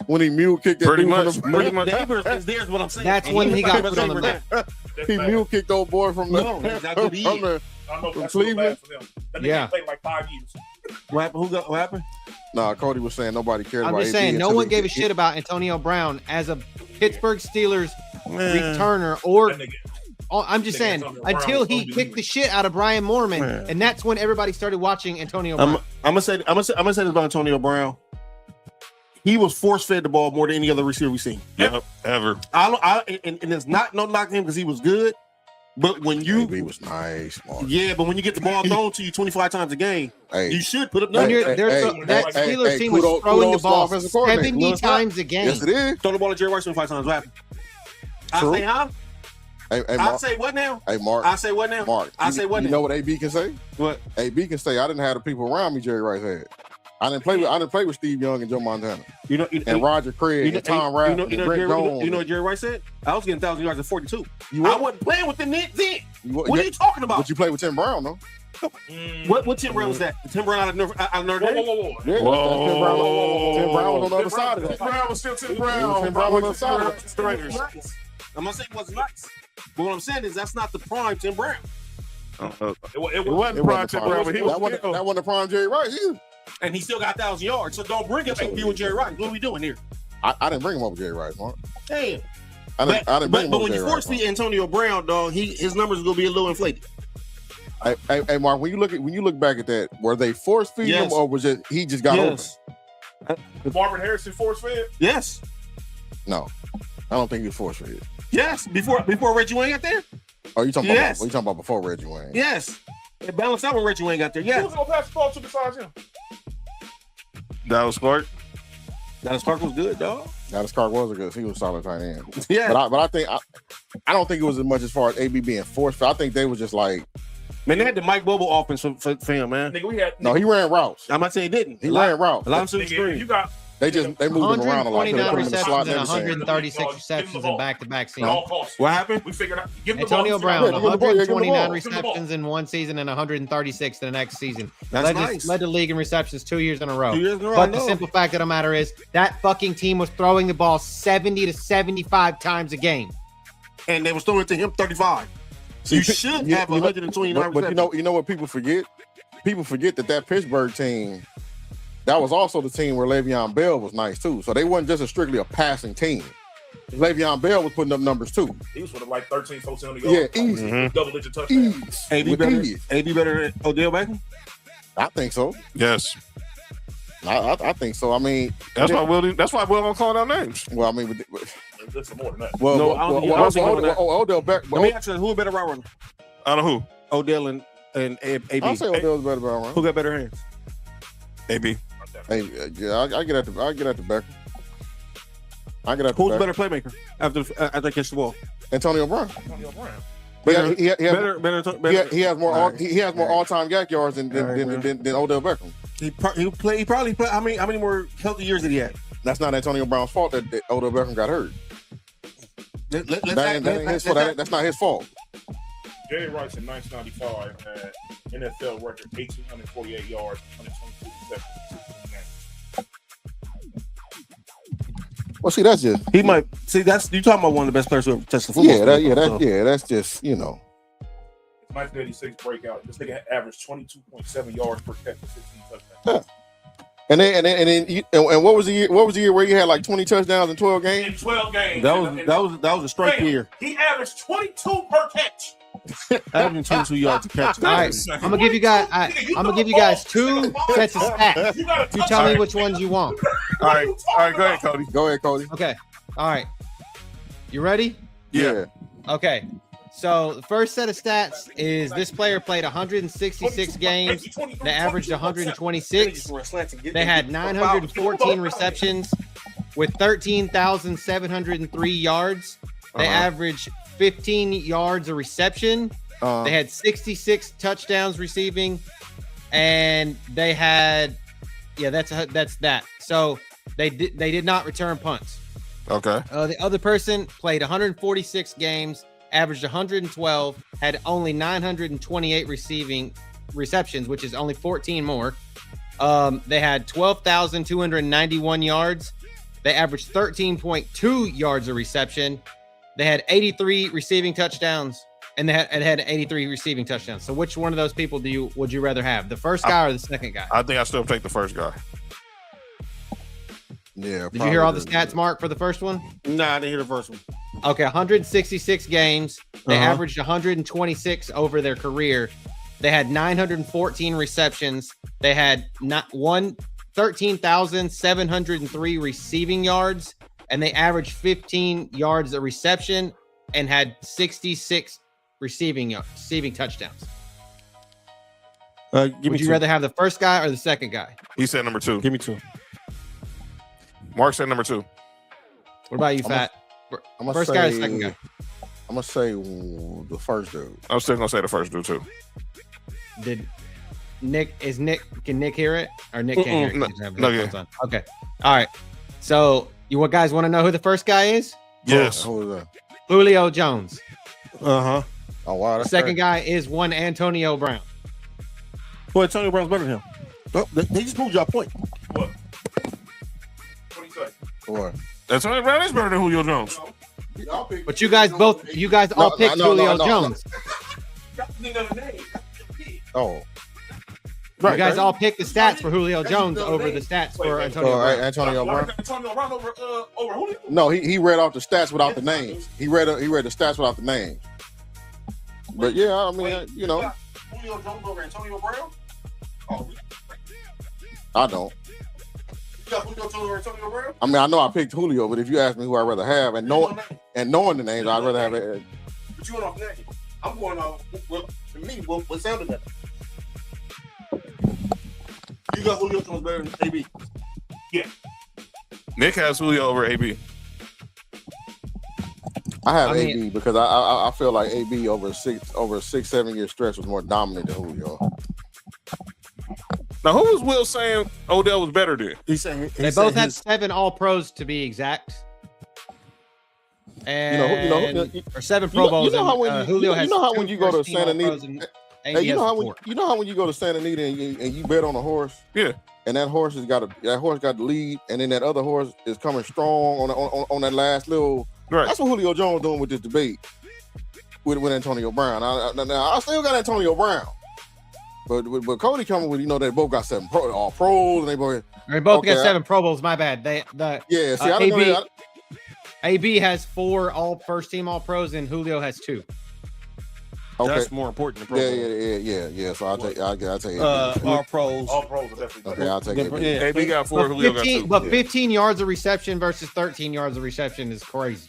When he mule kicked that Pretty dude much. from Pretty the, much. Neighbors is there is what I'm saying. That's when he got put on the map. he mule kicked old boy from the No, that's not from good. the I know From that's real Cleveland? bad for them. That nigga Yeah. played like 5 years. What happened? What happened? Nah, Cody was saying nobody cared I'm about just AB saying, no until one he- gave a shit about Antonio Brown as a Pittsburgh Steelers Man. returner, or That nigga. I'm just Nigga, saying Antonio Brown until was he unbelievable. kicked the shit out of Brian Mormon, Man. and that's when everybody started watching Antonio Brown. I'm gonna say this about Antonio Brown. He was force fed the ball more than any other receiver we've seen. Yep, ever. And it's not no knock him because he was good, but when you AB was nice, Mark. but when you get the ball thrown to you 25 times a game, Hey, you should put up When numbers. you're, that Steelers team was kudos- throwing the kudos to ball offensive coordinator. 70 No, it's not. times a game. yes, it is. Throw the ball to Jerry Rice 25 times. What happened? True. I say, huh? Hey, I Mark. say what now? Hey, Mark. I say what now? Mark. I say what You now? know what AB can say? What? AB can say, I didn't have the people around me Jerry Rice had. I didn't play with Steve Young and Joe Montana You know, and Roger Craig and Tom Rapp and Brent Jones. you know what Jerry Rice said? I was getting 1,000 yards at 42. You I what? wasn't playing with them then. You What are you talking about? But you played with Tim Brown, though. What Tim Brown was that? Tim Brown out of Notre Whoa, Dame? whoa, whoa, whoa. Yeah, Tim Brown was on the other side of Tim that. Brown was still Tim Brown. Tim Brown was on the side of that. The Raiders. I'm not saying it wasn't nice. But what I'm saying is that's not the prime Tim Brown. It wasn't prime Tim Brown, but he was That wasn't the prime Jerry Rice either. And he still got 1,000 yards. So don't bring up you and Jerry Rice. What are we doing here? I didn't bring him up with Jerry Rice, Mark. Damn. I didn't bring him But up when with you Jerry force Rice. feed Antonio Brown, dog, his numbers are gonna be a little inflated. Hey, Mark, when you look back at that, were they force feeding Yes. him or was it he just got open? Marvin Harrison force fed. Yes. No, I don't think he was force fed. Yes. Before Reggie Wayne got there? Oh, you talking Yes. about? You talking about before Reggie Wayne? Yes. It balanced out when Reggie Wayne got there. Who Yes. was gonna pass the ball to besides him? Dallas Clark. Dallas Clark was good, dog. Dallas Clark was a good. He was a solid tight end. Yeah. But I think I don't think it was as much as far as AB being forced. I think they was just like, Man, they had the Mike Bobo offense for him, man. Nigga, we had. no, he ran routes. I'm not saying he didn't. He ran routes. A lot of Nigga, screen. you got. They moved him around a lot. They 129 put him in the slot receptions and and everything. 136 receptions in back-to-back seasons. All costs. What happened? We figured out. Give him the ball. Antonio We figured out- Brown, Yeah, give him the ball. Yeah, give him the 129 ball. receptions in one season and 136 the next season. That's led, nice. led the league in receptions 2 years in a row. 2 years in a row, I But the know. simple fact of the matter is that fucking team was throwing the ball 70 to 75 times a game. And they was throwing it to him 35. You should have 129 But you know what people forget? People forget that Pittsburgh team, that was also the team where Le'Veon Bell was nice too. So they wasn't just strictly a passing team. Le'Veon Bell was putting up numbers too. He was sort of like 13, 14 on the Yeah, yard. easy. Double-digit touchdowns. Ease. AD With better, ease. AD better than Odell Beckham? I think so. Yes. I think so. I mean, That's why Will don't call out names. well, I mean, That's more than that. well, No, I don't think- I don't think Odell, Odell- Odell Beckham. Let me ask you, who a better route runner? Out of who? Odell and AB. I'll say Odell's better than Brown. Who got better hands? AB. Hey, yeah, I get at the Beckham. I get at the Who's the Beckham. better playmaker after they catch the ball? Antonio Brown. Antonio Brown. Better, he has better. he has more All right. he has more all-time yak yards than Odell Beckham. He probably play. How many more healthy years did he have? That's not Antonio Brown's fault that Odell Beckham got hurt. That ain't his fault. That's not his fault. Jerry Rice in 1995 had NFL record 1,848 yards, 122 receptions. Well, see, that's just He might see. That's you talking about one of the best players who ever touched the football. that's just His 1986 breakout. This nigga averaged 22.7 yards per catch and 16 touchdowns. And then what was the year? What was the year where he had like 20 touchdowns in 12 In games? 12 games. That was a strike Man, year. He averaged 22 per catch. Averaging 22 yards a catch. All right, I'm gonna give you guys. I'm gonna give you guys two sets of stats. You tell me which ones you want. All right, go ahead, Cody. Go ahead, Cody. Okay. All right. You ready? Yeah. Okay. So the first set of stats is this player played 166 games. They averaged 126. They had 914 receptions with 13,703 yards. They averaged 15 yards a reception. They had 66 touchdowns receiving, and they had, that's that. So they did not return punts. Okay. The other person played 146 games. averaged 112, had only 928 receptions, which is only 14 more. They had 12,291 yards. They averaged 13.2 yards a reception. They had 83 receiving touchdowns, and they had 83 receiving touchdowns. So which one of those people would you rather have, the first guy or the second guy? I think I still take the first guy. Yeah. Did you hear all the stats, Mark, for the first one? Nah, I didn't hear the first one. Okay, 166 games. They averaged 126 over their career. They had 914 receptions. They had 13,703 receiving yards, and they averaged 15 yards a reception and had 66 receiving touchdowns. Would you rather have the first guy or the second guy? He said number 2. Give me 2. Mark said number 2. What about you, Fat? First guy or second guy? I'm gonna say the first dude. I'm still gonna say the first dude too. Can Nick hear it? Or Nick can't hear it? No, yeah. Okay. All right. So you guys want to know who the first guy is? Yes. Who is that? Julio Jones. Oh wow. The second guy is one Antonio Brown. Boy, Antonio Brown's better than him. Oh, they just moved your point. What? What do you say? What? Antonio Brown is better than Julio Jones. But you guys all picked Julio Jones. Oh. You guys all picked the stats for Julio Jones over the stats for Antonio Brown. Antonio Brown. Antonio Brown over Julio? No, he read off the stats without the names. He read the stats without the names. But yeah, I mean, Julio Jones over Antonio Brown? Oh. I don't. You got Julio Jones over Antonio Brown? I mean, I know I picked Julio, but if you ask me who I'd rather have, and knowing the names, I'd rather have it. But you went off name. I'm going off. Well, to me, what sounded better? You got Julio Jones better than AB? Yeah. Nick has Julio over AB. I have AB because I feel like AB over a 6-7 year stretch was more dominant than Julio. Now, who was Will saying Odell was better than? They both had 7 All-Pros to be exact. And or 7 Pro Bowls. Julio has. You know how when you go to Santa Anita, you know how when you go to Santa Anita and you bet on a horse, yeah, and that horse got the lead, and then that other horse is coming strong on that last little. Right. That's what Julio Jones doing with this debate with Antonio Brown. Now I still got Antonio Brown, but Cody coming with they both got 7 all pros, and they both got 7 Pro Bowls. My bad. AB has 4 all first team All Pros, and Julio has 2. Okay. That's more important than Pro Bowl. Yeah. So I'll take All pros. All pros are definitely. Okay, I'll take it. Yeah. AB got 4, Julio got 2. But 15 yards of reception versus 13 yards of reception is crazy.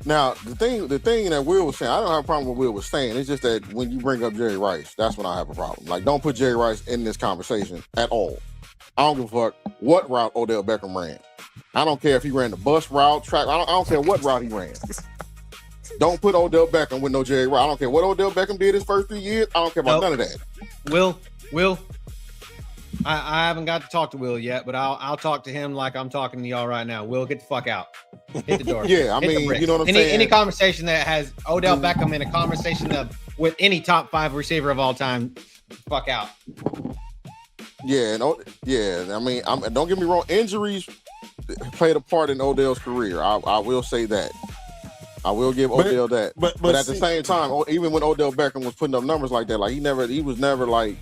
Now, the thing that Will was saying, I don't have a problem with Will was saying. It's just that when you bring up Jerry Rice, that's when I have a problem. Like, don't put Jerry Rice in this conversation at all. I don't give a fuck what route Odell Beckham ran. I don't care if he ran the bus route, track. I don't care what route he ran. Don't put Odell Beckham with no Jerry Rice. I don't care what Odell Beckham did his first 3 years. I don't care about none of that. Will, I haven't got to talk to Will yet, but I'll talk to him like I'm talking to y'all right now. Will, get the fuck out. Hit the door. Yeah, I mean, you know what I'm saying? Any conversation that has Odell Beckham in a conversation with any top 5 receiver of all time, fuck out. Yeah, I mean, don't get me wrong. Injuries played a part in Odell's career. I will say that. I will give Odell that. But at the same time, even when Odell Beckham was putting up numbers like that, like he was never like.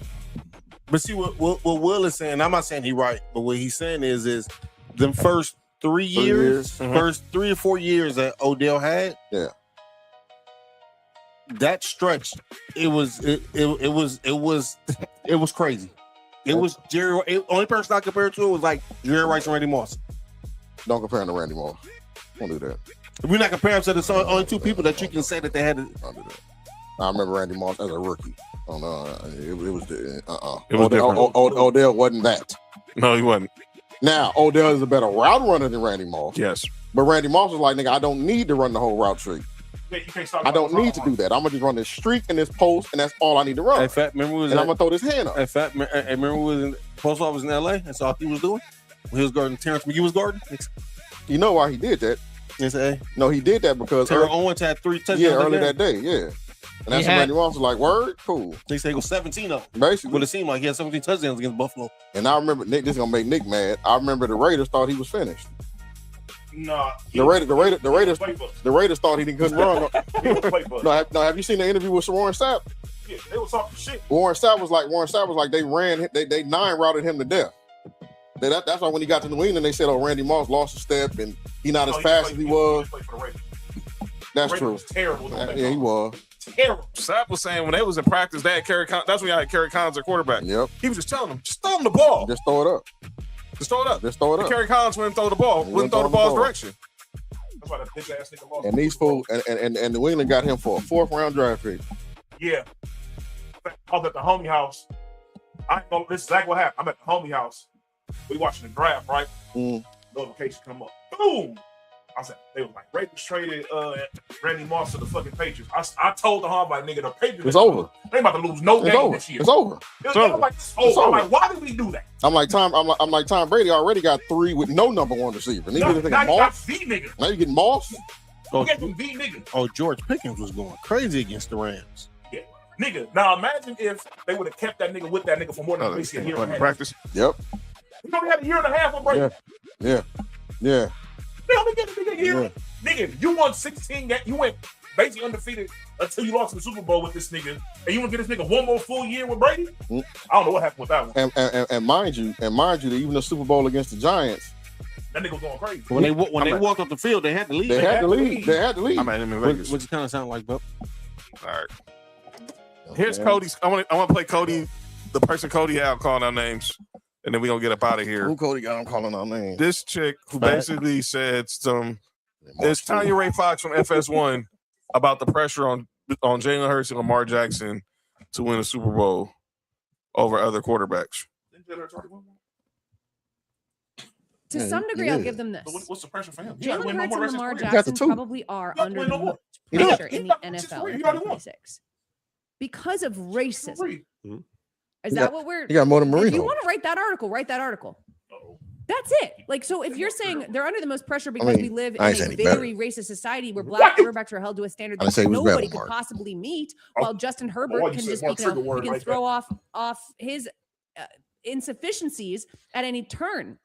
But see what Will is saying. I'm not saying he right, but what he's saying is the first 3 years, first 3 or 4 years that Odell had. Yeah. That stretch, it was crazy. It was Jerry. Only person I compared to it was like Jerry Rice and Randy Moss. Don't compare him to Randy Moss. Don't do that. We're not comparing to the only 2 people that you can say that they had. Don't do that. I remember Randy Moss as a rookie. Oh no, it was It was different. Odell wasn't that. No, he wasn't. Now Odell is a better route runner than Randy Moss. Yes, but Randy Moss was like, nigga, I don't need to run the whole route streak. I don't need to do that. I'm gonna just run this streak and this post, and that's all I need to run. In fact, remember I'm gonna throw this hand up. In fact, remember we was in post office in LA. That's all he was doing. When he was guarding Terrence McGee was guarding. You know why he did that? It's A. No, he did that because Terrell Owens had 3 touchdowns. Yeah, early that day. Yeah. And that's when Randy Moss was like, word? Cool. They say it was 17 of them. Basically. Well, it seemed like he had 17 touchdowns against Buffalo. And I remember, Nick, this is going to make Nick mad. I remember the Raiders thought he was finished. Nah. The Raiders thought he couldn't run. No, have you seen the interview with Warren Sapp? Yeah, they was talking shit. Warren Sapp was like they 9 routed him to death. That's why when he got to New England, they said, "Oh, Randy Moss lost a step and he not as fast as he was." That's true. Was terrible. Yeah, he was. Terrible. Sapp was saying when they was in practice, they had that's when I had Kerry Collins at quarterback. Yep. He was just telling them, just throw him the ball. Just throw it up. Just throw it up. Just throw it up. Kerry Collins wouldn't throw the ball. Wouldn't throw the ball's direction. That's why that bitch ass nigga lost. And these fools and New England got him for a 4th round draft pick. Yeah. I was at the homie house. I ain't gonna, this is exactly what happened. I'm at the homie house. We watching the draft, right? Notification come up. Boom. I said, they was like, Raiders traded Randy Moss to the fucking Patriots. I told the homie, like, nigga, the Patriots. It's over. They about to lose no game this year. It's over. It's over. I'm like, why did we do that? I'm like Tom Brady already got 3 with no number 1 receiver. And Now you got Moss. V nigga. Now you get Moss. You get some V nigga. Oh, George Pickens was going crazy against the Rams. Yeah. Nigga. Now imagine if they would have kept that nigga with that nigga for more than basically a year and a half. Practice. Yep. You know, we had a year and a half with Brady. Yeah. They only get a nigga here. Nigga, you won 16 games. You went basically undefeated until you lost in the Super Bowl with this nigga. And you want to get this nigga one more full year with Brady? I don't know what happened with that one. And mind you, that even the Super Bowl against the Giants, that nigga was going crazy. When they walked off the field, they had to leave. They had to leave. I'm at him in Vegas. What you kind of sound like, Bup? All right. Here's Cody's. I want to play Cody, the person Cody had calling our names, and then we're going to get up out of here. Who Cody got him calling our names? This chick who basically said it's Tanya Ray Fox from FS1 about the pressure on Jalen Hurts and Lamar Jackson to win a Super Bowl over other quarterbacks. To some degree, I'll give them this. What's the pressure for him? Jalen Hurts and Lamar Jackson probably are under the most pressure in the NFL in 2026 because of racism. Is that what we're? You got more than Marino. If you want to write that article. That's it. Like, so if you're saying they're under the most pressure because we live in a very racist society where black quarterbacks are held to a standard that nobody could possibly meet, while Justin Herbert can just throw off his insufficiencies at any turn.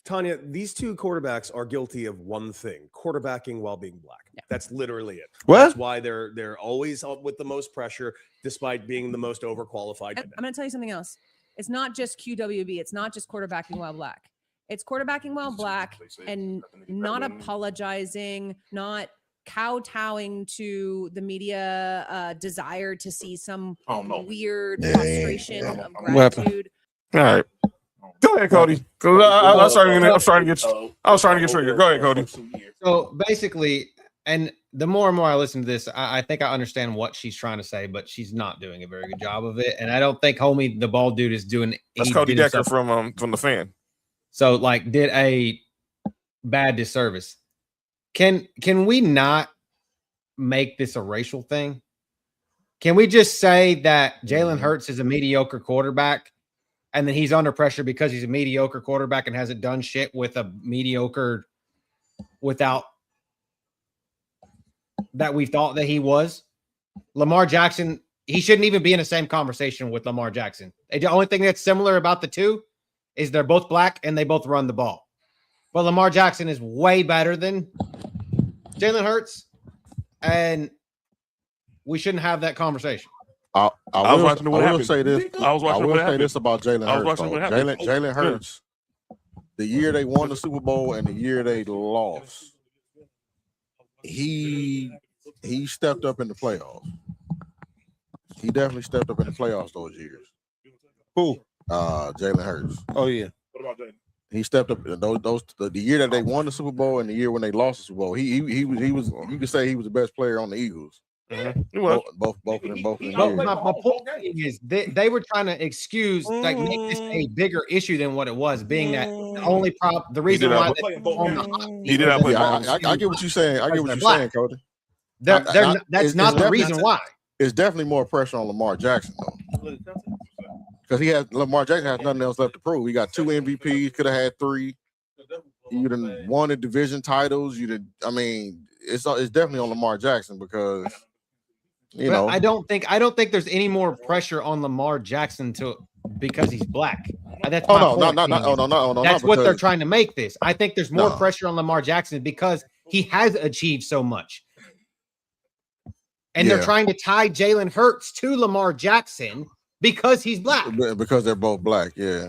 Tanya, these 2 quarterbacks are guilty of one thing: quarterbacking while being black. Yeah. That's literally it. What? That's why they're always up with the most pressure, despite being the most overqualified. I'm going to tell you something else. It's not just QWB. It's not just quarterbacking while black. It's quarterbacking while black and not apologizing, not kowtowing to the media desire to see some weird frustration of gratitude. All right. Go ahead, Cody. I was trying to get triggered. Go ahead, Cody. So basically, and the more and more I listen to this, I think I understand what she's trying to say, but she's not doing a very good job of it. And I don't think homie, the bald dude, is doing. That's Cody Decker from the Fan. So did a bad disservice. Can we not make this a racial thing? Can we just say that Jalen Hurts is a mediocre quarterback and then he's under pressure because he's a mediocre quarterback and hasn't done shit with a mediocre without that we thought that he was? Lamar Jackson, he shouldn't even be in the same conversation with Lamar Jackson. The only thing that's similar about the two is they're both black and they both run the ball. But Lamar Jackson is way better than Jalen Hurts, and we shouldn't have that conversation. I will say this about Jalen Hurts. Jalen Hurts, the year they won the Super Bowl and the year they lost, he stepped up in the playoffs. He definitely stepped up in the playoffs those years. Who? Jalen Hurts. Oh yeah. What about Jalen? He stepped up the year that they won the Super Bowl and the year when they lost the Super Bowl. He was you could say he was the best player on the Eagles. Both of them. My point is they were trying to excuse make this a bigger issue than what it was, being that the reason why he did not play. I get what you're saying. I get what you're saying, Cody. That's not the reason why. It's definitely more pressure on Lamar Jackson though. Because Lamar Jackson has nothing else left to prove. He got 2 MVPs, could have had 3. You done won the division titles. You did. I mean, it's definitely on Lamar Jackson because you know. I don't think there's any more pressure on Lamar Jackson because he's black. That's my point. That's what they're trying to make this. I think there's more pressure on Lamar Jackson because he has achieved so much. And they're trying to tie Jalen Hurts to Lamar Jackson because he's black. Because they're both black, yeah.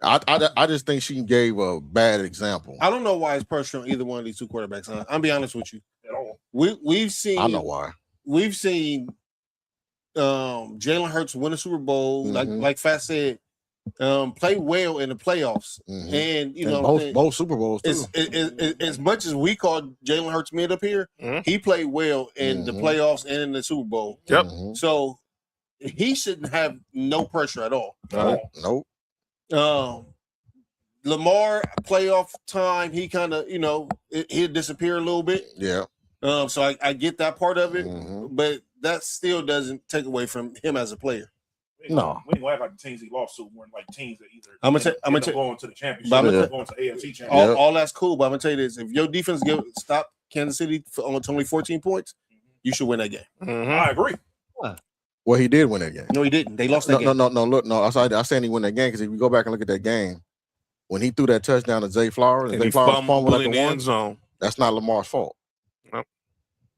I just think she gave a bad example. I don't know why it's pressure on either one of these two quarterbacks. I'll be honest with you. We've seen. I know why. We've seen Jalen Hurts win a Super Bowl, like Fat said, play well in the playoffs, and you know both Super Bowls too. As much as we call Jalen Hurts mid up here, he played well in the playoffs and in the Super Bowl. Yep. So he shouldn't have no pressure at all. Nope. Lamar playoff time, he kind of he'll disappear a little bit. Yeah. So I get that part of it, but that still doesn't take away from him as a player. No, we ain't gonna act like the teams he lost to weren't like teams that either I'm gonna going to the championship, going to AFC championship. All that's cool, but I'm gonna tell you this: if your defense stop Kansas City on only 14 points, you should win that game. I agree. Well, he did win that game. No, he didn't. They lost that game. No. I said he won that game because if you go back and look at that game, when he threw that touchdown to Zay Flowers, and Zay Flowers fumbled in the end zone. That's not Lamar's fault. Nope.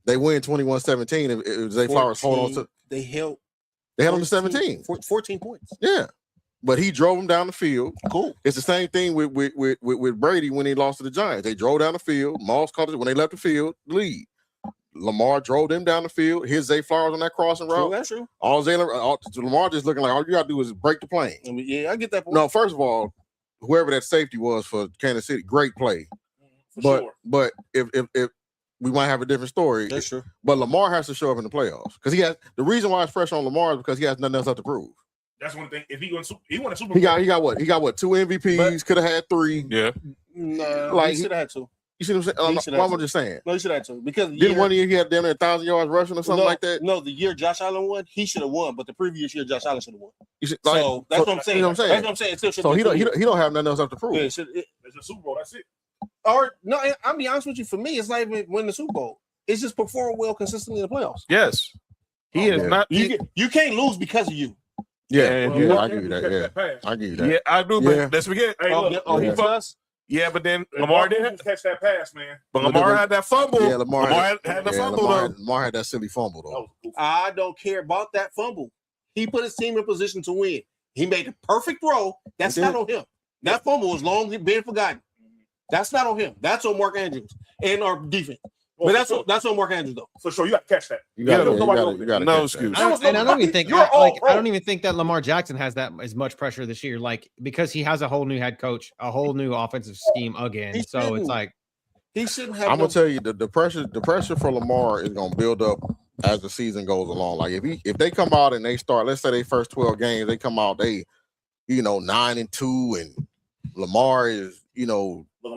They win 21-17. If Zay Flowers hold on to, they held on to 17. 14 points. Yeah, but he drove them down the field. Cool. It's the same thing with Brady when he lost to the Giants. They drove down the field. Moss caught it when they left the field. Lead. Lamar drove them down the field. Hit Zay Flowers on that crossing route. That's true. Lamar just looking like all you gotta do is break the plane. I mean, yeah, I get that point. No, first of all, whoever that safety was for Kansas City, great play. But if we might have a different story. That's true. But Lamar has to show up in the playoffs because the reason why it's pressure on Lamar is because he has nothing else to prove. That's one thing. If he won a Super Bowl, he got what? He got what? 2 MVPs. Could have had 3. Yeah. No, he should have had 2. You see what I'm saying? What I'm just saying. No, he should have 2 because didn't one year he had damn near 1,000 yards rushing or something like that? No, the year Josh Allen won, he should have won, but the previous year Josh Allen should have won. That's what I'm saying. You know what I'm saying? That's what I'm saying. So he don't have nothing else to prove. Yeah, it's a Super Bowl. That's it. Or no, I'll be honest with you. For me, it's not even win the Super Bowl. It's just perform well consistently in the playoffs. Yes. He is not. You can't lose because of you. Yeah, I give you that. Yeah, I give you that. Yeah, I do. But let's forget. Hey, he fussed. Yeah, but then Lamar didn't catch that pass, man. But Lamar had that fumble. Yeah, Lamar had the fumble. Lamar had that silly fumble though. I don't care about that fumble. He put his team in position to win. He made a perfect throw. That's not on him. That fumble has long been forgotten. That's not on him. That's on Mark Andrews and our defense. But that's on Mark Andrews though. For sure, you got to catch that. You got to no excuse. I don't even think I don't even think that Lamar Jackson has that as much pressure this year, like because he has a whole new head coach, a whole new offensive scheme again. So it's like he shouldn't have. I'm gonna tell you the pressure for Lamar is gonna build up as the season goes along. Like if they come out and they start, let's say they first 12 games, they come out 9-2, and Lamar is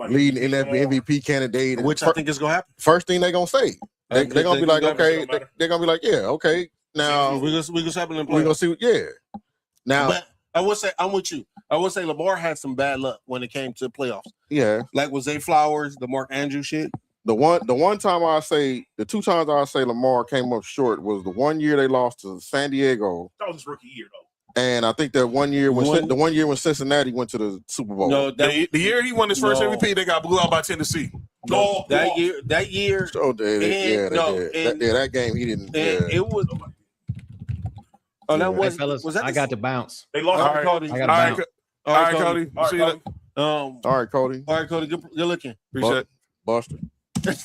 leading MVP candidate, which I think is gonna happen. First thing they're gonna say, they're gonna be like, okay, they're gonna be like, yeah, okay. Now we're gonna happen in the playoffs. We're gonna see, yeah. Now, but I would say I'm with you. I would say Lamar had some bad luck when it came to playoffs. Yeah, like with Zay Flowers, the Mark Andrews shit. The one time I say, the 2 times I say Lamar came up short was the 1 year they lost to San Diego. That was his rookie year though. And I think that 1 year when Cincinnati went to the Super Bowl. No, the year he won his first MVP, they got blew out by Tennessee. No, that year. Oh, that game he didn't. It was. Oh, that was. Hey, fellas, was that? I got to bounce. They lost. All right, Cody. I got to bounce. All right, Cody. See you. All right, Cody. All right, Cody. Good looking. Appreciate it, Buster. That's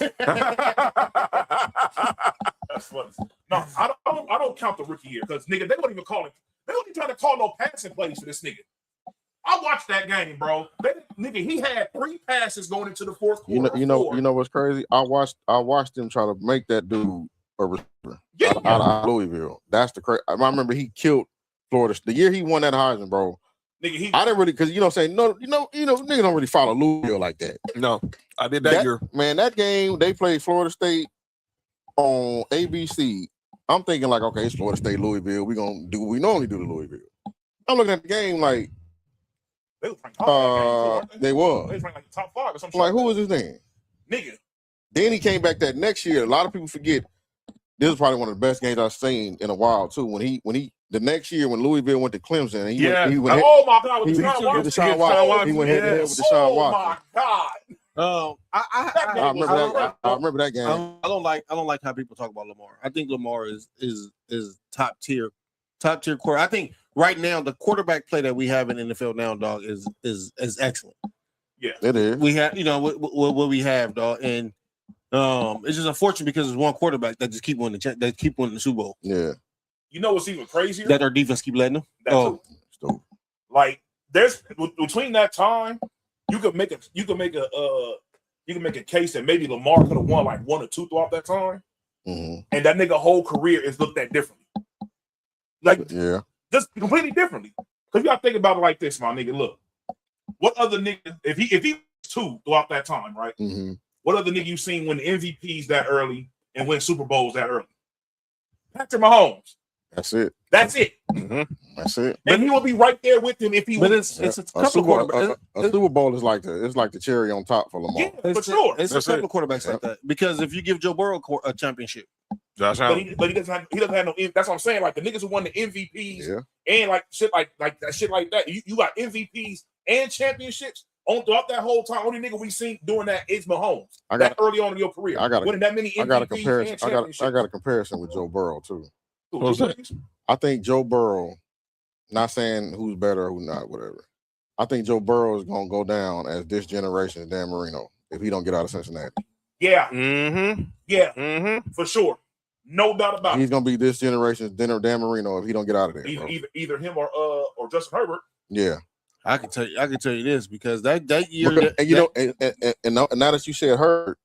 funny. No, I don't count the rookie year because nigga, they won't even call him. They don't even try to call no passing plays for this nigga. I watched that game, bro. He had 3 passes going into the fourth quarter. You know what's crazy? I watched them try to make that dude a receiver out of Louisville. That's the crazy. I remember he killed Florida the year he won that Heisman, bro. Nigga, I didn't really because niggas don't really follow Louisville like that. No, I did that year. Man, that game they played Florida State on ABC. I'm thinking like, okay, it's Florida State, Louisville. We're gonna do what we normally do to Louisville. I'm looking at the game like, They was ranked top five. They They was. was ranked like the top 5 or something. Like, who was his name? Nigga. Then he came back that next year. A lot of people forget. This was probably one of the best games I've seen in a while too. When he the next year when Louisville went to Clemson, and he went oh my God, with he Deshaun went Watson. head to head with Deshaun Watson. Oh my God. I remember that game. I don't like how people talk about Lamar. I think Lamar is top tier quarter. I think right now the quarterback play that we have in NFL now, dog, is excellent. Yeah, it is. We have what we have, dog, and it's just unfortunate because it's one quarterback that just keep winning the Super Bowl. Yeah. You know what's even crazier? That our defense keep letting them. Like there's between that time, you could make a case that maybe Lamar could have won like 1 or 2 throughout that time, and that nigga whole career is looked at differently. Like just completely differently. Because you gotta think about it like this, my nigga. Look, what other nigga if he was 2 throughout that time, right? What other nigga you seen win MVPs that early and win Super Bowls that early? Patrick Mahomes. That's it. That's it. That's it. And he will be right there with him if he. But it's a couple of a Super Bowl is like the cherry on top for Lamar. Yeah, for sure. It's a couple of quarterbacks like that because if you give Joe Burrow a championship, but he doesn't have no. That's what I'm saying. Like the niggas who won the MVPs and like shit like that shit like that. You got MVPs and championships on throughout that whole time. Only nigga we seen doing that is Mahomes. That early on in your career. winning that many MVPs I got a comparison. and championships. I got a comparison with Joe Burrow too. I think Joe Burrow, not saying who's better or who's not, whatever. I think Joe Burrow is gonna go down as this generation's Dan Marino if he don't get out of Cincinnati. Yeah. For sure. No doubt about it. He's gonna be this generation's Dan Marino if he don't get out of there. Either him or Justin Herbert. Yeah. I can tell you this because that year, and now that you said Herbert,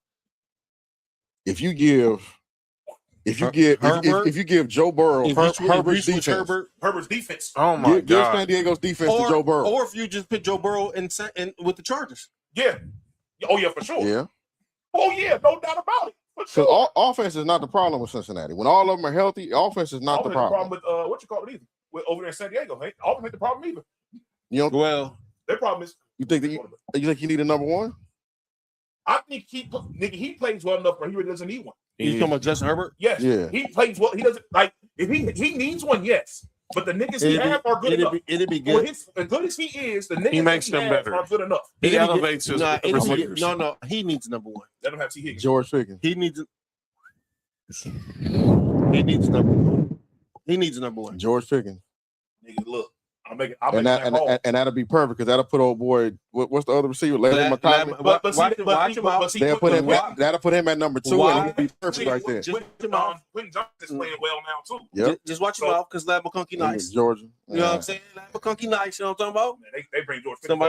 if you give Joe Burrow Herbert's defense, oh my God, give San Diego's defense to Joe Burrow, or if you just put Joe Burrow and with the Chargers, oh yeah, for sure, yeah, oh yeah, no doubt about it. So offense is not the problem with Cincinnati. When all of them are healthy, offense is not the problem. With what you call it either over there in San Diego, hey, offense ain't the problem either. You know, well, their problem is you think you need a number one? I think he plays well enough, but he really doesn't need one. You talking about Justin Herbert? Yes. Yeah. He plays well. He doesn't like if he needs one. Yes, but the niggas he have are good enough. It'd be good. As good as he is, the niggas He makes them better. are good enough. He elevates his receivers. No. He needs number one. They don't have T. Higgins. George Pickens. He needs number one. He needs number one. George Pickens. Nigga, look. And that'll be perfect because that'll put old boy. What's the other receiver? That'll put him at number 2, and he'll be perfect right there. Quentin Johnson's playing well now too. Yep. Just watch your mouth because Lab McConkey nice. Georgia. You know what I'm saying? Lab McConkey nice. You know what I'm talking about? They bring George Pickens.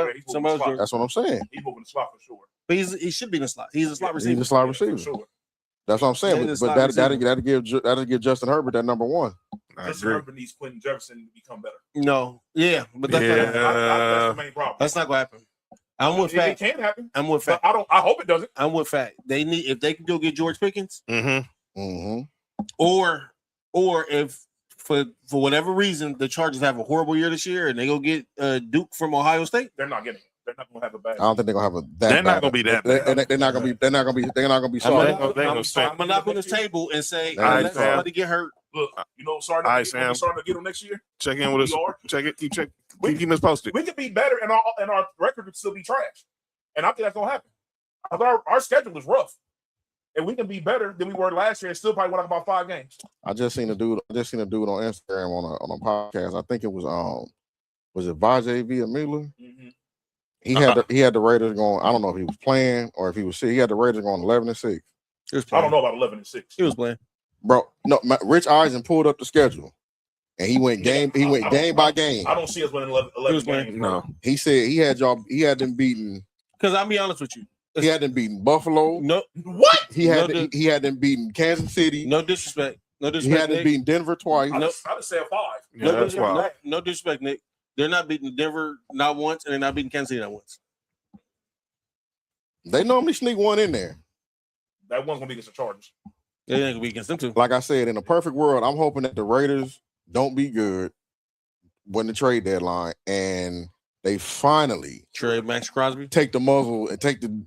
That's what I'm saying. He's moving the slot for sure. But he should be in the slot. He's a slot receiver. He's a slot receiver. Sure. That's what I'm saying. But that'll give Justin Herbert that number one. Justin Herbert needs Quentin Jefferson to become better. No, but that's the main problem. That's not gonna happen. I'm with Fat. It can happen. I'm with Fat. I hope it doesn't. I'm with Fat. They need if they can go get George Pickens, or if for whatever reason the Chargers have a horrible year this year and they go get Duke from Ohio State, they're not getting it. They're not gonna have a bad. I don't think they're gonna have They're not gonna be that bad. They're not gonna be sorry. I'm gonna knock on this table and say, let somebody get hurt. Look, starting to get them next year. Check in with us. Check it. Keep us posted. We could be better, and our record could still be trash. And I think that's gonna happen. Our schedule is rough, and we can be better than we were last year and still probably win about 5 games. I just seen a dude on Instagram on a podcast. I think it was it Vajay Villamila? He had the Raiders going. I don't know if he was playing or if he was sick. He had the Raiders going 11-6. I don't know about 11-6. He was playing, bro. No, Rich Eisen pulled up the schedule, and he went game by game. I don't see us winning 11 games. No, he said he had them beaten. Because I'll be honest with you, he had them beaten Buffalo. No, what? He had them beaten Kansas City. No disrespect. He had them beaten Denver twice. I just said 5. Yeah, that's wild. No disrespect, Nick. They're not beating Denver not once, and they're not beating Kansas City not once. They normally sneak one in there. That one's gonna be against the Chargers. They ain't gonna be against them too. Like I said, in a perfect world, I'm hoping that the Raiders don't be good when the trade deadline, and they finally trade Max Crosby, take the muzzle and take the.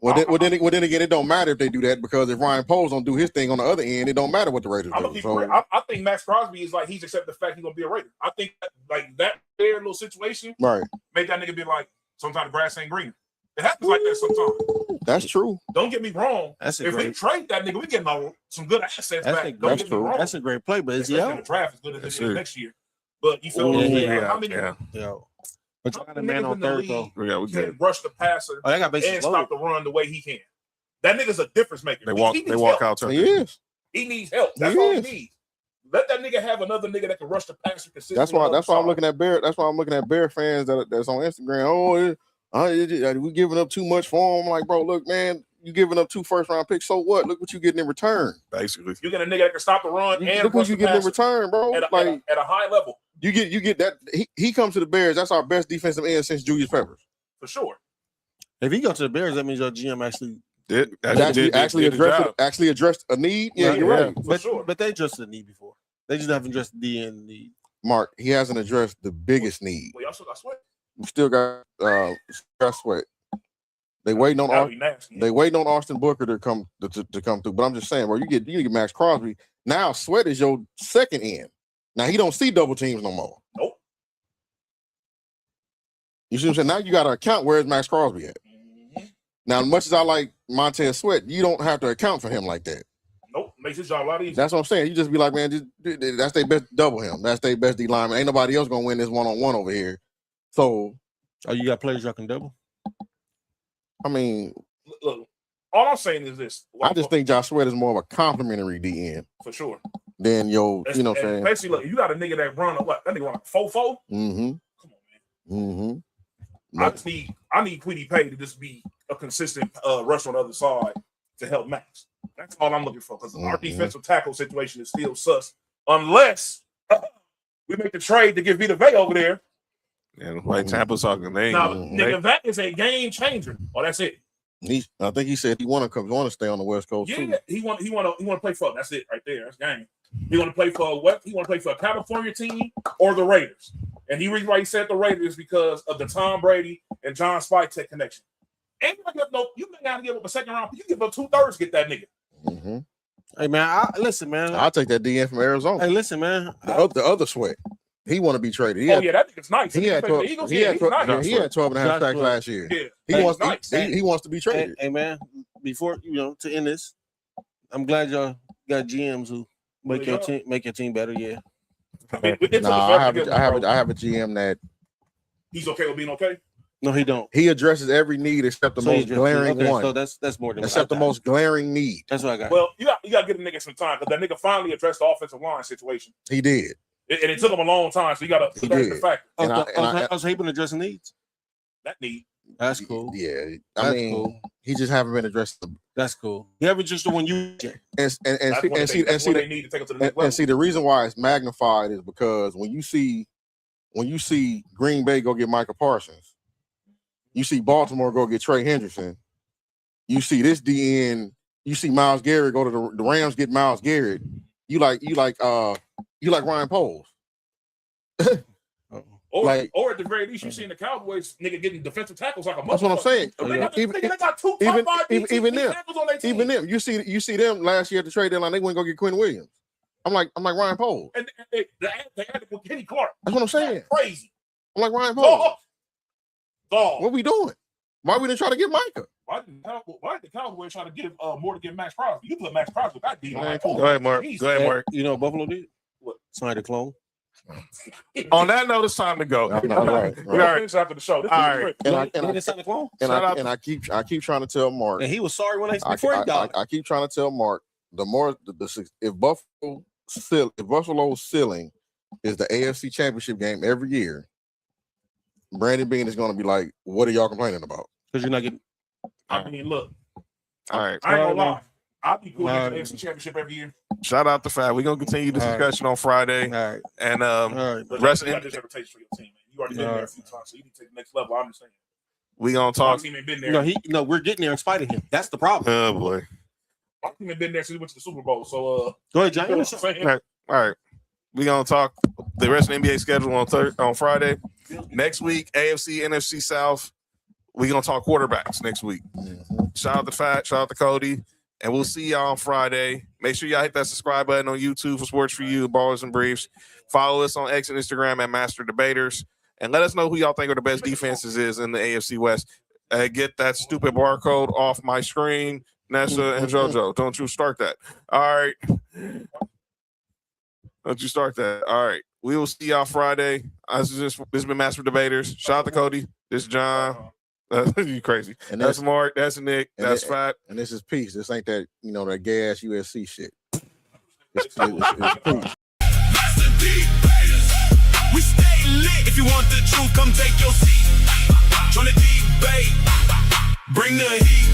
Well, then again, it don't matter if they do that because if Ryan Poles don't do his thing on the other end, it don't matter what the Raiders do. So, I think Max Crosby is like he's accepted the fact he's gonna be a Raider. I think that fair little situation make that nigga be like, sometimes the grass ain't green. It happens like that sometimes. That's true. Don't get me wrong. If we trade that nigga, we getting some good assets back. Don't get me wrong. That's a great play, but is he in the draft as good as it is next year? But you feel how many? But you got a man on third though. We can rush the passer and loaded. stop the run the way he can. That nigga's a difference maker. They walk out. He is. He needs help. That's all he needs. Let that nigga have another nigga that can rush the passer consistently. That's why I'm looking at Bear. That's why I'm looking at Bear fans that's on Instagram. We giving up too much for him. I'm like, bro, look, man, you giving up 2 first-round picks. So what? Look what you getting in return. Basically, you get a nigga that can stop the run and look what you getting in return, bro. At a high level. You get that. He comes to the Bears. That's our best defensive end since Julius Peppers. For sure. If he goes to the Bears, that means your GM actually actually addressed a need. Yeah, you're right. But they addressed the need before. They just haven't addressed the end need. Mark, he hasn't addressed the biggest need. We also got Sweat. We still got Sweat. They waiting on Austin Booker to come through. But I'm just saying, bro, you get Max Crosby. Now Sweat is your second end. Now he don't see double teams no more. Nope. You see what I'm saying? Now you got to account where's Max Crosby at. Mm-hmm. Now, as much as I like Montez Sweat, you don't have to account for him like that. Nope. Makes his job a lot easier. That's what I'm saying. You just be like, man, that's their best double him. That's their best D lineman. Ain't nobody else gonna win this one-on-one over here. So, you got players y'all can double? I mean, look, all I'm saying is this. I just think Josh Sweat is more of a complimentary DN. For sure. Than you know what I'm saying? Basically, look, you got a nigga that run that nigga run a 4-4. Mm-hmm. Come on, man. Mm-hmm. I need Quiddy Pay to just be a consistent rush on the other side to help Max. That's all I'm looking for because our defensive tackle situation is still sus unless we make the trade to get Vita Vea over there. And like Tampa's talking, nigga, that is a game changer. Oh, that's it. I think he said he want to stay on the West Coast. Yeah, too. he want to play for. That's it right there. That's game. He want to play for what? He want to play for a California team or the Raiders. And the reason why he said the Raiders because of the Tom Brady and John Spytek connection. And you may not give up a second round. You give up 2/3 to get that nigga. Mm-hmm. Hey man, listen, man. I'll take that DN from Arizona. Hey, listen, man. The other Sweat. He want to be traded. That nigga's nice. He had 12 and a half sacks last year. Yeah. He wants to be traded. Hey man, before to end this, I'm glad y'all got GMs who make your team better. Yeah. I have a GM that he's okay with being okay. No, he don't. He addresses every need except the most glaring one. So that's more than except the most glaring need. That's what I got. Well, you got to give the nigga some time because that nigga finally addressed the offensive line situation. He did. And it took him a long time, so you got to the fact. I was hoping addressing needs. That need. That's cool. Yeah, I mean, cool. He just haven't been addressed. That's cool. He haven't just the one you and see the reason why it's magnified is because when you see Green Bay go get Micah Parsons, you see Baltimore go get Trey Hendrickson, you see this DN, you see Myles Garrett go to the Rams get Myles Garrett. You like Ryan Poles. Or at the very least, you seen the Cowboys nigga getting defensive tackles like a motherfucker. That's what I'm saying. They got 2 top 5 tackles on their team. Even them. You see them last year at the trade deadline. They went go get Quinn Williams. I'm like Ryan Poles. And they had to put Kenny Clark. That's what I'm saying. That's crazy. I'm like Ryan Poles. What we doing? Why we didn't try to get Micah? Why did the Cowboys try to give more to get Max Crosby? You put Max Crosby with that deal. Go ahead, Mark. You know what Buffalo did? What? Snyder clone. On that note, it's time to go. Right. We are after the show. All right. And I keep trying to tell Mark. And he was sorry when before he died. I keep trying to tell Mark if Buffalo's ceiling is the AFC Championship game every year, Brandon Beane is going to be like, "What are y'all complaining about?" Because you're not getting. I mean, look. All right. I ain't gonna lie. I'll be cool with the AFC Championship every year. Shout out to Fat. We're gonna continue this discussion on Friday. All right. And rest in this reputation for your team, man. You already been there a few times, so you need to take the next level. I understand. We gonna talk. My team ain't been there. No, we're getting there in spite of him. That's the problem. Oh boy. My team ain't been there since we went to the Super Bowl. So go ahead, John. All right. We're gonna talk the rest of the NBA schedule on Friday. Next week, AFC, NFC South. We're going to talk quarterbacks next week. Shout out to Fat, shout out to Cody. And we'll see y'all on Friday. Make sure y'all hit that subscribe button on YouTube for Sports for You, Ballers and Briefs. Follow us on X and Instagram at Master Debaters. And let us know who y'all think are the best defenses is in the AFC West. Get that stupid barcode off my screen, Nessa and JoJo. Don't you start that. All right. Don't you start that. All right. We will see y'all Friday. This has been Master Debaters. Shout out to Cody. This is John. You crazy. And that's Mark. That's Nick. That's Fat. And this is Peace. This ain't that, that gay ass USC shit. It's Peace. Mastah D-baters. We stay lit. If you want the truth, come take your seat. Join the debate. Bring the heat.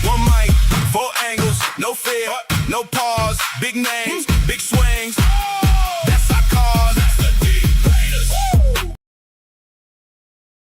One mic, 4 angles, no fear, no pause, big names, big swings.